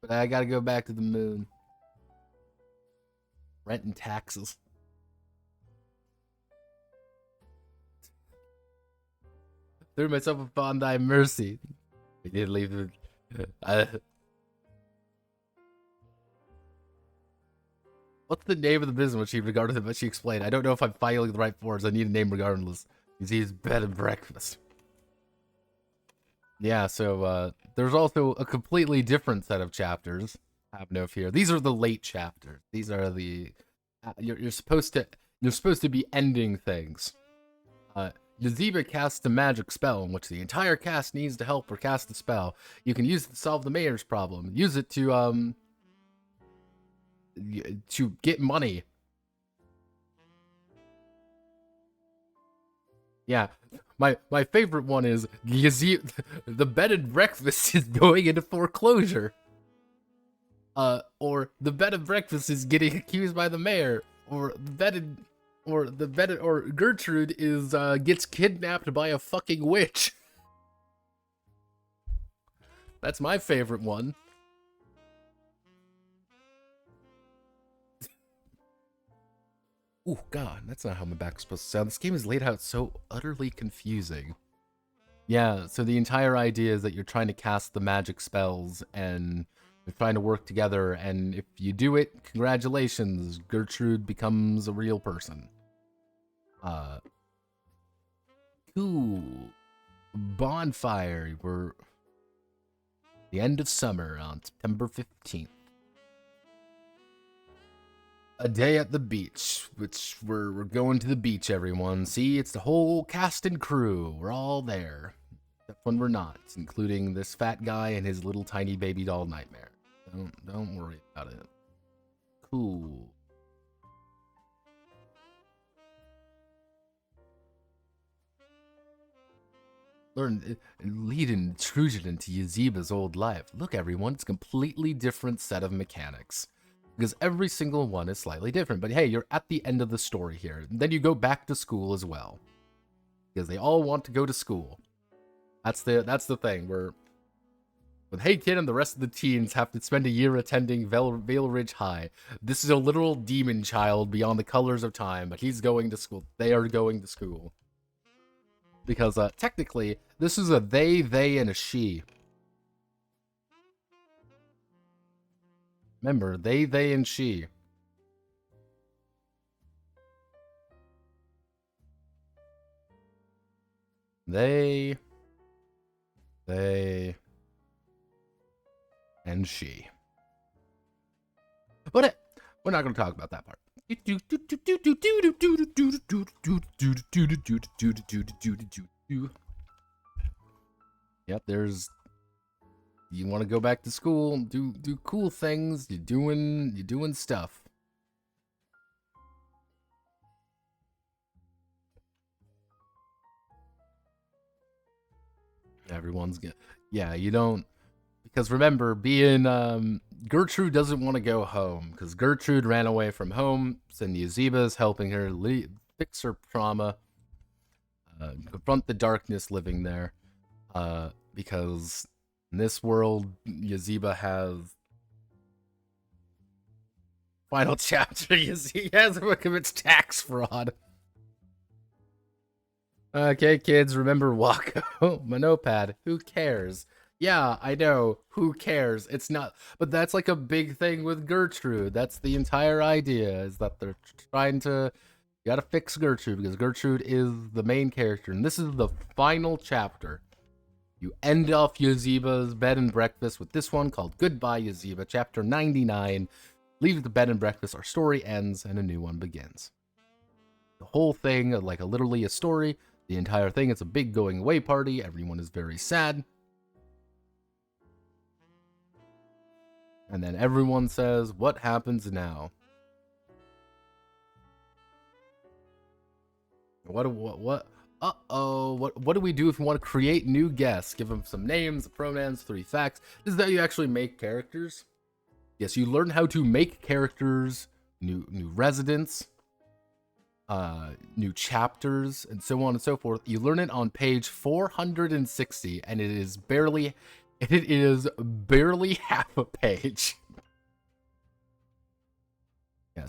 but I gotta go back to the moon. Rent and taxes. Threw myself upon thy mercy. I did leave the... What's the name of the business which she regarded what she explained? I don't know if I'm filing the right words. I need a name regardless. He's bed and breakfast. Yeah, so there's also a completely different set of chapters. Have no fear. These are the late chapters. These are the you're supposed to be ending things. Yazeeba casts a magic spell in which the entire cast needs to help her cast the spell. You can use it to solve the mayor's problem. Use it to get money. Yeah, my favorite one is Yazeeba. The bed and breakfast is going into foreclosure. Or the bed and breakfast is getting accused by the mayor. Or Gertrude is gets kidnapped by a fucking witch. That's my favorite one. Oh god, that's not how my back is supposed to sound. This game is laid out so utterly confusing. Yeah, so the entire idea is that you're trying to cast the magic spells and you're trying to work together, and if you do it, congratulations, Gertrude becomes a real person. Cool. Bonfire. We're the end of summer on September 15th. A day at the beach, which we're going to the beach, everyone. See, it's the whole cast and crew. We're all there. Except when we're not, including this fat guy and his little tiny baby doll Nightmare. Don't worry about it. Cool. Lead an intrusion into Yazeeba's old life. Look, everyone, it's a completely different set of mechanics. Because every single one is slightly different. But hey, you're at the end of the story here. Then you go back to school as well. Because they all want to go to school. That's the thing. With Hey Kid and the rest of the teens have to spend a year attending Vale Ridge High. This is a literal demon child beyond the colors of time, but he's going to school. They are going to school. Because technically, this is a they, and a she. Remember, they, and she. They, and she. But we're not going to talk about that part. Yep, there's. You want to go back to school, do cool things. You're doing stuff. Everyone's good. Yeah, you don't. Because remember, Gertrude doesn't want to go home because Gertrude ran away from home, and Yazeeba is helping her fix her trauma, confront the darkness living there. Because in this world, Yazeeba has final chapter. Yazeba commits tax fraud. Okay, kids, remember Wako, my notepad. Who cares? Yeah, I know. Who cares? It's not. But that's like a big thing with Gertrude. That's the entire idea, is that they're trying to. You gotta fix Gertrude, because Gertrude is the main character. And this is the final chapter. You end off Yazeeba's bed and breakfast with this one called Goodbye, Yazeeba, chapter 99. Leave the bed and breakfast, our story ends, and a new one begins. The whole thing, like literally a story. The entire thing is a big going away party. Everyone is very sad. And then everyone says, what happens now? What do we do if we want to create new guests? Give them some names, pronouns, 3 facts. This is how you actually make characters. Yes, you learn how to make characters, new residents, new chapters, and so on and so forth. You learn it on page 460, and it is barely half a page. Yeah,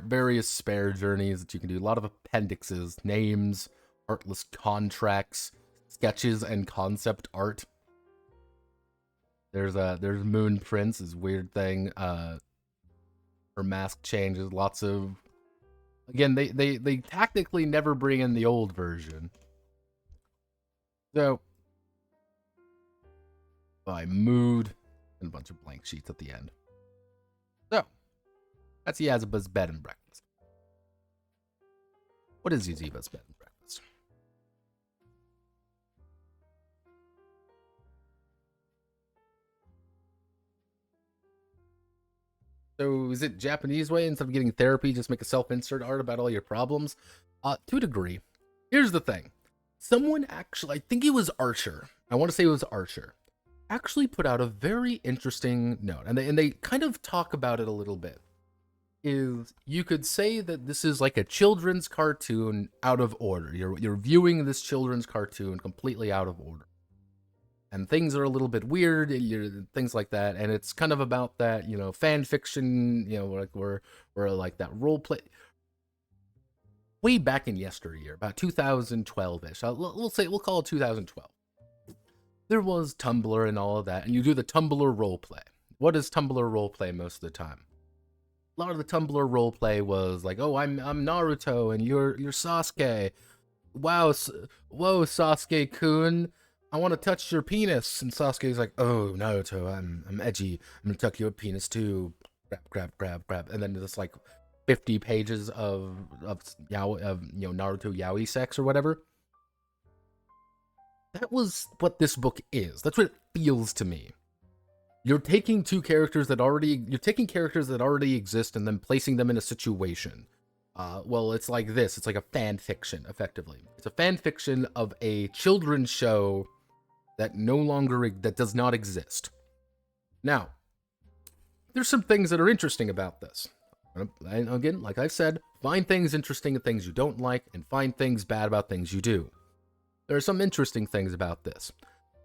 various spare journeys that you can do. A lot of appendixes, names, artless contracts, sketches, and concept art. There's Moon Prince, this weird thing. Her mask changes. Lots of. Again, they tactically never bring in the old version. So, by mood, and a bunch of blank sheets at the end. So, that's Yazeba's bed and breakfast. What is Yazeba's bed and breakfast? So is it Japanese way? Instead of getting therapy, just make a self-insert art about all your problems? To a degree. Here's the thing. Someone actually, I think it was Archer. I want to say it was Archer. Actually put out a very interesting note. And they kind of talk about it a little bit. Is you could say that this is like a children's cartoon out of order. You're viewing this children's cartoon completely out of order. And things are a little bit weird, things like that, and it's kind of about that, fan fiction, like we're like that role play. Way back in yesteryear, about 2012-ish. We'll call it 2012. There was Tumblr and all of that, and you do the Tumblr role play. What is Tumblr role play most of the time? A lot of the Tumblr role play was like, oh, I'm Naruto and you're Sasuke. Wow, whoa, Sasuke-kun. I want to touch your penis. And Sasuke's like, oh, Naruto, I'm edgy. I'm going to touch your penis too. Grab. And then there's like 50 pages of Naruto yaoi sex or whatever. That was what this book is. That's what it feels to me. You're taking characters that already exist and then placing them in a situation. Well, it's like this. It's like a fan fiction, effectively. It's a fan fiction of a children's show that does not exist. Now, there's some things that are interesting about this. And again, like I've said, find things interesting and things you don't like, and find things bad about things you do. There are some interesting things about this.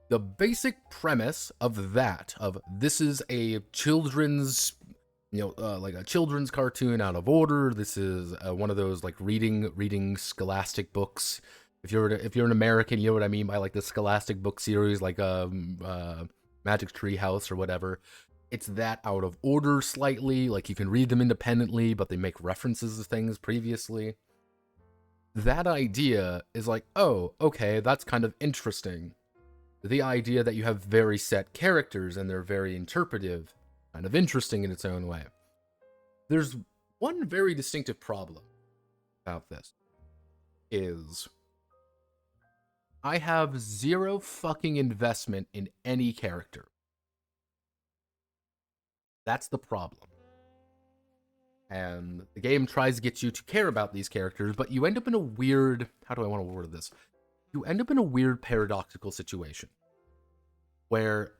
The basic premise of this is a children's, like a children's cartoon out of order. This is one of those like reading scholastic books. If you're an American, you know what I mean by like the scholastic book series, like Magic Tree House or whatever. It's that out of order slightly. Like you can read them independently, but they make references to things previously. that idea is like, oh, okay, that's kind of interesting. The idea that you have very set characters and they're very interpretive, kind of interesting in its own way. There's one very distinctive problem about this, is I have zero fucking investment in any character. That's the problem. And the game tries to get you to care about these characters, but you end up in a weird, how do I want to word this? You end up in a weird paradoxical situation where,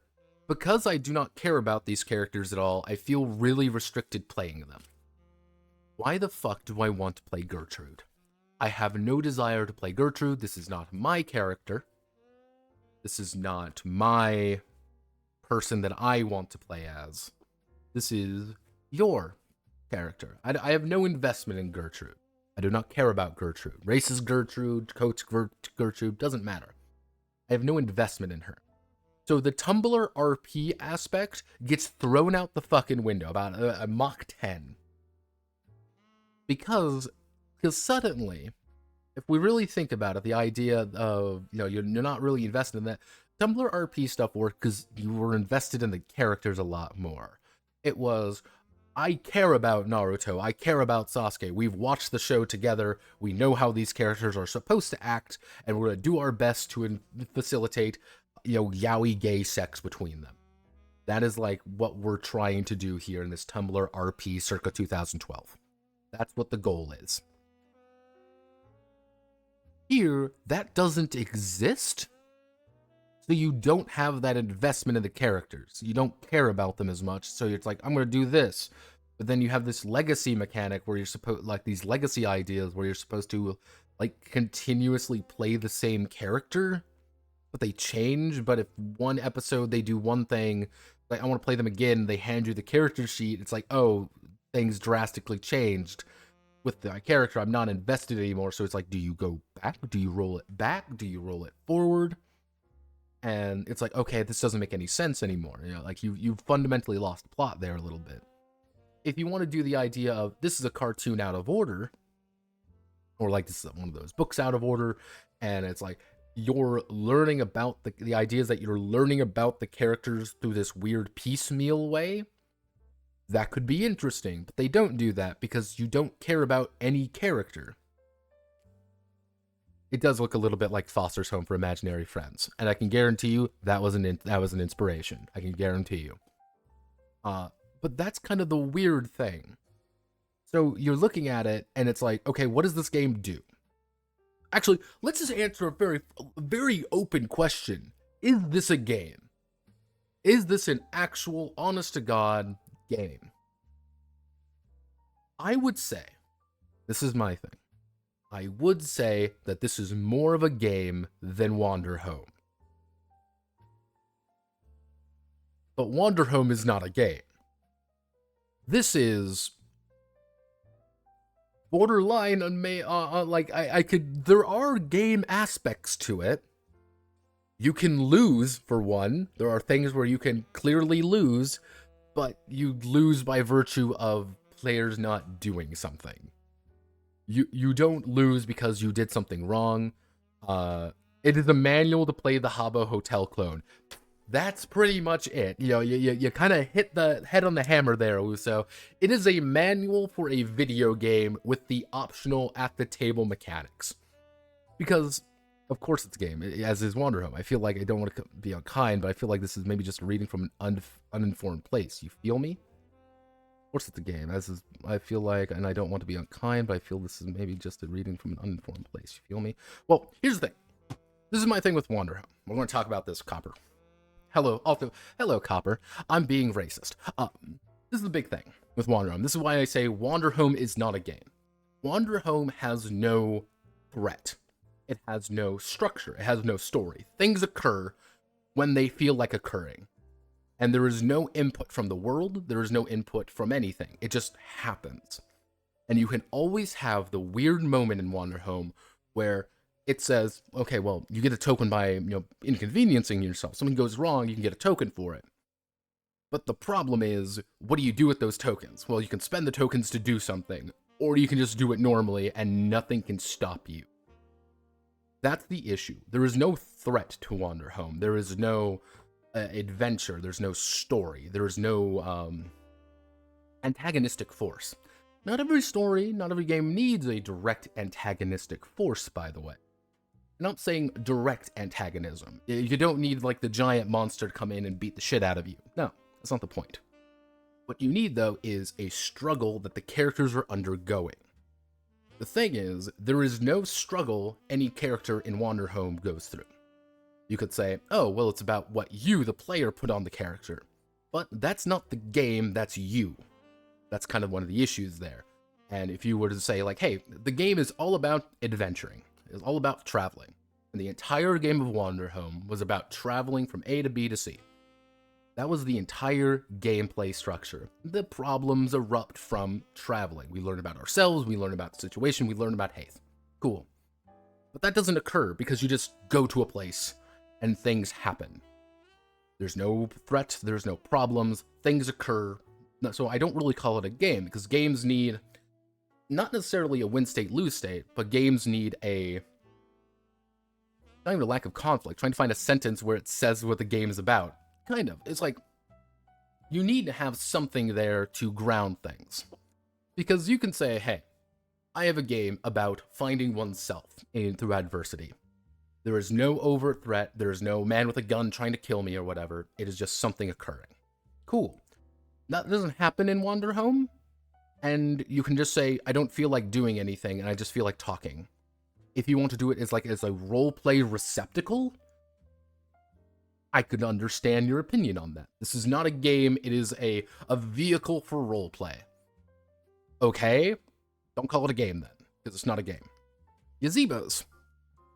because I do not care about these characters at all, I feel really restricted playing them. Why the fuck do I want to play Gertrude? I have no desire to play Gertrude. This is not my character. This is not my person that I want to play as. This is your character. I have no investment in Gertrude. I do not care about Gertrude. Racist Gertrude, coach Gertrude, doesn't matter. I have no investment in her. So the Tumblr RP aspect gets thrown out the fucking window, about a Mach 10. Because suddenly, if we really think about it, the idea of, you're not really invested in that, Tumblr RP stuff worked because you were invested in the characters a lot more. It was, I care about Naruto, I care about Sasuke, we've watched the show together, we know how these characters are supposed to act, and we're going to do our best to facilitate, yaoi gay sex between them. That is like what we're trying to do here in this Tumblr RP circa 2012. That's what the goal is. Here, that doesn't exist. So you don't have that investment in the characters. You don't care about them as much. So it's like, I'm going to do this. But then you have this legacy mechanic where you're supposed, like these legacy ideas where you're supposed to like continuously play the same character, but they change. But if one episode they do one thing, like I want to play them again, they hand you the character sheet. It's like, oh, things drastically changed with the character. I'm not invested anymore. So it's like, do you go back? Do you roll it back? Do you roll it forward? And it's like, okay, this doesn't make any sense anymore. Like you've fundamentally lost the plot there a little bit. If you want to do the idea of this is a cartoon out of order, or like this is one of those books out of order, and it's like you're learning about the ideas that you're learning about the characters through this weird piecemeal way, that could be interesting. But they don't do that because you don't care about any character. It does look a little bit like Foster's Home for Imaginary Friends, and I can guarantee you that was an inspiration. I can guarantee you. But that's kind of the weird thing. So you're looking at it, and it's like, okay, what does this game do? Actually, let's just answer a very, very open question. Is this a game? Is this an actual, honest-to-God game? I would say, this is my thing, I would say that this is more of a game than Wander Home. But Wander Home is not a game. This is borderline there are game aspects to it. You can lose, for one. There are things where you can clearly lose, but you lose by virtue of players not doing something. You don't lose because you did something wrong. It is a manual to play the Habbo Hotel clone. That's pretty much it. You kind of hit the head on the hammer there, Uso. It is a manual for a video game with the optional at-the-table mechanics. Because, of course it's a game, as is Wander Home. I feel like I don't want to be unkind, but I feel like this is maybe just a reading from an uninformed place. You feel me? Of course it's a game, as is, I feel like, and I don't want to be unkind, but I feel this is maybe just a reading from an uninformed place. You feel me? Well, here's the thing. This is my thing with Wander Home. We're going to talk about this, Copper. Hello, Copper. I'm being racist. This is the big thing with Wander Home. This is why I say Wander Home is not a game. Wander Home has no threat. It has no structure. It has no story. Things occur when they feel like occurring. And there is no input from the world. There is no input from anything. It just happens. And you can always have the weird moment in Wander Home where it says, okay, well, you get a token by, inconveniencing yourself. Something goes wrong, you can get a token for it. But the problem is, what do you do with those tokens? Well, you can spend the tokens to do something. or you can just do it normally and nothing can stop you. That's the issue. There is no threat to wander home. There is no adventure. There's no story. There's no antagonistic force. Not every story, not every game needs a direct antagonistic force, by the way. I'm not saying direct antagonism. You don't need, like, the giant monster to come in and beat the shit out of you. No, that's not the point. What you need, though, is a struggle that the characters are undergoing. The thing is, there is no struggle any character in Wander Home goes through. You could say, oh, well, it's about what you, the player, put on the character. But that's not the game, that's you. That's kind of one of the issues there. And if you were to say, like, hey, the game is all about adventuring. It's all about traveling. And the entire game of Wander Home was about traveling from A to B to C. That was the entire gameplay structure. The problems erupt from traveling. We learn about ourselves, we learn about the situation, we learn about Haith. Cool. But that doesn't occur because you just go to a place and things happen. There's no threat, there's no problems, things occur. So I don't really call it a game, because games need not necessarily a win state, lose state, but games need not even a lack of conflict, trying to find a sentence where it says what the game is about. Kind of. It's like, you need to have something there to ground things. Because you can say, hey, I have a game about finding oneself through adversity. There is no overt threat, there is no man with a gun trying to kill me or whatever, it is just something occurring. Cool. That doesn't happen in Wander Home, and you can just say, I don't feel like doing anything, and I just feel like talking. If you want to do it as a roleplay receptacle, I could understand your opinion on that. This is not a game, it is a vehicle for roleplay. Okay? Don't call it a game then, because it's not a game. Yazeebas.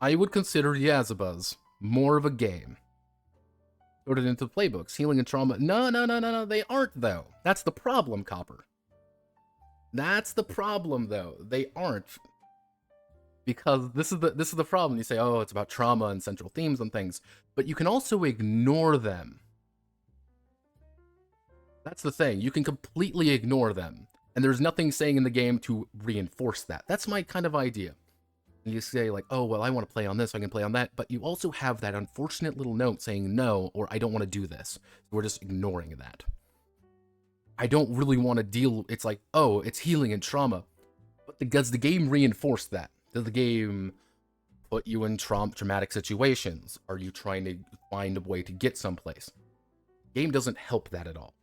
I would consider Yazeebas more of a game. Sorted into playbooks, healing and trauma. No, they aren't, though. That's the problem, Copper. That's the problem, though. They aren't. Because this is the problem. You say, oh, it's about trauma and central themes and things, but you can also ignore them. That's the thing. You can completely ignore them, and there's nothing saying in the game to reinforce that. That's my kind of idea. And you say, like, oh, well, I want to play on this, I can play on that, but you also have that unfortunate little note saying no, or I don't want to do this. We're just ignoring that. I don't really want to deal, it's like, oh, it's healing and trauma. But does the game reinforce that? Does the game put you in traumatic situations? Are you trying to find a way to get someplace? The game doesn't help that at all.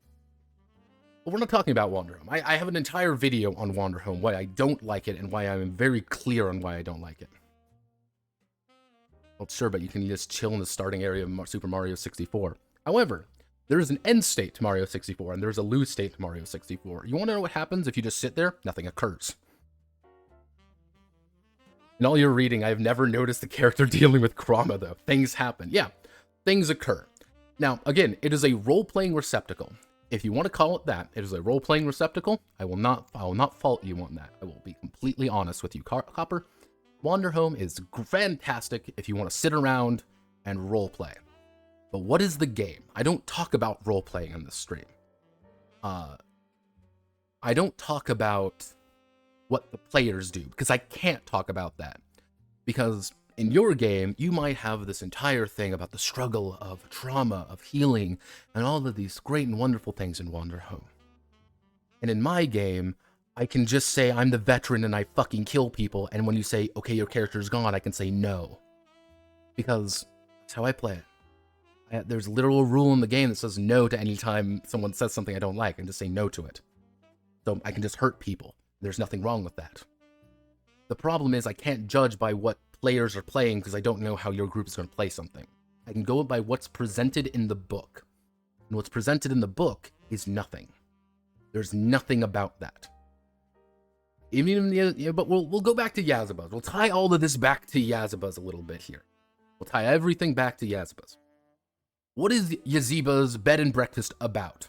But we're not talking about Wander Home. I have an entire video on Wander Home, why I don't like it, and why I'm very clear on why I don't like it. Well, sure, but you can just chill in the starting area of Super Mario 64. However, there is an end state to Mario 64, and there's a lose state to Mario 64. You want to know what happens if you just sit there? Nothing occurs. In all your reading, I've never noticed the character dealing with trauma, though. Things happen. Yeah, things occur. Now, again, it is a role-playing receptacle. If you want to call it that, it is a role-playing receptacle. I will not fault you on that. I will be completely honest with you, Copper. Wander Home is fantastic if you want to sit around and role-play. But what is the game? I don't talk about role-playing on this stream. I don't talk about what the players do, because I can't talk about that. Because in your game, you might have this entire thing about the struggle of trauma, of healing, and all of these great and wonderful things in Wander Home. And in my game, I can just say I'm the veteran and I fucking kill people, and when you say, okay, your character's gone, I can say no. Because that's how I play it. There's a literal rule in the game that says no to any time someone says something I don't like, and just say no to it. So I can just hurt people. There's nothing wrong with that. The problem is I can't judge by what players are playing because I don't know how your group is going to play something. I can go by what's presented in the book. And what's presented in the book is nothing. There's nothing about that. Even in the, but we'll go back to Yazebas. We'll tie all of this back to Yazebas a little bit here. We'll tie everything back to Yazebas. What is Yazeeba's bed and breakfast about?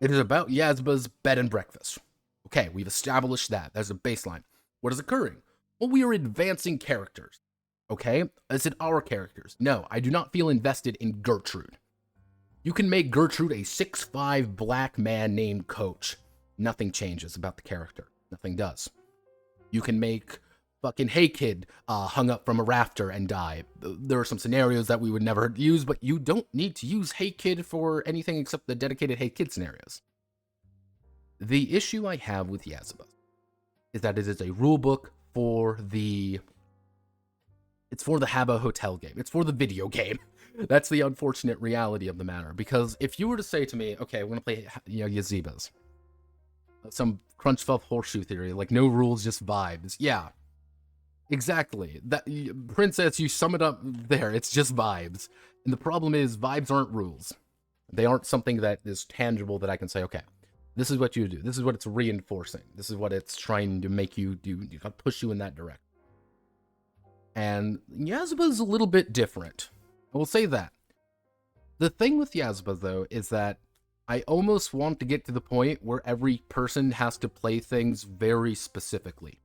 It is about Yazeba's bed and breakfast. Okay, we've established that. That's a baseline. What is occurring? Well, we are advancing characters. Okay? Is it our characters? No, I do not feel invested in Gertrude. You can make Gertrude a 6'5" black man named Coach. Nothing changes about the character. Nothing does. You can make fucking Hey Kid hung up from a rafter and die. There are some scenarios that we would never use, but you don't need to use Hey Kid for anything except the dedicated Hey Kid scenarios. The issue I have with Yazeeba is that it is a rulebook for the... It's for the Habbo Hotel game. It's for the video game. That's the unfortunate reality of the matter. Because if you were to say to me, okay, we're going to play, Yazeebas. Some Crunchfluff horseshoe theory, like no rules, just vibes. Yeah, exactly. That, Princess, you sum it up there. It's just vibes. And the problem is, vibes aren't rules. They aren't something that is tangible that I can say, okay, this is what you do. This is what it's reinforcing. This is what it's trying to make you do. You gotta push you in that direction. And Yazeeba is a little bit different. I will say that. The thing with Yazeeba, though, is that I almost want to get to the point where every person has to play things very specifically.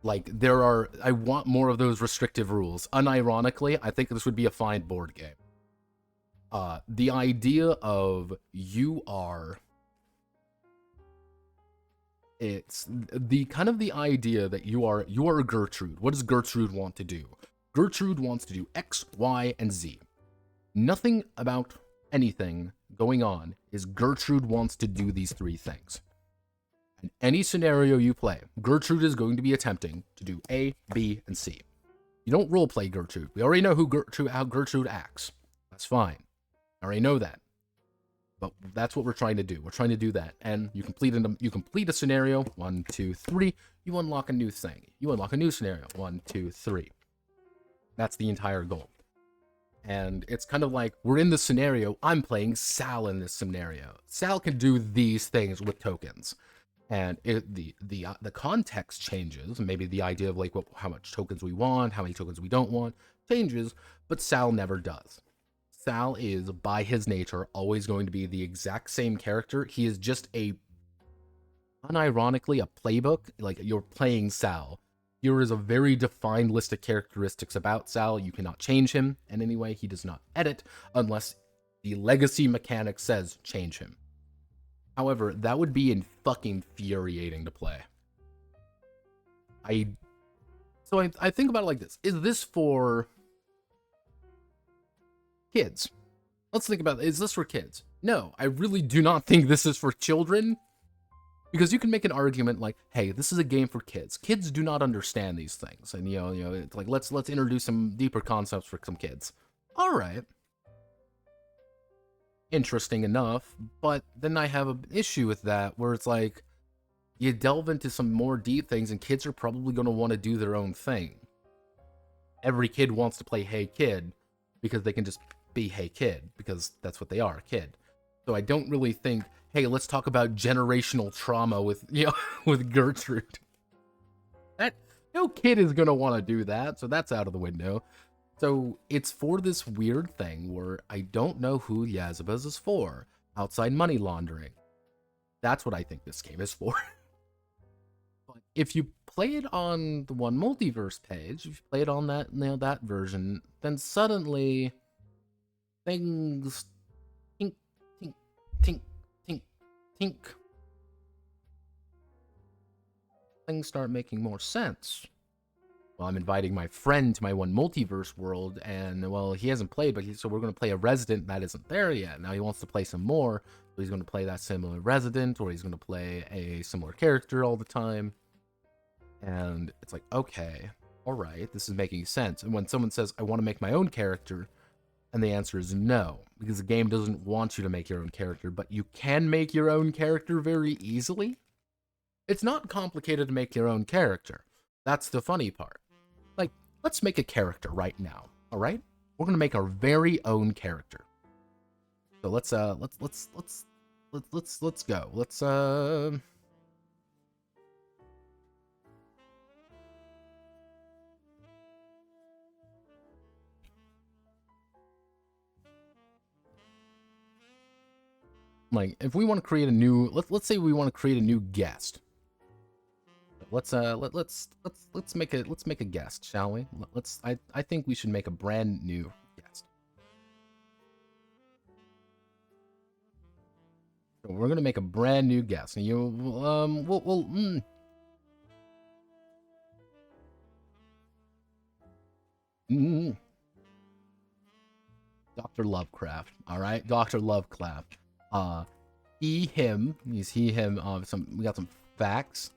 Like, I want more of those restrictive rules. Unironically, I think this would be a fine board game. The idea of it's the kind of the idea that you are a Gertrude. What does Gertrude want to do? Gertrude wants to do X, Y, and Z. Nothing about anything going on is Gertrude wants to do these three things. In any scenario you play, Gertrude is going to be attempting to do A, B, and C. You don't roleplay Gertrude. We already know how Gertrude acts. That's fine. I already know that. But that's what we're trying to do. We're trying to do that. And you complete a scenario, 1, 2, 3. You unlock a new thing. You unlock a new scenario, 1, 2, 3. That's the entire goal. And it's kind of like, we're in the scenario, I'm playing Sal in this scenario. Sal can do these things with tokens. And the context changes. Maybe the idea of like how much tokens we want, how many tokens we don't want, changes, but Sal never does. Sal is, by his nature, always going to be the exact same character. He is just unironically, a playbook. Like, you're playing Sal. Here is a very defined list of characteristics about Sal. You cannot change him in any way. He does not edit unless the legacy mechanic says change him. However, that would be fucking infuriating to play. So I think about it like this. Is this for kids? Let's think about it. Is this for kids? No, I really do not think this is for children. Because you can make an argument like, hey, this is a game for kids. Kids do not understand these things. And, it's like, let's introduce some deeper concepts for some kids. All right. Interesting enough, but then I have an issue with that, where it's like, you delve into some more deep things, and kids are probably going to want to do their own thing. Every kid wants to play Hey Kid, because they can just be Hey Kid, because that's what they are, a kid. So I don't really think, hey, let's talk about generational trauma with, with Gertrude. No kid is going to want to do that, so that's out of the window. So it's for this weird thing where I don't know who Yazeeba is for. Outside money laundering. That's what I think this game is for. But if you play it on the One Multiverse page, if you play it on that, that version, then suddenly things tink, tink, tink, tink, tink. Things start making more sense. Well, I'm inviting my friend to my One Multiverse world, and, well, he hasn't played, so we're going to play a resident that isn't there yet. Now he wants to play some more, so he's going to play that similar resident, or he's going to play a similar character all the time. And it's like, okay, all right, this is making sense. And when someone says, I want to make my own character, and the answer is no, because the game doesn't want you to make your own character, but you can make your own character very easily. It's not complicated to make your own character. That's the funny part. Like, let's make a character right now, all right? We're gonna make our very own character. So let's go. Let's like, if we want to create a new, let's say we want to create a new guest. Let's make a guest, shall we? I think we should make a brand new guest. So we're gonna make a brand new guess, and Dr. Lovecraft. All right, Dr. Lovecraft. He, him. He's he, him. We got some facts.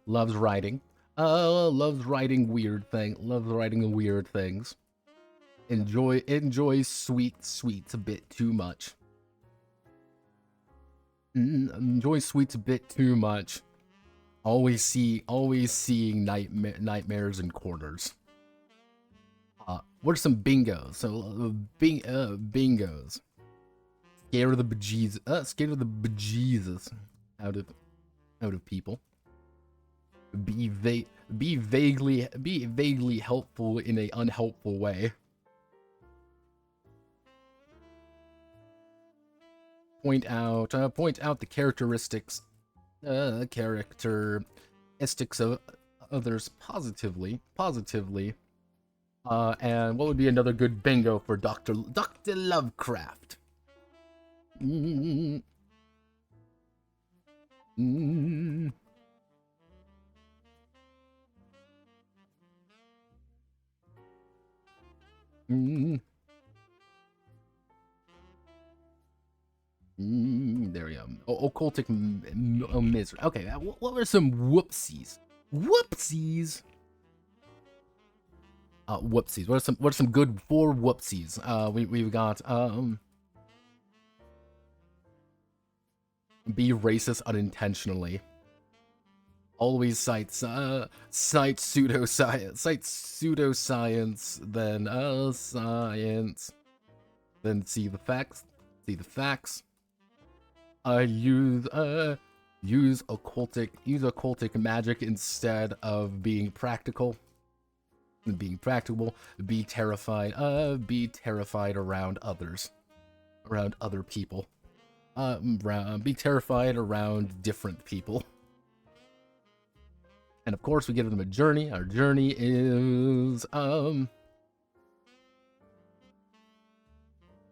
Loves writing. Loves writing weird things. Enjoys sweets a bit too much. Enjoys sweets a bit too much. Always seeing nightmares in corners. What are some bingos? So bingos. Scared of the bejesus out of people. Be vaguely helpful in a unhelpful way. Point out the characteristics of others positively. And what would be another good bingo for Dr. Lovecraft? There we go. Occultic misery. Okay, what were some whoopsies? Whoopsies. Whoopsies. What are some good four whoopsies? We've got be racist unintentionally. Always cite pseudoscience, then science, then see the facts. Use occultic magic instead of being practical. Be terrified around others, around other people. Be terrified around different people. And of course, we give them a journey. Our journey is there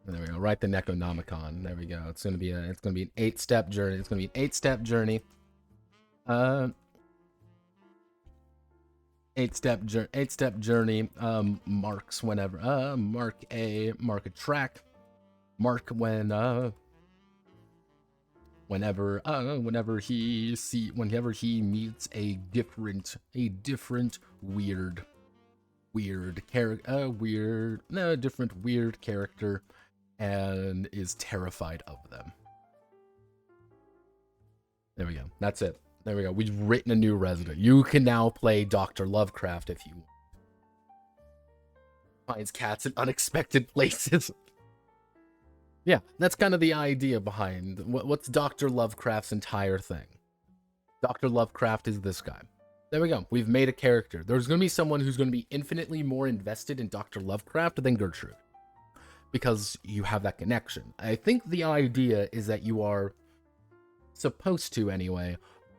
we go. Write the Necronomicon. There we go. It's gonna be an 8-step journey. Eight-step journey. Marks whenever. Mark a track. Mark whenever he meets a different weird character and is terrified of them. There we go. That's it. There we go. We've written a new resident. You can now play Dr. Lovecraft if you want. Finds cats in unexpected places. Yeah, that's kind of the idea behind what's Dr. Lovecraft's entire thing. Dr. Lovecraft is this guy. There we go. We've made a character. There's going to be someone who's going to be infinitely more invested in Dr. Lovecraft than Gertrude. Because you have that connection. I think the idea is that you are supposed to, anyway,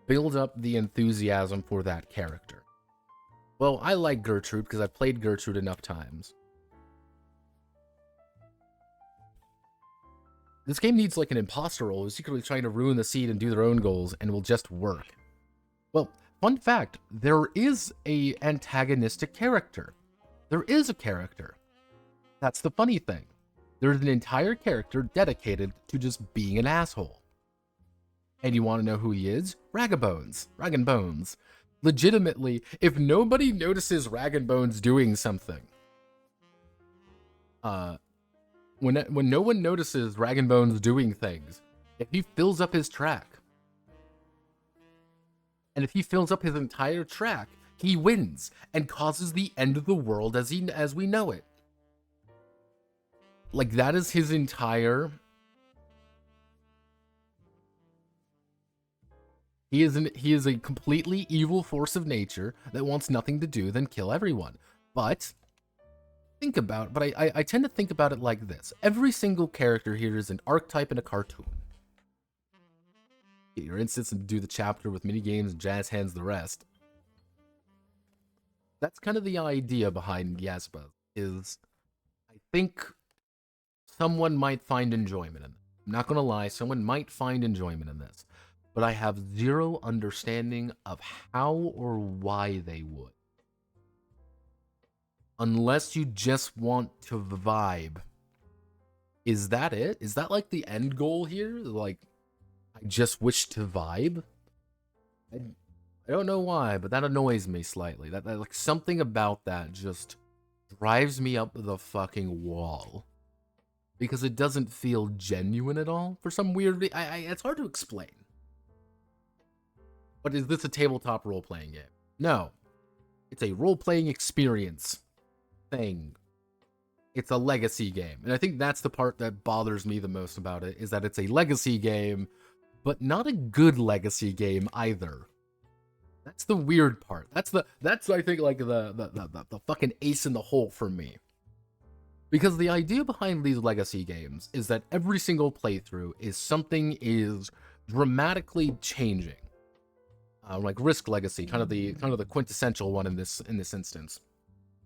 build up the enthusiasm for that character. Well, I like Gertrude because I've played Gertrude enough times. This game needs like an imposter role who's secretly trying to ruin the seed and do their own goals and will just work. Well, fun fact, there is a antagonistic character. There is a character. That's the funny thing. There's an entire character dedicated to just being an asshole. And you want to know who he is? Rag'n'Bones. Legitimately, if nobody notices Rag'n'Bones doing something, when no one notices Rag'n'Bones doing things, if he fills up his track, and if he fills up his entire track, he wins and causes the end of the world as we know it. Like, that is his entire... He is a completely evil force of nature that wants nothing to do than kill everyone. But I tend to think about it like this. Every single character here is an archetype in a cartoon. Get your instance and do the chapter with minigames and jazz hands the rest. That's kind of the idea behind Yazeba, is I think someone might find enjoyment in it. I'm not gonna lie, someone might find enjoyment in this, but I have zero understanding of how or why they would. Unless you just want to vibe. Is that it? Is that like the end goal here? Like, I just wish to vibe? I don't know why, but that annoys me slightly. That like something about that just drives me up the fucking wall. Because it doesn't feel genuine at all for some weird it's hard to explain. But is this a tabletop role-playing game? No. It's a role-playing experience thing. It's a legacy game. And I think that's the part that bothers me the most about it, is that it's a legacy game, but not a good legacy game either. That's the weird part. That's I think like the fucking ace in the hole for me. Because the idea behind these legacy games is that every single playthrough is something is dramatically changing. Like Risk Legacy, kind of the quintessential one in this instance.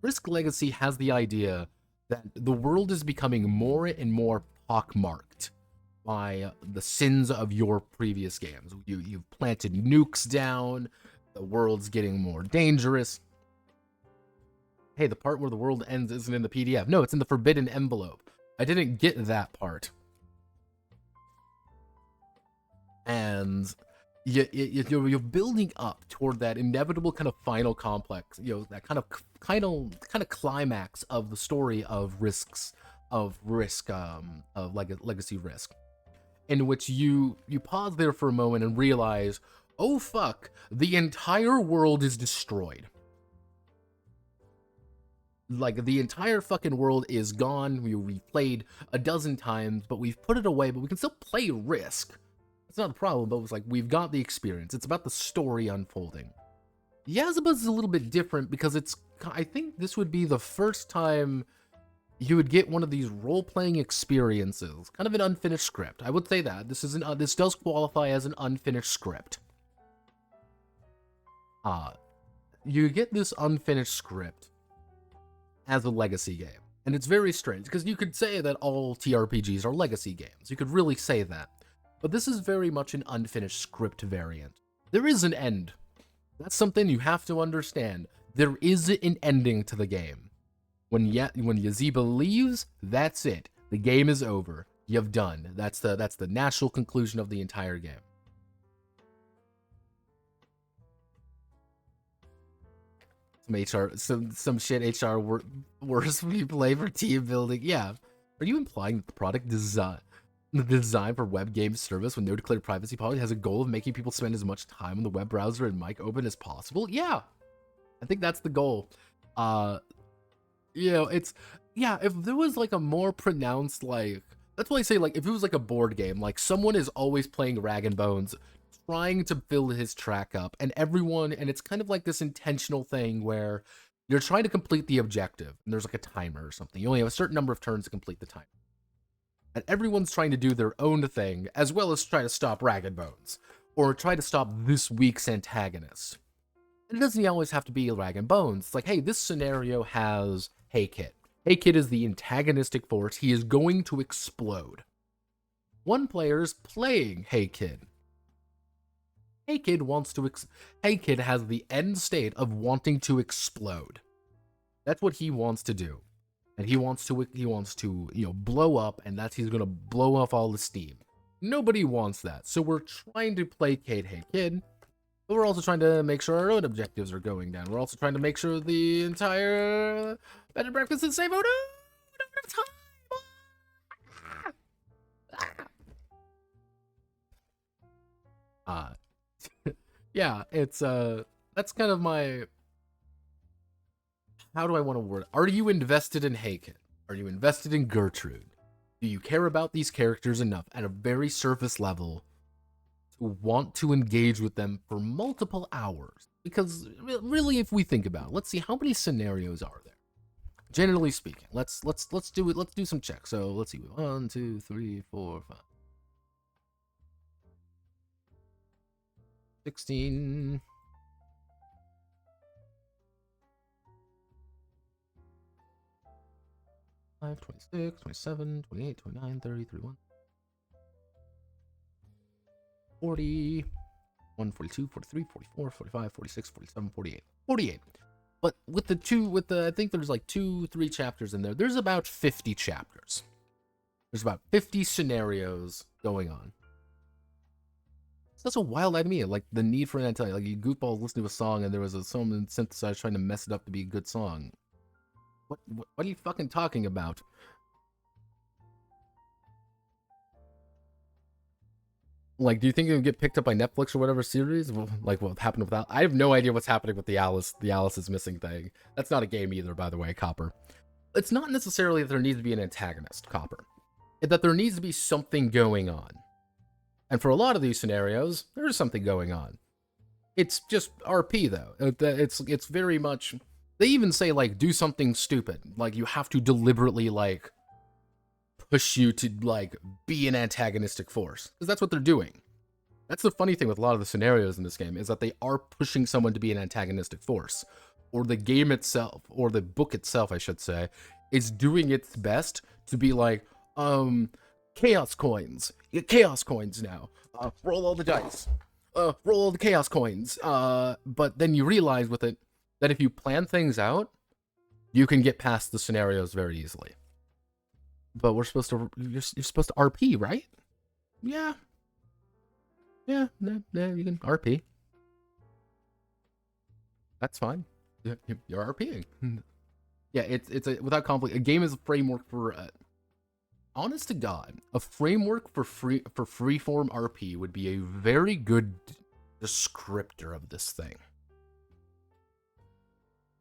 Risk Legacy has the idea that the world is becoming more and more pockmarked by the sins of your previous games. You've planted nukes down, the world's getting more dangerous. Hey, the part where the world ends isn't in the PDF. No, it's in the forbidden envelope. I didn't get that part. And you're building up toward that inevitable kind of final complex, that kind of climax of the story of legacy Risk, in which you pause there for a moment and realize, oh fuck, the entire world is destroyed. Like, the entire fucking world is gone. We've played a dozen times, but we've put it away, but we can still play Risk. It's not a problem, but it's like, we've got the experience. It's about the story unfolding. Yazeba is a little bit different because I think this would be the first time you would get one of these role-playing experiences, kind of an unfinished script. I would say that this does qualify as an unfinished script. You get this unfinished script as a legacy game, and it's very strange because you could say that all TRPGs are legacy games. You could really say that, but this is very much an unfinished script variant. There is an end. That's something you have to understand. There is an ending to the game. When Yazeeba leaves, that's it. The game is over. You've done. That's the natural conclusion of the entire game. Some shit HR worse when you play for team building. Yeah. Are you implying that the design for web game service with no declared privacy policy has a goal of making people spend as much time on the web browser and mic open as possible? Yeah. I think that's the goal. If there was like a more pronounced, like, that's why I say, like, if it was like a board game, like someone is always playing Rag and Bones, trying to fill his track up, and it's kind of like this intentional thing where you're trying to complete the objective, and there's like a timer or something. You only have a certain number of turns to complete the timer. And everyone's trying to do their own thing, as well as try to stop Rag and Bones, or try to stop this week's antagonist. And it doesn't always have to be Rag and Bones. It's like, hey, this scenario has Hey Kid. Hey Kid is the antagonistic force. He is going to explode. One player is playing Hey Kid. Hey Kid has the end state of wanting to explode. That's what he wants to do. And he wants to blow up, and he's gonna blow off all the steam. Nobody wants that. So we're trying to placate Hey Kid, but we're also trying to make sure our own objectives are going down. We're also trying to make sure the entire bed and breakfast is safe. Oh no! We don't have time. Yeah, it's that's kind of my, how do I want to word it? Are you invested in Hey Kid? Are you invested in Gertrude? Do you care about these characters enough at a very surface level to want to engage with them for multiple hours? Because really, if we think about it, let's see, how many scenarios are there? Generally speaking, let's do it. Let's do some checks. So let's see, 1, 2, 3, 4, 5, 16. 5, 26, 27, 28, 29, 30, 31. 41, 42, 43, 44, 45, 46, 47, 48. 48. But with the I think there's like 2-3 chapters in there. There's about 50 chapters. There's about 50 scenarios going on. It's such a wild idea, like the need for an antenna. Like you goofballs listening to a song and there was someone synthesizer trying to mess it up to be a good song. What are you fucking talking about? Like, do you think it would get picked up by Netflix or whatever series? Like, what happened with that? I have no idea what's happening with the Alice is missing thing. That's not a game either, by the way, Copper. It's not necessarily that there needs to be an antagonist, Copper. It's that there needs to be something going on. And for a lot of these scenarios, there's something going on. It's just RP, though. It's very much... They even say, like, do something stupid. Like, you have to deliberately, like... push you to, like, be an antagonistic force. Because that's what they're doing. That's the funny thing with a lot of the scenarios in this game, is that they are pushing someone to be an antagonistic force. Or the game itself, or the book itself, I should say, is doing its best to be like, chaos coins. You get chaos coins now. Roll all the dice. Roll all the chaos coins. But then you realize with it, that if you plan things out, you can get past the scenarios very easily. But you're supposed to RP, right? Yeah. Yeah, you can RP. That's fine. You're RPing. Yeah, it's a, without conflict, a game is a framework for, honest to God, a framework for freeform RP would be a very good descriptor of this thing.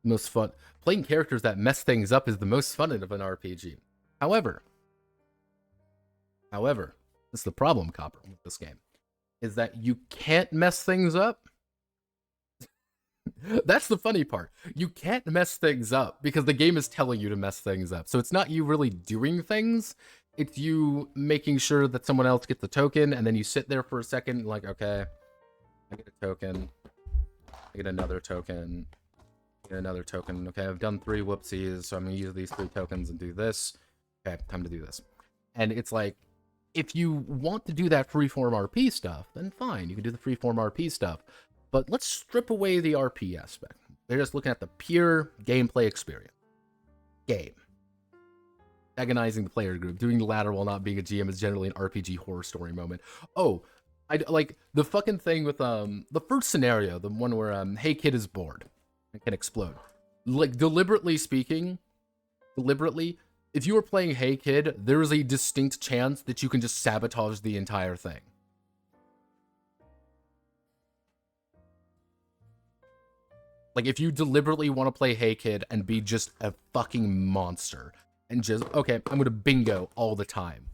Most fun. Playing characters that mess things up is the most fun of an RPG. However, this is the problem, Copper, with this game, is that you can't mess things up. That's the funny part. You can't mess things up because the game is telling you to mess things up. So it's not you really doing things. It's you making sure that someone else gets the token, and then you sit there for a second like, okay, I get a token. I get another token. Get another token. Okay, I've done 3 whoopsies, so I'm going to use these 3 tokens and do this. Okay, time to do this. And it's like, if you want to do that freeform RP stuff, then fine, you can do the freeform RP stuff. But let's strip away the RP aspect. They're just looking at the pure gameplay experience. Game. Agonizing the player group. Doing the latter while not being a GM is generally an RPG horror story moment. Oh, I like the fucking thing with the first scenario, the one where Hey Kid is bored and can explode. Like, deliberately speaking, if you were playing Hey Kid, there is a distinct chance that you can just sabotage the entire thing. Like, if you deliberately want to play Hey Kid and be just a fucking monster, and just, okay, I'm gonna bingo all the time.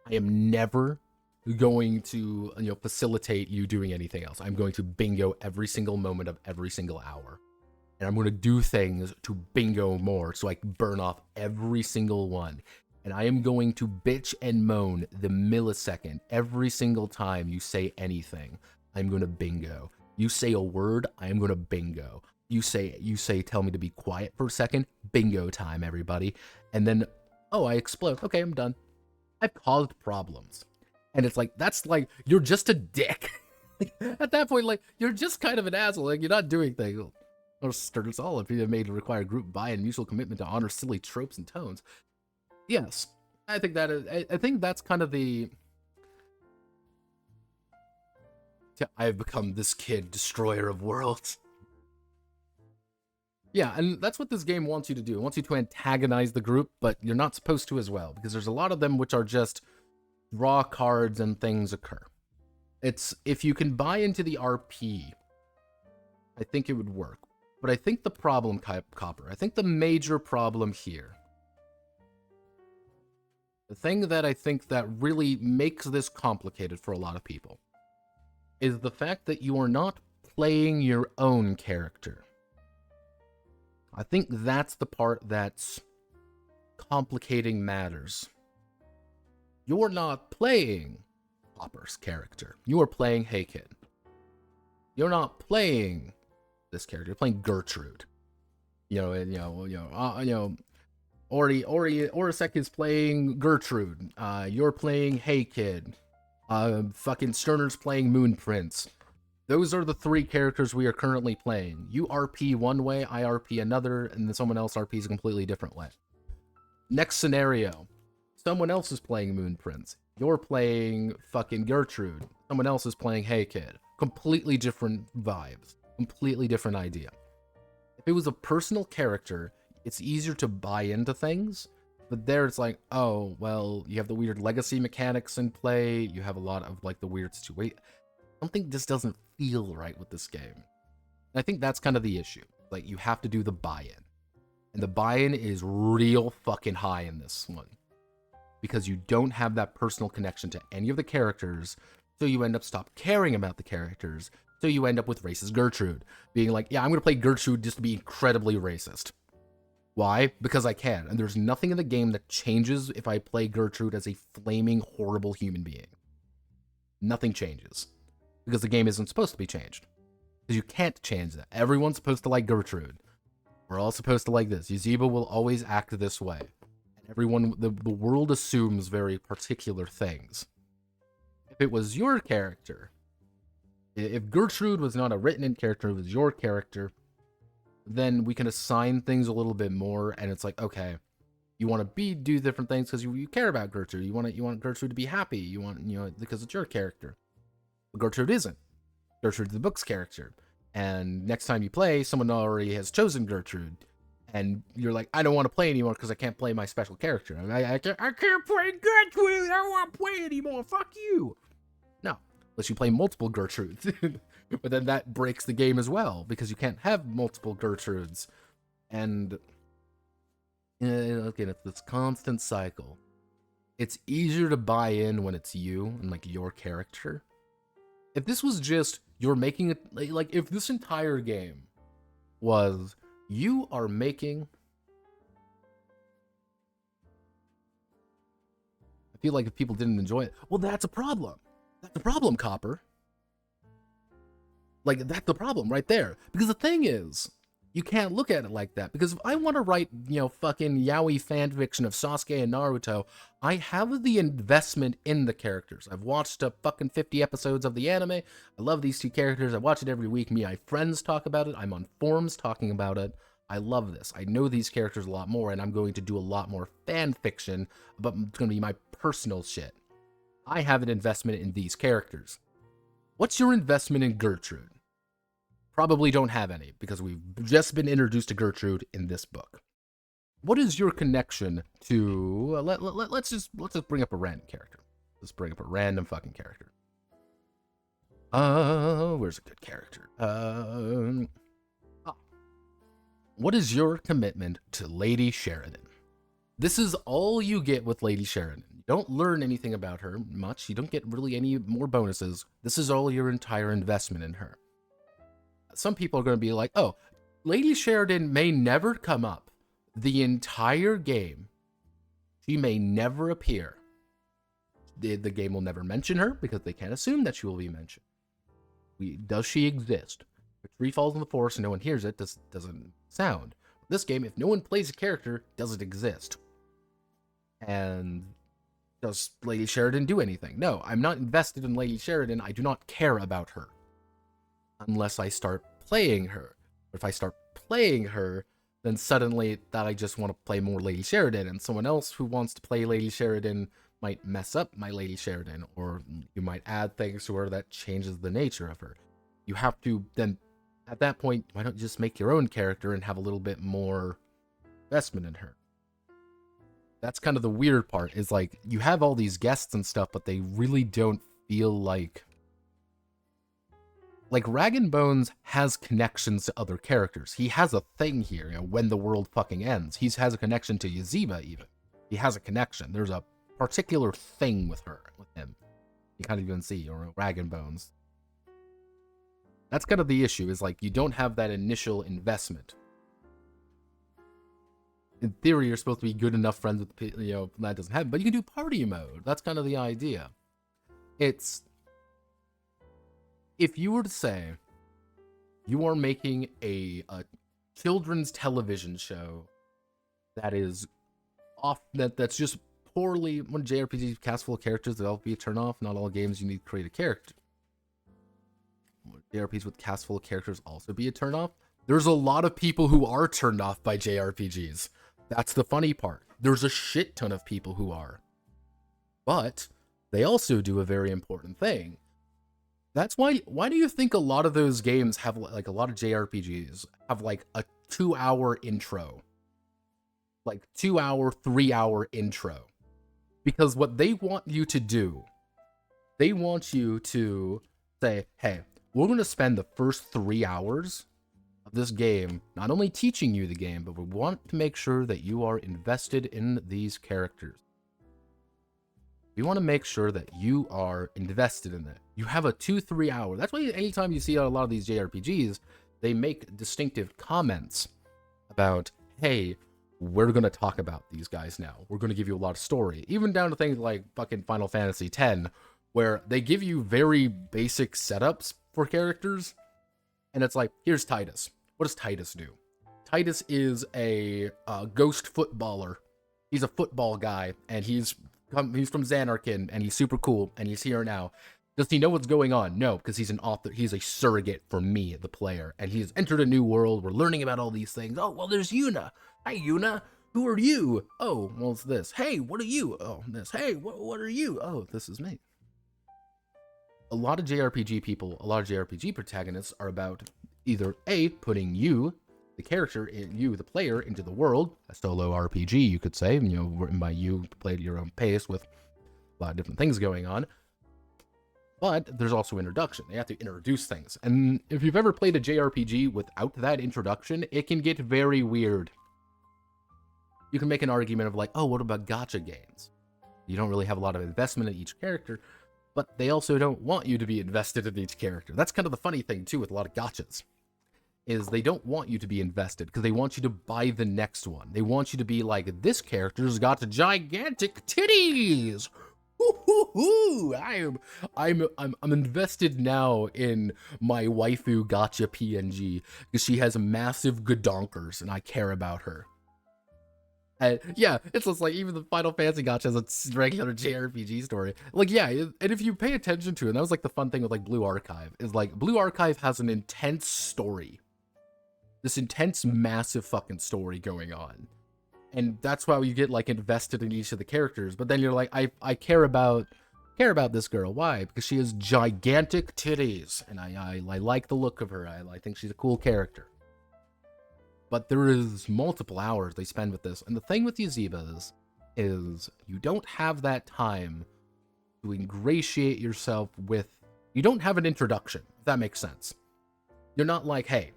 I am never going to, facilitate you doing anything else. I'm going to bingo every single moment of every single hour. And I'm going to do things to bingo more so I can burn off every single one. And I am going to bitch and moan the millisecond every single time you say anything. I'm going to bingo. You say a word, I am going to bingo. You say, tell me to be quiet for a second. Bingo time, everybody. And then, oh, I explode. Okay, I'm done. I've caused problems. And it's like, that's like, you're just a dick. At that point, like, you're just kind of an asshole. Like, you're not doing things. Or stirs all if you made to require group buy-in, mutual commitment to honor silly tropes and tones. Yes, I think that is. I think that's kind of the. I've become this kid, destroyer of worlds. Yeah, and that's what this game wants you to do. It wants you to antagonize the group, but you're not supposed to as well, because there's a lot of them which are just draw cards and things occur. It's, if you can buy into the RP, I think it would work. But I think the problem, Copper, I think the major problem here, the thing that I think that really makes this complicated for a lot of people, is the fact that you are not playing your own character. I think that's the part that's complicating matters. You're not playing Hopper's character. You are playing Hey Kid. You're not playing this character. You're playing Gertrude. Orisek is playing Gertrude. You're playing Hey Kid. Fucking Sterner's playing Moon Prince. Those are the 3 characters we are currently playing. You RP one way, I RP another, and then someone else RPs a completely different way. Next scenario. Someone else is playing Moon Prince. You're playing fucking Gertrude. Someone else is playing Hey Kid. Completely different vibes. Completely different idea. If it was a personal character, it's easier to buy into things. But there it's like, oh, well, you have the weird legacy mechanics in play. You have a lot of, like, the weird situation. Something just doesn't feel right with this game. And I think that's kind of the issue. Like, you have to do the buy-in. And the buy-in is real fucking high in this one. Because you don't have that personal connection to any of the characters, so you end up stop caring about the characters, so you end up with racist Gertrude. Being like, yeah, I'm gonna play Gertrude just to be incredibly racist. Why? Because I can, and there's nothing in the game that changes if I play Gertrude as a flaming, horrible human being. Nothing changes. Because the game isn't supposed to be changed. Because you can't change that. Everyone's supposed to like Gertrude. We're all supposed to like this. Yazeeba will always act this way. And everyone, the world assumes very particular things. If it was your character, if Gertrude was not a written-in character, it was your character, then we can assign things a little bit more, and it's like, okay, you want to do different things because you care about Gertrude. You want Gertrude to be happy. You want, because it's your character. But Gertrude isn't. Gertrude's the book's character. And next time you play, someone already has chosen Gertrude. And you're like, I don't want to play anymore because I can't play my special character. I can't play Gertrude. I don't want to play anymore. Fuck you. No. Unless you play multiple Gertrudes. But then that breaks the game as well, because you can't have multiple Gertrudes. And again, it's this constant cycle. It's easier to buy in when it's you and, like, your character. If this was just, you're making it, like, if this entire game was, you are making... I feel like if people didn't enjoy it, well, that's a problem. That's the problem, Copper. Like, that's the problem right there. Because the thing is, you can't look at it like that. Because if I want to write, fucking yaoi fanfiction of Sasuke and Naruto, I have the investment in the characters. I've watched fucking 50 episodes of the anime. I love these 2 characters. I watch it every week. Me and my friends talk about it. I'm on forums talking about it. I love this. I know these characters a lot more, and I'm going to do a lot more fan fiction, but it's going to be my personal shit. I have an investment in these characters. What's your investment in Gertrude? Probably don't have any, because we've just been introduced to Gertrude in this book. What is your connection to... let's just bring up a random character. Let's bring up a random fucking character. Where's a good character? What is your commitment to Lady Sheridan? This is all you get with Lady Sheridan. You don't learn anything about her much. You don't get really any more bonuses. This is all your entire investment in her. Some people are going to be like, oh, Lady Sheridan may never come up the entire game. She may never appear. The game will never mention her because they can't assume that she will be mentioned. Does she exist? If a tree falls in the forest and no one hears it, doesn't sound. This game, if no one plays a character, doesn't exist. And does Lady Sheridan do anything? No, I'm not invested in Lady Sheridan. I do not care about her. Unless I start playing her. But if I start playing her, then suddenly that I just want to play more Lady Sheridan, and someone else who wants to play Lady Sheridan might mess up my Lady Sheridan, or you might add things to her that changes the nature of her. You have to then, at that point, why don't you just make your own character and have a little bit more investment in her? That's kind of the weird part, is like, you have all these guests and stuff, but they really don't feel like... Like, Rag and Bones has connections to other characters. He has a thing here, when the world fucking ends. He has a connection to Yazeeba, even. He has a connection. There's a particular thing with her, with him. You can't even see, or Rag and Bones. That's kind of the issue, is like, you don't have that initial investment. In theory, you're supposed to be good enough friends with, that doesn't happen, but you can do party mode. That's kind of the idea. It's... If you were to say, you are making a children's television show that is that's just when JRPGs cast full of characters, that'll be a turnoff. Not all games you need to create a character. JRPGs with cast full of characters also be a turnoff. There's a lot of people who are turned off by JRPGs. That's the funny part. There's a shit ton of people who are. But they also do a very important thing. That's why do you think a lot of those games have, like, a lot of JRPGs have like a 2-hour intro? Like 2-hour, 3-hour intro. Because what they want you to do, they want you to say, hey, we're going to spend the first 3 hours of this game not only teaching you the game, but we want to make sure that you are invested in these characters. We want to make sure that you are invested in it. You have a 2-3 hour. That's why anytime you see a lot of these JRPGs, they make distinctive comments about, hey, we're going to talk about these guys now. We're going to give you a lot of story. Even down to things like fucking Final Fantasy X, where they give you very basic setups for characters. And it's like, here's Titus. What does Titus do? Titus is a ghost footballer. He's a football guy, and he's from Xanarkin, and he's super cool, and he's here now. Does he know what's going on? No, because he's an author. He's a surrogate for me, the player, and he's entered a new world. We're learning about all these things. Oh, well, there's Yuna. Hi, Yuna. Who are you? Oh, well, it's this. Hey, what are you? Oh, this. Hey, what are you? Oh, this is me. A lot of JRPG people, a lot of JRPG protagonists are about either A, putting you, the character, you, the player, into the world, a solo RPG, you could say, written by you, played at your own pace with a lot of different things going on. But there's also introduction. They have to introduce things. And if you've ever played a JRPG without that introduction, it can get very weird. You can make an argument of like, oh, what about gacha games? You don't really have a lot of investment in each character, but they also don't want you to be invested in each character. That's kind of the funny thing, too, with a lot of gachas, is they don't want you to be invested because they want you to buy the next one. They want you to be like, this character's got gigantic titties. Hoo-hoo-hoo! I'm invested now in my waifu gacha PNG because she has massive gadonkers and I care about her. And yeah, it's just like even the Final Fantasy gacha has a regular JRPG story. Like, yeah, and if you pay attention to it, and that was like the fun thing with like Blue Archive, is like Blue Archive has an intense story. This intense, massive fucking story going on. And that's why you get like invested in each of the characters. But then you're like, I care about this girl. Why? Because she has gigantic titties. And I like the look of her. I think she's a cool character. But there is multiple hours they spend with this. And the thing with Yazebas is you don't have that time to ingratiate yourself with... You don't have an introduction, if that makes sense. You're not like, hey,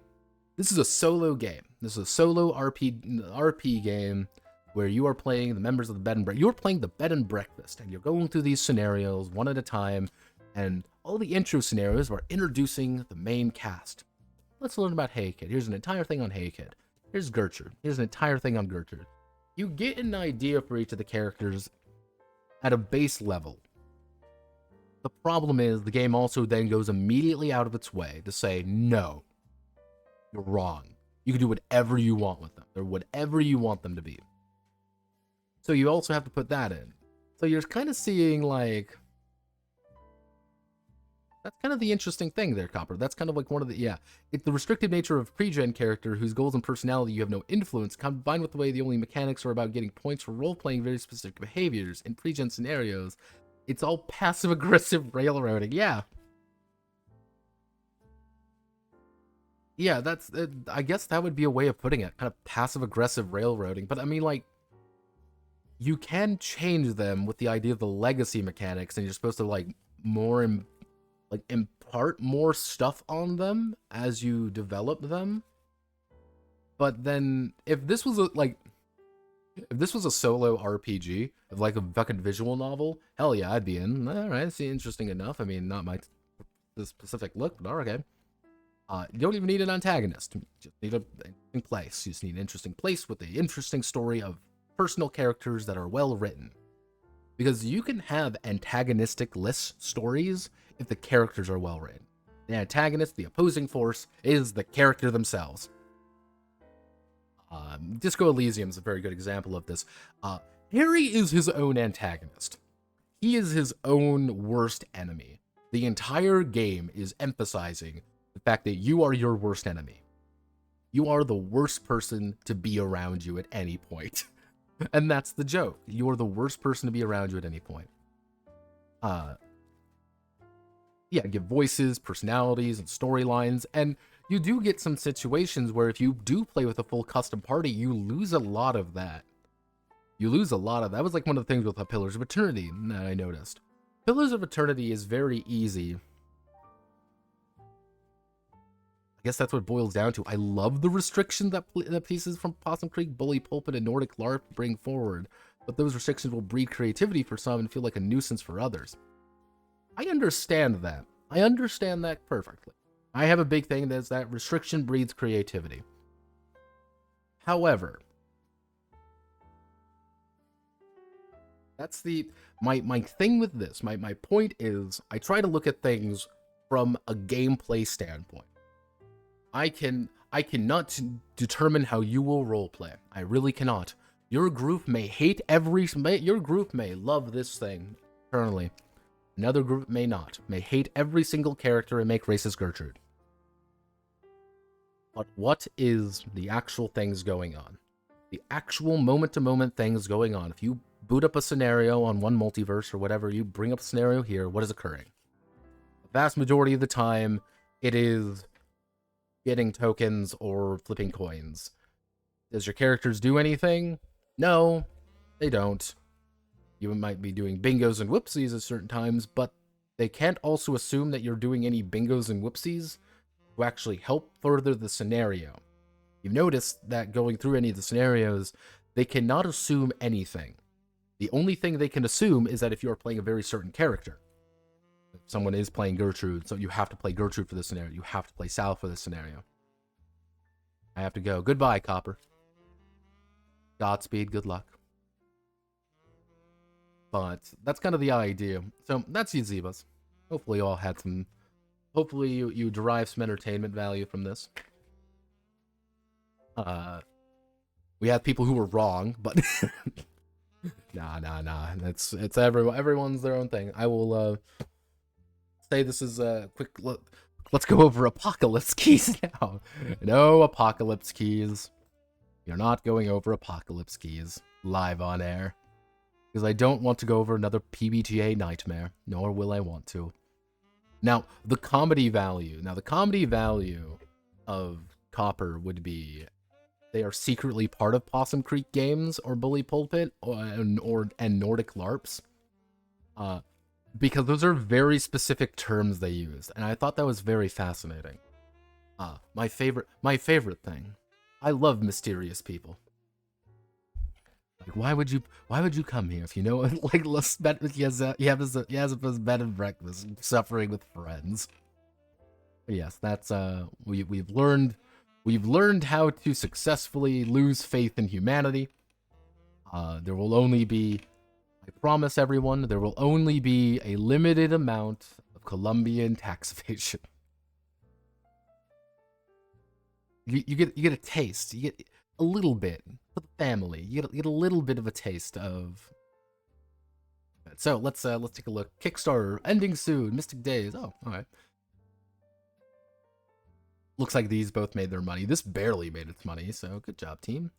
this is a solo game. This is a solo RP game where you are playing the members of the bed and breakfast. You're playing the bed and breakfast, and you're going through these scenarios one at a time, and all the intro scenarios are introducing the main cast. Let's learn about Hey Kid. Here's an entire thing on Hey Kid. Here's Gertrude. Here's an entire thing on Gertrude. You get an idea for each of the characters at a base level. The problem is the game also then goes immediately out of its way to say, no, you're wrong. You can do whatever you want with them. They're whatever you want them to be. So you also have to put that in. So you're kind of seeing like... That's kind of the interesting thing there, Copper. That's kind of like one of the... Yeah. It's the restricted nature of pre-gen character whose goals and personality you have no influence, combined with the way the only mechanics are about getting points for role-playing very specific behaviors in pre-gen scenarios. It's all passive-aggressive railroading. Yeah. Yeah, that's... I guess that would be a way of putting it. Kind of passive-aggressive railroading. But I mean, like... You can change them with the idea of the legacy mechanics, and you're supposed to, like, impart more stuff on them as you develop them. But then if this was a solo RPG of like a fucking visual novel, hell yeah, I'd be in. All right, it's interesting enough. I mean, not my specific look, but all right. You don't even need an antagonist. You just need an interesting place. You just need an interesting place with an interesting story of personal characters that are well written. Because you can have antagonistic-less stories if the characters are well written. The antagonist, the opposing force, is the character themselves. Disco Elysium is a very good example of this. Harry is his own antagonist. He is his own worst enemy. The entire game is emphasizing the fact that you are your worst enemy. You are the worst person to be around you at any point. And that's the joke. You are the worst person to be around you at any point. Yeah, give voices, personalities, and storylines, and you do get some situations where if you do play with a full custom party, you lose a lot of that. You lose a lot of that. That was like one of the things with Pillars of Eternity that I noticed. Pillars of Eternity is very easy. I guess that's what it boils down to. I love the restrictions that pieces from Possum Creek, Bully Pulpit, and Nordic LARP bring forward, but those restrictions will breed creativity for some and feel like a nuisance for others. I understand that. I understand that perfectly. I have a big thing that's that restriction breeds creativity. However, that's my thing with this. My point is I try to look at things from a gameplay standpoint. I cannot determine how you will roleplay. I really cannot. Your group may your group may love this thing eternally. Another group may not. May hate every single character and make racist Gertrude. But what is the actual things going on? The actual moment-to-moment things going on. If you boot up a scenario on one multiverse or whatever, you bring up a scenario here, what is occurring? The vast majority of the time, it is getting tokens or flipping coins. Does your characters do anything? No, they don't. You might be doing bingos and whoopsies at certain times, but they can't also assume that you're doing any bingos and whoopsies to actually help further the scenario. You've noticed that going through any of the scenarios, they cannot assume anything. The only thing they can assume is that if you're playing a very certain character, if someone is playing Gertrude, so you have to play Gertrude for this scenario, you have to play Sal for this scenario. I have to go. Goodbye, Copper. Godspeed, good luck. But that's kind of the idea. So that's Yazeebas. Hopefully you all had some... Hopefully you derive some entertainment value from this. We had people who were wrong, but... Nah. It's everyone's their own thing. I will say this is a quick look. Let's go over apocalypse keys now. No apocalypse keys. You're not going over apocalypse keys live on air. Because I don't want to go over another PBTA nightmare, nor will I want to. Now, the comedy value. Now, the comedy value of Copper would be they are secretly part of Possum Creek Games or Bully Pulpit and Nordic LARPs. Because those are very specific terms they use, and I thought that was very fascinating. My favorite thing. I love mysterious people. Like, why would you come here if you know, like, let's bet with Yazeba's bed and breakfast, suffering with friends. But yes, that's we've learned how to successfully lose faith in humanity. There will only be, I promise everyone, there will only be a limited amount of Colombian tax evasion. You get a taste. You get a little bit for the family. You get a little bit of a taste of. So let's take a look. Kickstarter ending soon. Mystic Days. Oh, all right. Looks like these both made their money. This barely made its money, so good job, team.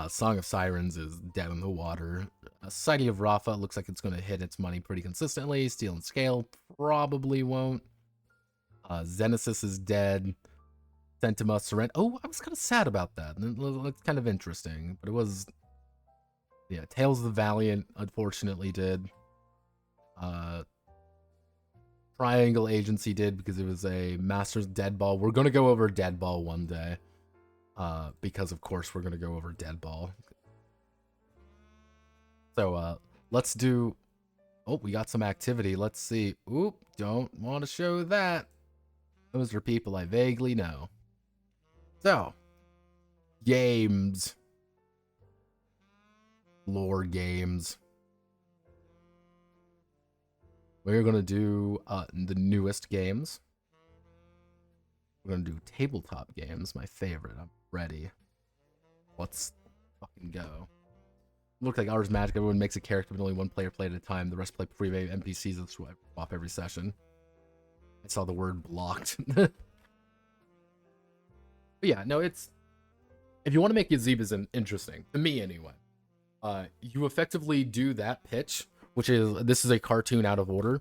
Song of Sirens is dead in the water. Society of Rafa looks like it's going to hit its money pretty consistently. Steel and Scale probably won't. Xenesis is dead. Sentima Surrender. Oh, I was kind of sad about that. It looked kind of interesting, but it was... Yeah, Tales of the Valiant, unfortunately, did. Triangle Agency did because it was a Masters Deadball. We're going to go over Deadball one day. Because, of course, we're going to go over Deadball. So, let's do... Oh, we got some activity. Let's see. Oop, don't want to show that. Those are people I vaguely know. So, games. Lore games. We're going to do the newest games. We're going to do tabletop games, my favorite. I'm ready. Let's fucking and go. Look like ours magic. Everyone makes a character, but only one player play at a time. The rest play pre-made NPCs and swap every session. I saw the word blocked. But yeah, no, it's... If you want to make Yazeebas interesting, to me anyway, you effectively do that pitch, which is, this is a cartoon out of order.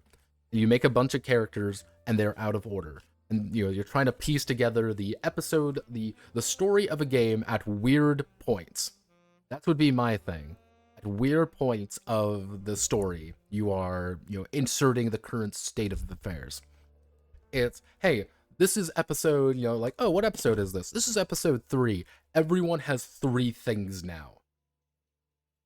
You make a bunch of characters, and they're out of order. And, you know, you're trying to piece together the episode, the story of a game at weird points. That would be my thing. At weird points of the story, you are, you know, inserting the current state of affairs. It's, hey, this is episode, you know, like, oh, what episode is this? This is episode 3. Everyone has 3 things now.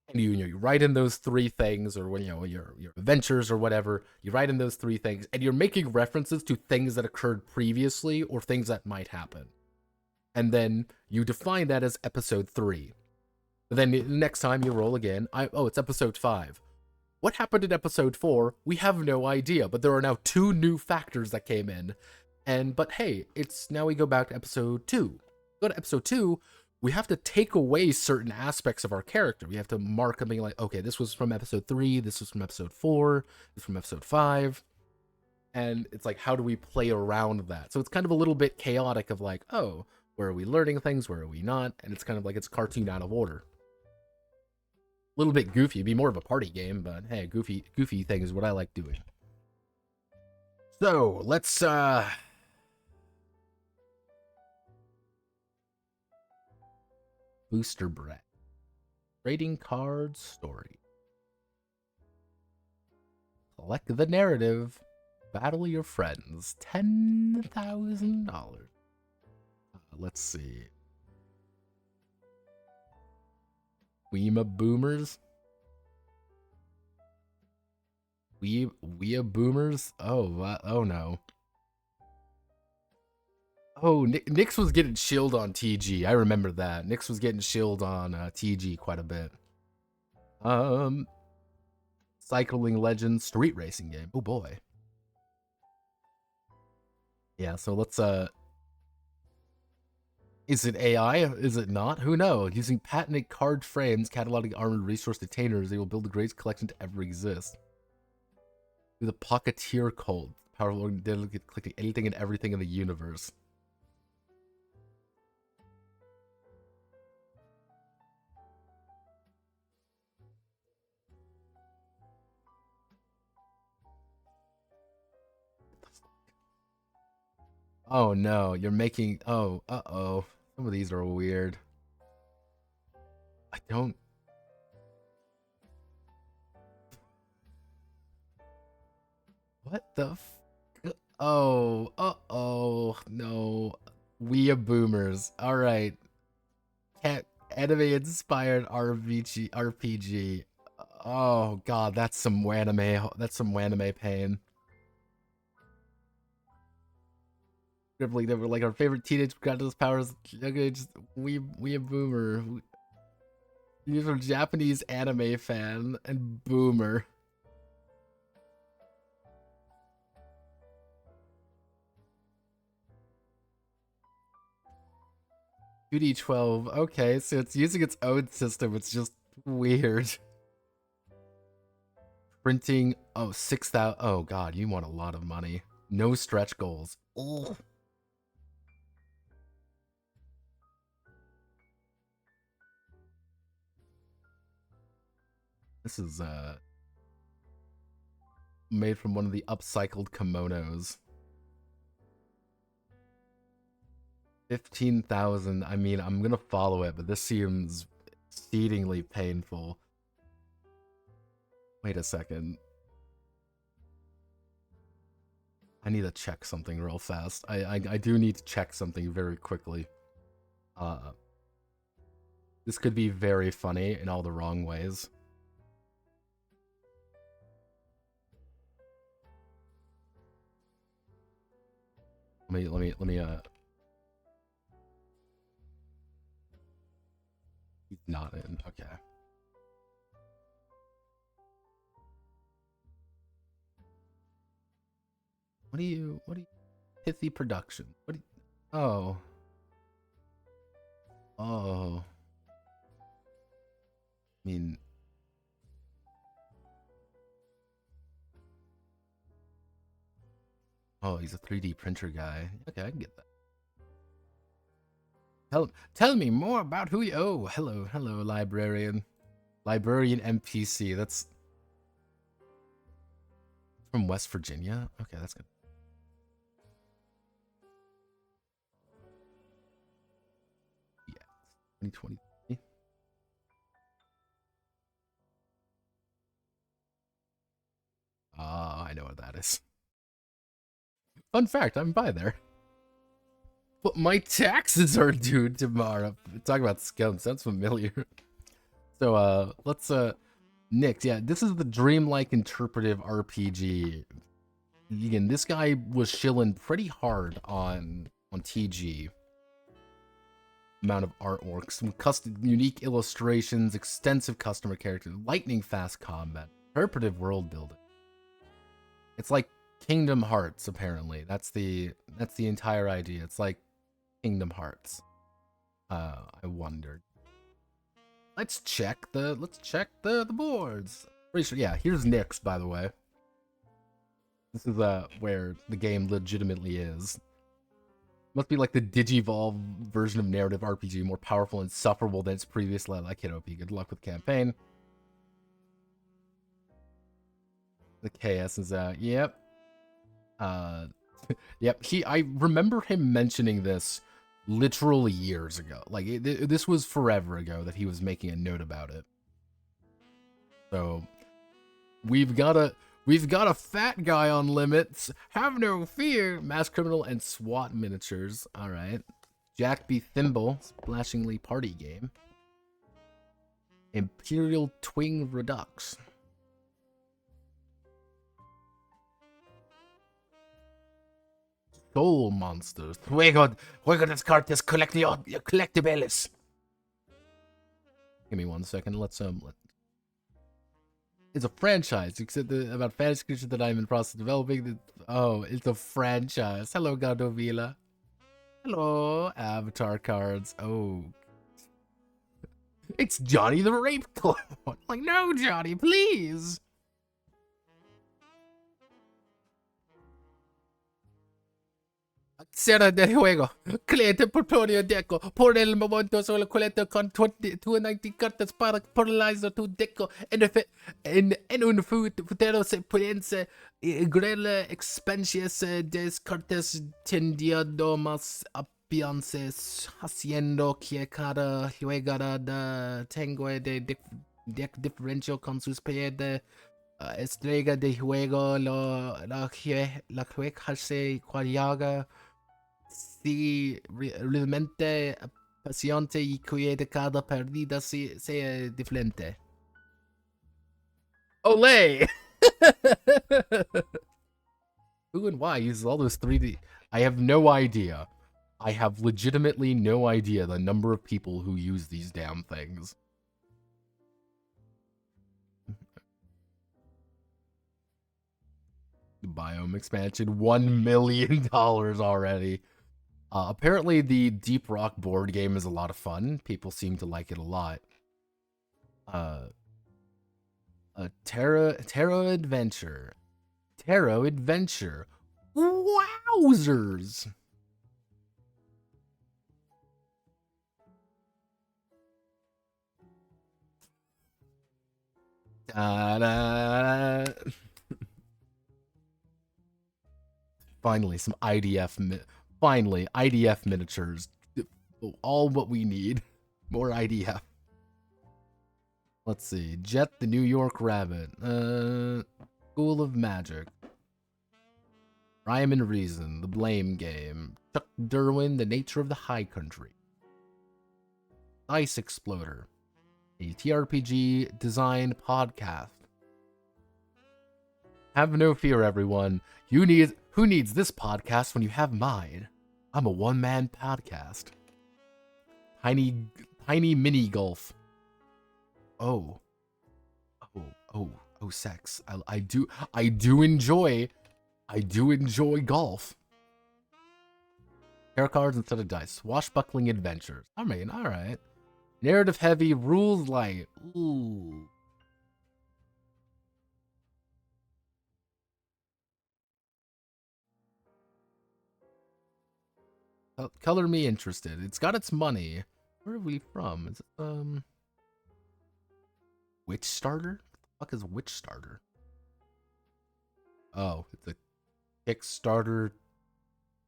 And you write in those 3 things, or when, you know, your adventures or whatever, you write in those 3 things, and you're making references to things that occurred previously or things that might happen. And then you define that as episode 3. Then the next time you roll again, oh, it's episode 5. What happened in episode 4? We have no idea, but there are now 2 new factors that came in. But hey, it's now we go back to episode 2. Go to episode 2, we have to take away certain aspects of our character. We have to mark them being like, okay, this was from episode 3, this was from episode 4, this was from episode 5. And it's like, how do we play around that? So it's kind of a little bit chaotic of like, oh, where are we learning things? Where are we not? And it's kind of like it's cartoon out of order. A little bit goofy. It'd be more of a party game, but hey, goofy thing is what I like doing. So, let's, Booster Bread. Trading cards story. Collect the narrative. Battle your friends. $10,000. Let's see. Weema Boomers. Weea Boomers? Oh, oh no. Oh, Nyx was getting shilled on TG. I remember that. Nyx was getting shilled on TG quite a bit. Cycling Legends street racing game. Oh boy. Yeah, so let's is it AI? Is it not? Who knows? Using patented card frames, cataloging armored resource containers, they will build the greatest collection to ever exist. With a Pocketeer cult, powerful dedicated collecting anything and everything in the universe. Oh no, you're making... Oh, uh-oh. Some of these are weird. I don't... What the f... Oh, uh-oh. No. Weea Boomers. Alright. Anime-inspired RPG. Oh god, that's some anime. That's some anime pain. They were like our favorite teenage got those powers. Okay, just we a boomer. These are Japanese anime fan and boomer. UD12. Okay, so it's using its own system. It's just weird. Printing. Oh, 6,000. Oh god, you want a lot of money. No stretch goals. Ugh. This is made from one of the upcycled kimonos. 15,000. I mean, I'm gonna follow it, but this seems exceedingly painful. Wait a second. I need to check something real fast. I do need to check something very quickly. This could be very funny in all the wrong ways. Let me he's not in. Okay. What do you pithy production? What do you, oh. Oh. I mean, oh, he's a 3D printer guy. Okay, I can get that. Tell me more about who you. Oh, hello, librarian. Librarian NPC. That's from West Virginia. Okay, that's good. Yeah, 2023. Ah, I know what that is. Fun fact, I'm by there. But my taxes are due tomorrow. Talk about scum, sounds familiar. So, let's, Nick, yeah, this is the dreamlike interpretive RPG. Again, this guy was shilling pretty hard on TG. Amount of artwork, some custom, unique illustrations, extensive customer characters, lightning fast combat, interpretive world building. It's like Kingdom Hearts, apparently. That's the entire idea. It's like Kingdom Hearts. I wondered. Let's check the boards. Pretty sure, yeah, here's Nyx, by the way. This is where the game legitimately is. Must be like the Digivolve version of narrative RPG, more powerful and insufferable than its previous like hit OP. Good luck with the campaign. The KS is out. Yep. Yep. I remember him mentioning this literally years ago. Like this was forever ago that he was making a note about it. So we've got a fat guy on limits. Have no fear. Mass criminal and SWAT miniatures. All right. Jack B. Thimble. Splashingly party game. Imperial Twing Redux. Soul monsters. Juego das cartas collectibles. Give me 1 second. Let's it's a franchise, except about fantasy creatures that I'm in the process of developing. Oh, it's a franchise. Hello, Godovila. Hello, avatar cards. Oh. It's Johnny the Rape Clone. Like, no, Johnny, please. Será del juego. Cliente por Prodio Deco. Por el momento solo colecta con 290 cartas para personalizar tu deco. En un futuro se pueden agregar expansiones de cartas tendiendo más opciones, haciendo que cada jugador tenga de deck diferencial con sus de estrella de juego. La juegarse cual si realmente apasionante y cuide cada partida sea diferente. Olay! Who and why uses all those 3D? I have no idea. I have legitimately no idea the number of people who use these damn things. Biome expansion, $1 million already. Apparently, the Deep Rock board game is a lot of fun. People seem to like it a lot. Tarot Adventure. Tarot Adventure. Wowzers! Da-da-da. Finally, some IDF. Finally, IDF miniatures. All what we need. More IDF. Let's see. Jet the New York Rabbit. School of Magic. Rhyme and Reason. The Blame Game. Chuck Derwin. The Nature of the High Country. Ice Exploder. A TRPG design podcast. Have no fear, everyone. Who needs this podcast when you have mine? I'm a one-man podcast. Tiny mini golf. Oh, sex. I do enjoy golf. Tarot cards instead of dice. Swashbuckling adventures. I mean, all right. Narrative heavy, rules light. Ooh. Color me interested. It's got its money. Where are we from? Is it, Witch Starter? What the fuck is Witch Starter? Oh, it's a Kickstarter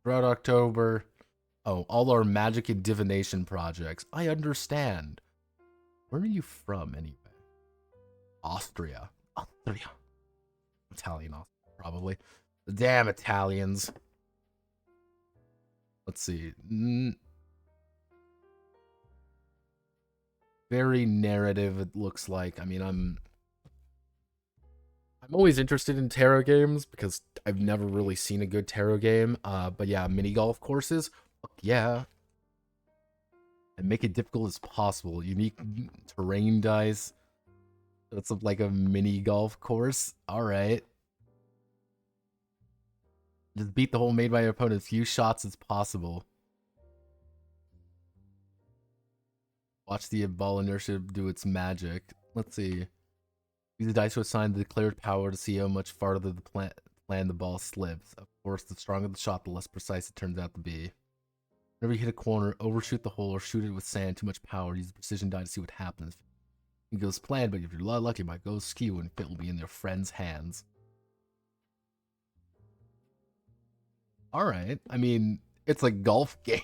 throughout October. Oh, all our magic and divination projects. I understand. Where are you from, anyway? Austria. Austria. Italian, probably. The damn Italians. Let's see. Very narrative, it looks like. I mean, I'm always interested in tarot games because I've never really seen a good tarot game. But yeah, mini golf courses. Fuck yeah. And make it difficult as possible. Unique terrain dice. That's like a mini golf course. Alright. Just beat the hole made by your opponent as few shots as possible. Watch the ball inertia do its magic. Let's see. Use the dice to assign the declared power to see how much farther the plan the ball slips. Of course, the stronger the shot, the less precise it turns out to be. Whenever you hit a corner, overshoot the hole or shoot it with sand, too much power. Use the precision die to see what happens. It goes planned, but if you're lucky, it might go skew and it will be in your friend's hands. Alright, I mean, it's a golf game.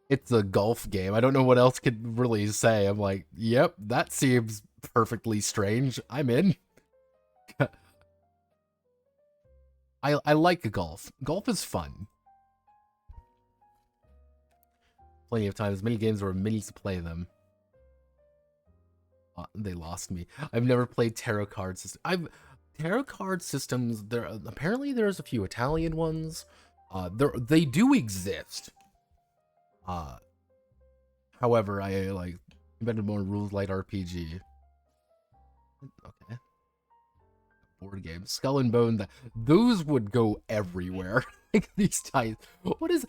It's a golf game. I don't know what else could really say. I'm like, yep, that seems perfectly strange. I'm in. I like golf. Golf is fun. Plenty of times, many games were minis to play them. They lost me. I've never played tarot card systems. Tarot card systems. Apparently there's a few Italian ones. They do exist. However, I invented more rules light RPG. Okay. Board games, Skull and Bone. Those would go everywhere. Like these dice. What is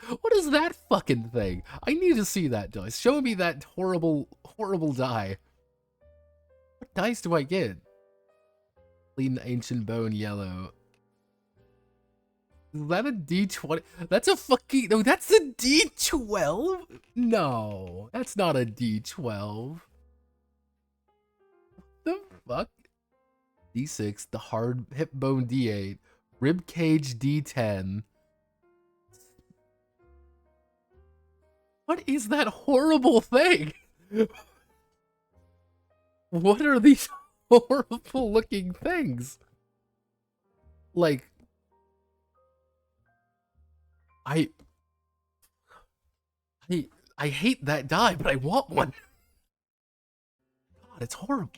that fucking thing? I need to see that dice. Show me that horrible die. What dice do I get? Clean ancient bone yellow. Is that a D20? That's a fucking... No, that's a D12? No, that's not a D12. The fuck? D6, the hard hip bone D8, rib cage D10. What is that horrible thing? What are these horrible looking things? Like... I hate that die, but I want one. God, it's horrible.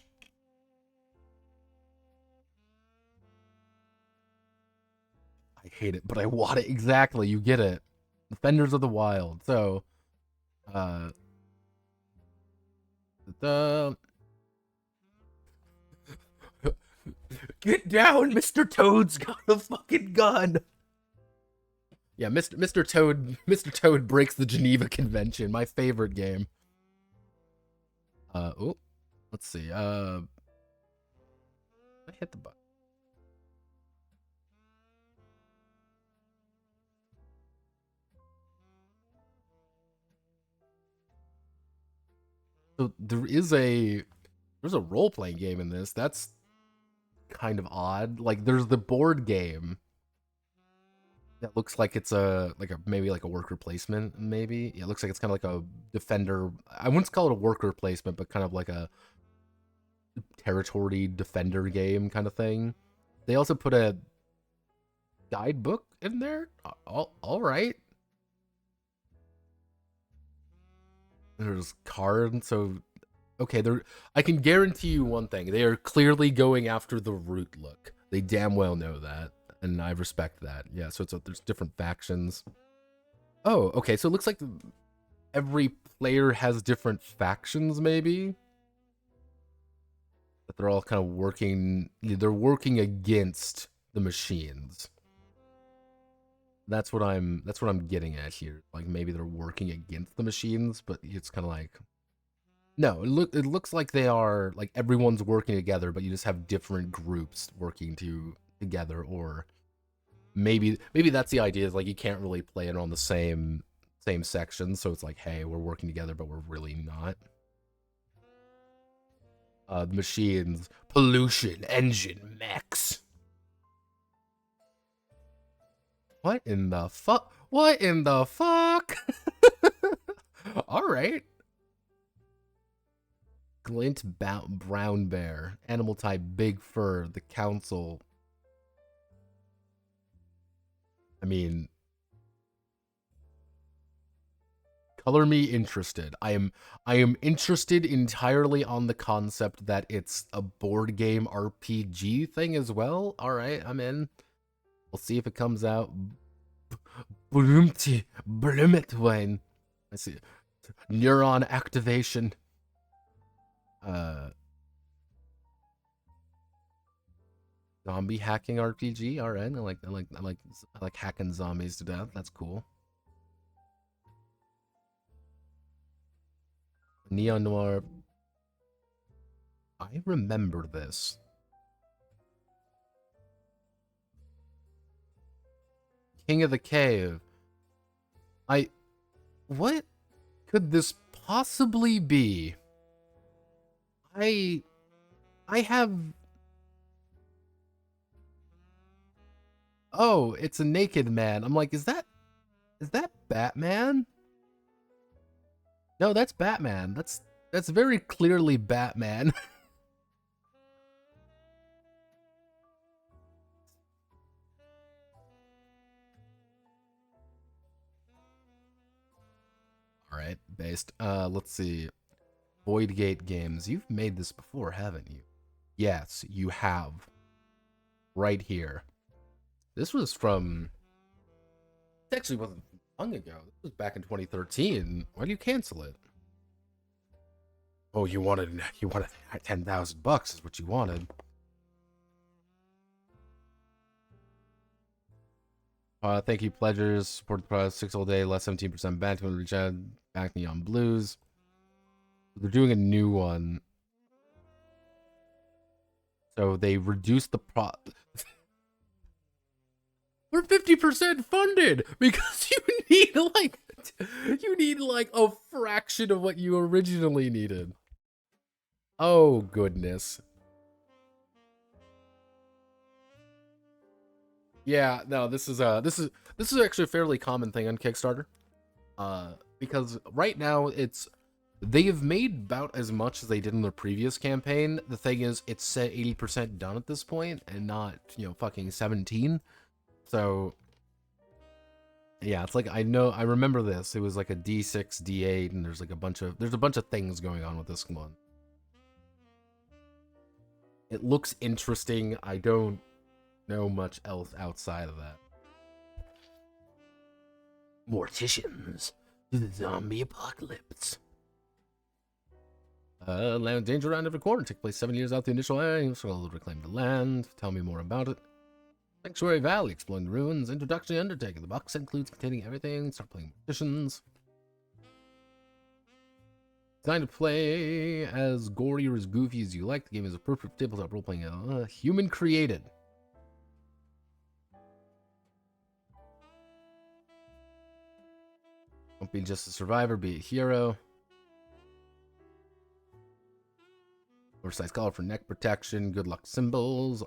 I hate it, but I want it. Exactly, you get it. Defenders of the Wild. So, get down, Mr. Toad's got a fucking gun. Yeah, Mr. Toad breaks the Geneva Convention, my favorite game. Oh, let's see. I hit the button. So there's a role-playing game in this. That's kind of odd. Like there's the board game that looks like it's maybe like a worker placement, maybe. Yeah, it looks like it's kind of like a defender. I wouldn't call it a worker placement, but kind of like a territory defender game kind of thing. They also put a guidebook in there. All right. There's cards, so okay. I can guarantee you one thing: they are clearly going after the root look. They damn well know that, and I respect that. Yeah, so there's different factions. Oh, okay. So it looks like every player has different factions, maybe. But they're all kind of working. They're working against the machines. That's what I'm getting at here. Like maybe they're working against the machines, but it's kind of like no, it looks like they are like everyone's working together, but you just have different groups working together, or maybe that's the idea, is like you can't really play it on the same section, so it's like, hey, we're working together, but we're really not. Machines, pollution, engine, mechs. What in the fuck? What in the fuck? All right. Glint brown bear, animal type big fur, the council. I mean, color me interested. I am interested entirely on the concept that it's a board game RPG thing as well. All right, I'm in. We'll see if it comes out. Wayne. I see. Neuron activation. Zombie hacking RPG. All right, I like hacking zombies to death. That's cool. Neon noir. I remember this. King of the Cave. What could this possibly be? I have... Oh, it's a naked man. I'm like, is that Batman? No, that's Batman. That's very clearly Batman. All right, based. Let's see. Voidgate Games. You've made this before, haven't you? Yes, you have. Right here. This was from... It actually wasn't long ago. This was back in 2013. Why do you cancel it? Oh, you wanted $10,000 is what you wanted. Thank you, pledgers. Support the product 6 all day, less 17% back to reach out. Back me on blues. They're doing a new one. So they reduced the We're 50% funded because you need like a fraction of what you originally needed. Oh goodness. Yeah, no, this is actually a fairly common thing on Kickstarter. Because right now they've made about as much as they did in their previous campaign. The thing is, it's set 80% done at this point and not, fucking 17. So yeah, it's like I remember this. It was like a D6, D8, and there's a bunch of things going on with this one. It looks interesting. I don't know much else outside of that. Morticians to the zombie apocalypse. Land danger around every corner. Take place 7 years out the initial area. So reclaim the land. Tell me more about it. Sanctuary Valley, exploring the ruins. Introductory undertaking. The box includes containing everything. Start playing Morticians. Designed to play as gory or as goofy as you like. The game is a perfect tabletop role-playing. Human created. Don't be just a survivor, be a hero. Oversized collar for neck protection. Good luck symbols.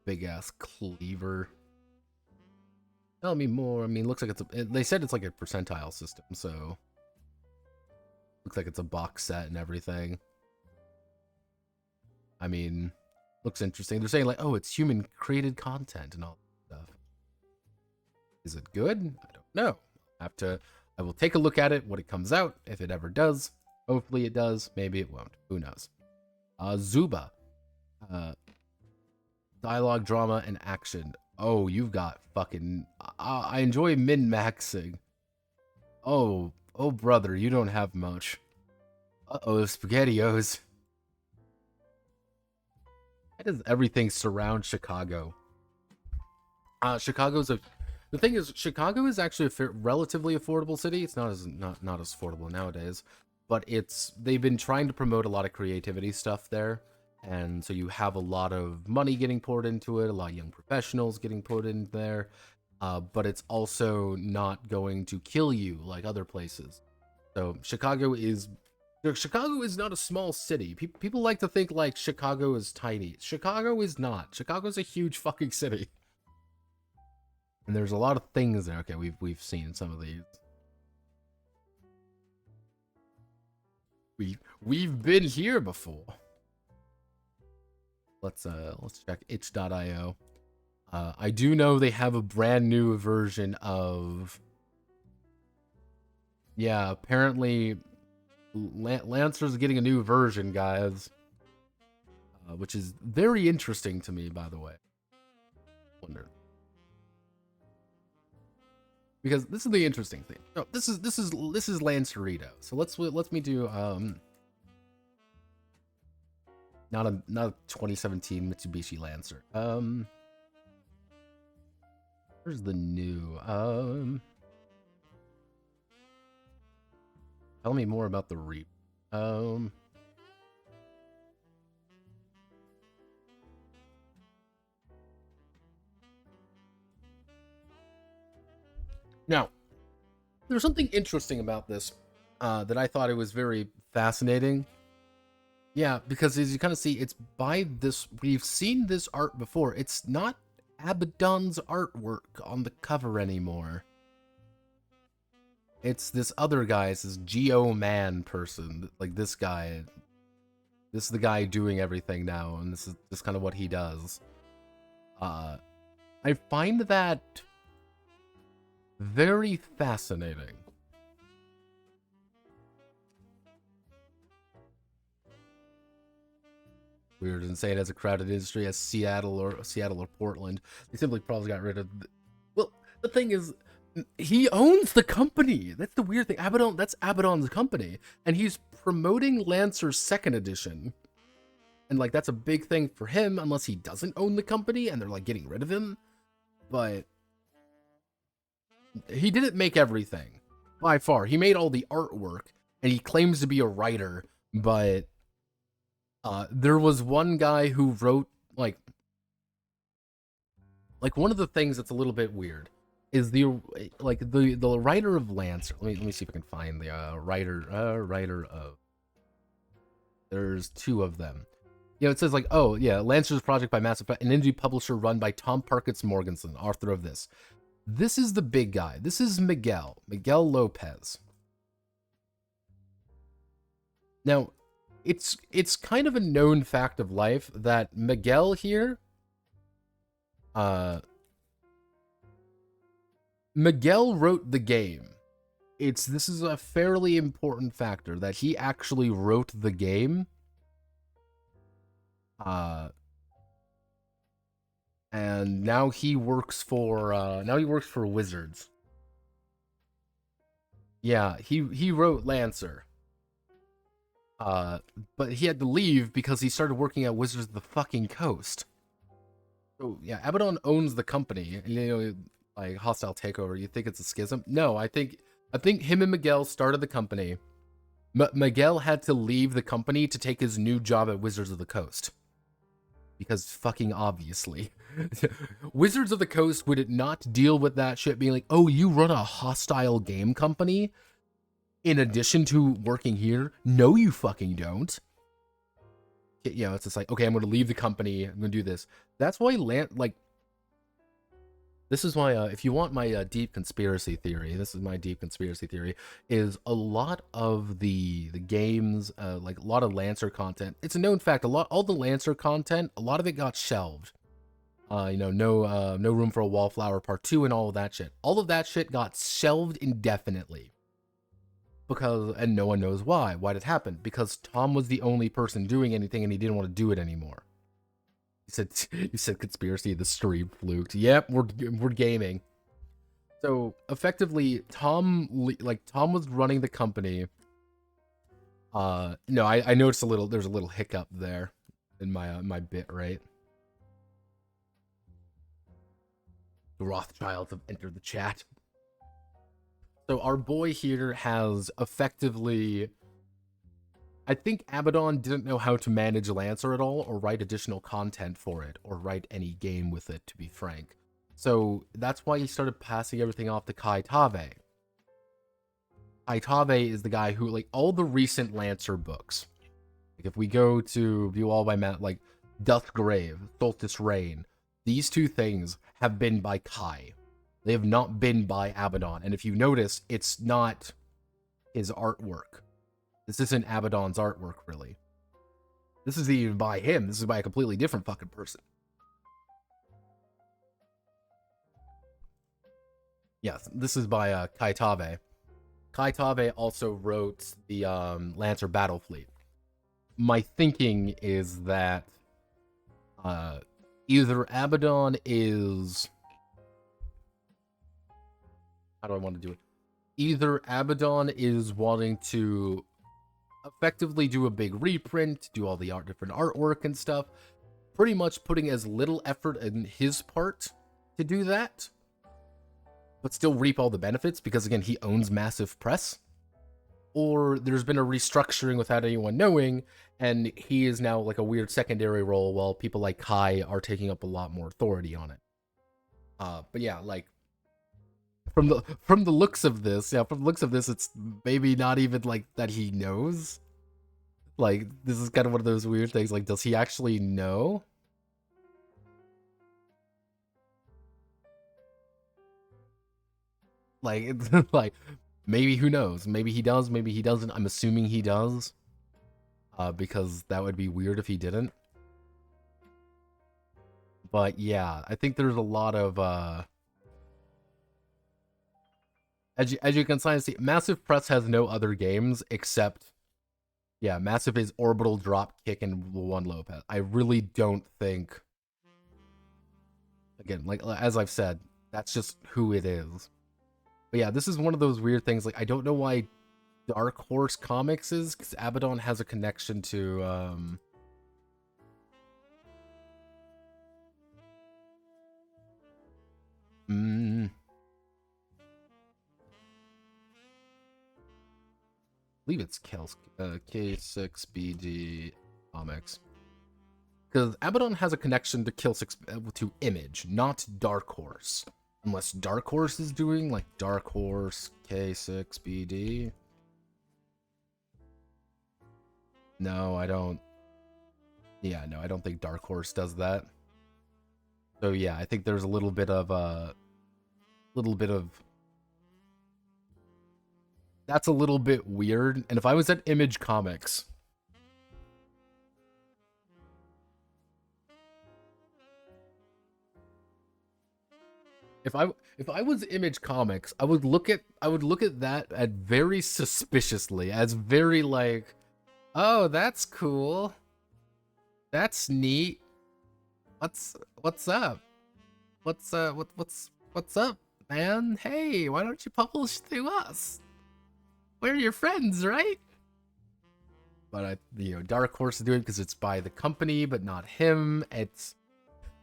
Big ass cleaver. Tell me more. I mean, looks like they said it's like a percentile system, so looks like it's a box set and everything. I mean, looks interesting. They're saying like, oh, it's human created content and all that stuff. Is it good? I don't know. I will take a look at it when it comes out, if it ever does. Hopefully it does. Maybe it won't. Who knows? Yazeeba. Dialogue, drama, and action. Oh, you've got fucking... I enjoy min-maxing. Oh, brother, you don't have much. Uh-oh, SpaghettiOs. Why does everything surround Chicago? Chicago's a. The thing is, Chicago is actually a relatively affordable city. It's not as affordable nowadays, but they've been trying to promote a lot of creativity stuff there, and so you have a lot of money getting poured into it, a lot of young professionals getting put in there, but it's also not going to kill you like other places. So Chicago is not a small city. People like to think like Chicago is tiny. Chicago is not. Chicago's a huge fucking city. And there's a lot of things there. Okay, we've seen some of these. We've been here before. Let's check itch.io. I do know they have a brand new version of. Yeah, apparently Lancer's getting a new version, guys. Which is very interesting to me, by the way. Wonder. Because this is the interesting thing. No, this is Lancerito. So let me do not a 2017 Mitsubishi Lancer. Where's the new tell me more about the Reap. Now, there's something interesting about this that I thought it was very fascinating. Yeah, because as you kind of see, it's by this. We've seen this art before. It's not Abaddon's artwork on the cover anymore. It's this other guy. It's this Geo-Man person. Like this guy. This is the guy doing everything now, and this is just kind of what he does. I find that very fascinating. Weird and say it as a crowded industry as Seattle or Portland. They simply probably got rid of. Well, the thing is, he owns the company. That's the weird thing. That's Abaddon's company, and he's promoting Lancer's second edition. And like that's a big thing for him, unless he doesn't own the company and they're like getting rid of him. But he didn't make everything by far. He made all the artwork, and he claims to be a writer, but there was one guy who wrote like one of the things that's a little bit weird is the writer of Lancer. Let me see if I can find the writer of. There's two of them. You know, it says like, oh yeah, Lancer's project by Mass Effect, an indie publisher run by Tom Parkitts Morganson, author of this. This is the big guy. This is Miguel Lopez. Now, it's kind of a known fact of life that Miguel here, Miguel wrote the game. This is a fairly important factor that he actually wrote the game. And now he works for Wizards. Yeah, he wrote Lancer. But he had to leave because he started working at Wizards of the fucking Coast. So yeah, Abaddon owns the company. You know, like hostile takeover. You think it's a schism? No, I think him and Miguel started the company. Miguel had to leave the company to take his new job at Wizards of the Coast. Because fucking obviously. Wizards of the Coast would not deal with that shit being like, oh, you run a hostile game company in addition to working here? No, you fucking don't. You know, it's just like, okay, I'm going to leave the company. I'm going to do this. That's why, this is why, if you want my deep conspiracy theory, this is my deep conspiracy theory, is a lot of the games, like a lot of Lancer content, it's a known fact, all the Lancer content, a lot of it got shelved. You know, no Room for a Wallflower Part 2 and all of that shit. All of that shit got shelved indefinitely. Because, and no one knows why. Why did it happen? Because Tom was the only person doing anything and he didn't want to do it anymore. You said conspiracy, the stream fluked. Yep, we're gaming. So effectively, Tom was running the company. No, I noticed there's a little hiccup there in my bit rate. The Rothschilds have entered the chat. So our boy here has effectively... I think Abaddon didn't know how to manage Lancer at all, or write additional content for it, or write any game with it, to be frank. So that's why he started passing everything off to Kai Tave. Kai Tave is the guy who, like, all the recent Lancer books. Like, if we go to view all by Matt, like, Dusk Grave, Solstice Reign, these two things have been by Kai. They have not been by Abaddon. And if you notice, it's not his artwork. This isn't Abaddon's artwork, really. This isn't even by him. This is by a completely different fucking person. Yes, this is by Kai Tave. Kai Tave also wrote the Lancer Battle Fleet. My thinking is that either Abaddon is... How do I want to do it? Either Abaddon is wanting to effectively do a big reprint, do all the different artwork and stuff, pretty much putting as little effort in his part to do that, but still reap all the benefits because, again, he owns Massive Press. Or there's been a restructuring without anyone knowing, and he is now like a weird secondary role while people like Kai are taking up a lot more authority on it. But yeah, like, from the looks of this, it's maybe not even like that he knows. Like, this is kind of one of those weird things. Like, does he actually know? Like, it's like, maybe, who knows? Maybe he does, maybe he doesn't. I'm assuming he does. Because that would be weird if he didn't. But yeah, I think there's a lot of as you can see, Massive Press has no other games except, yeah, Massive is Orbital, Drop Kick, and One Lopez. I really don't think, again, like, as I've said, that's just who it is. But yeah, this is one of those weird things. Like, I don't know why Dark Horse Comics is, because Abaddon has a connection to I believe it's K6BD Comics. Because Abaddon has a connection to to Image, not Dark Horse. Unless Dark Horse is doing, like, Dark Horse K6BD. No, I don't. Yeah, no, I don't think Dark Horse does that. So yeah, I think there's a little bit of that's a little bit weird. And if I was at Image Comics, if I was Image Comics, I would look at that at very suspiciously, as very like, oh, that's cool, that's neat. What's up? What's up, man? Hey, why don't you publish through us? We're your friends, right? But Dark Horse is doing it because it's by the company, but not him. It's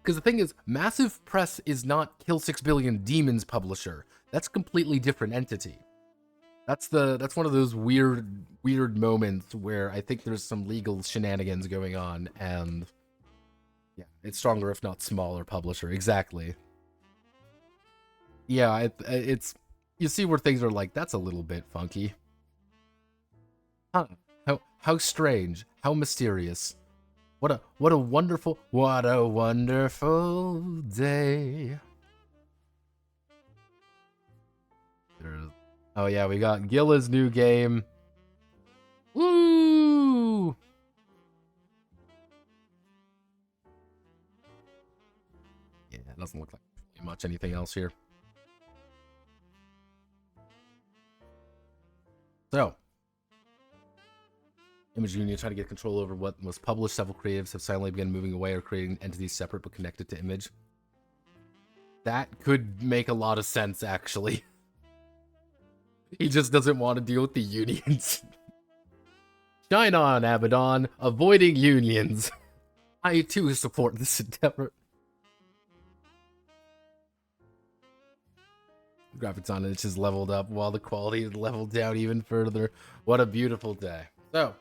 because the thing is, Massive Press is not Kill 6 Billion Demons publisher. That's a completely different entity. That's one of those weird moments where I think there's some legal shenanigans going on, and yeah, it's stronger if not smaller publisher. Exactly. Yeah, it's you see where things are like, that's a little bit funky. Huh. How strange. How mysterious. What a wonderful day. Oh yeah, we got Gilla's new game. Woo! Yeah, it doesn't look like much anything else here. So, Image Union trying to get control over what was published. Several creatives have silently begun moving away or creating entities separate but connected to Image. That could make a lot of sense, actually. He just doesn't want to deal with the unions. Shine on, Abaddon. Avoiding unions. I, too, support this endeavor. graphics on it, it's just leveled up while the quality is leveled down even further. What a beautiful day. So,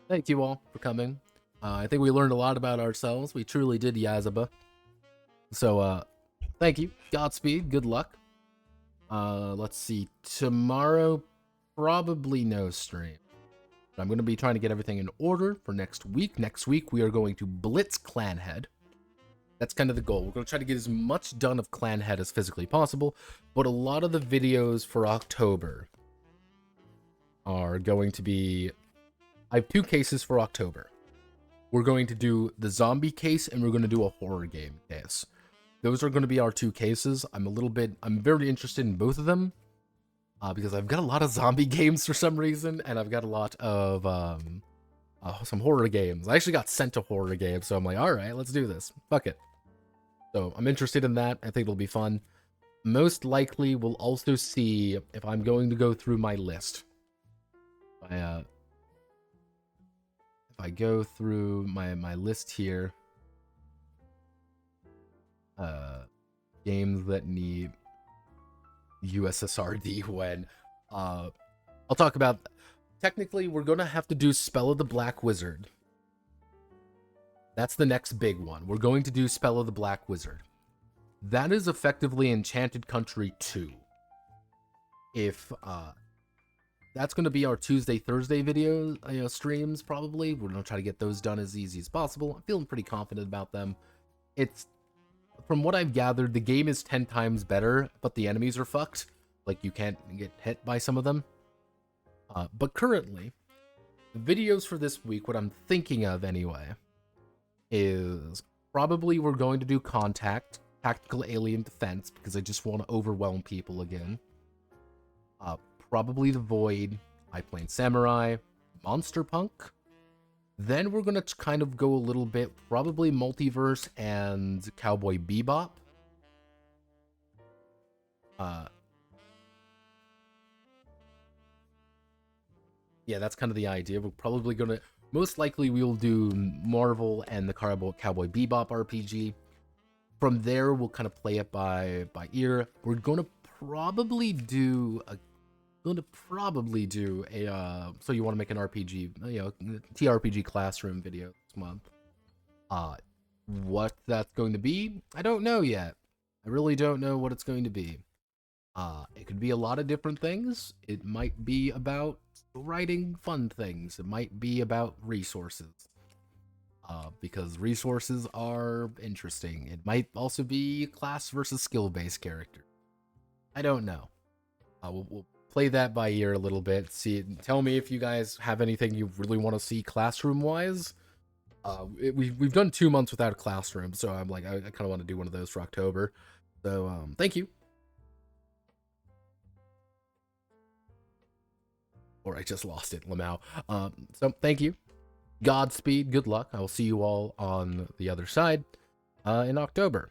thank you all for coming. I think we learned a lot about ourselves. We truly did Yazeeba. So, thank you. Godspeed. Good luck. Let's see. Tomorrow, probably no stream. I'm going to be trying to get everything in order for next week. Next week, we are going to blitz Clan Head. That's kind of the goal. We're going to try to get as much done of Clan Head as physically possible, but a lot of the videos for October are going to be... I have 2 cases for October. We're going to do the zombie case, and we're going to do a horror game case. Those are going to be our 2 cases. I'm very interested in both of them, because I've got a lot of zombie games for some reason, and I've got a lot of some horror games. I actually got sent a horror game, so I'm like, all right, let's do this. Fuck it. So I'm interested in that. I think it'll be fun. Most likely, we'll also see if I'm going to go through my list. If I go through my list here, games that need USSRD when, I'll talk about. Technically, we're gonna have to do Spell of the Black Wizard. That's the next big one. We're going to do Spell of the Black Wizard. That is effectively Enchanted Country 2. If, that's going to be our Tuesday, Thursday video, streams, probably. We're going to try to get those done as easy as possible. I'm feeling pretty confident about them. From what I've gathered, the game is 10 times better, but the enemies are fucked. Like, you can't get hit by some of them. But currently, the videos for this week, what I'm thinking of anyway, is probably we're going to do Contact, Tactical Alien Defense, because I just want to overwhelm people again. Probably The Void, High Plains Samurai, Monster Punk. Then we're going to kind of go a little bit, probably Multiverse and Cowboy Bebop. Yeah, that's kind of the idea. We're probably going to... Most likely, we will do Marvel and the Cowboy Bebop RPG. From there, we'll kind of play it by ear. We're going to probably do a... so you want to make an RPG, TRPG classroom video this month. What that's going to be, I don't know yet. I really don't know what it's going to be. It could be a lot of different things. It might be about writing fun things. It might be about resources. Because resources are interesting. It might also be class versus skill-based character. I don't know. We'll play that by ear a little bit. Tell me if you guys have anything you really want to see classroom-wise. We've done 2 months without a classroom, so I'm like, I kind of want to do one of those for October. So, thank you. Or I just lost it, Lamau. So, thank you. Godspeed, good luck. I will see you all on the other side in October.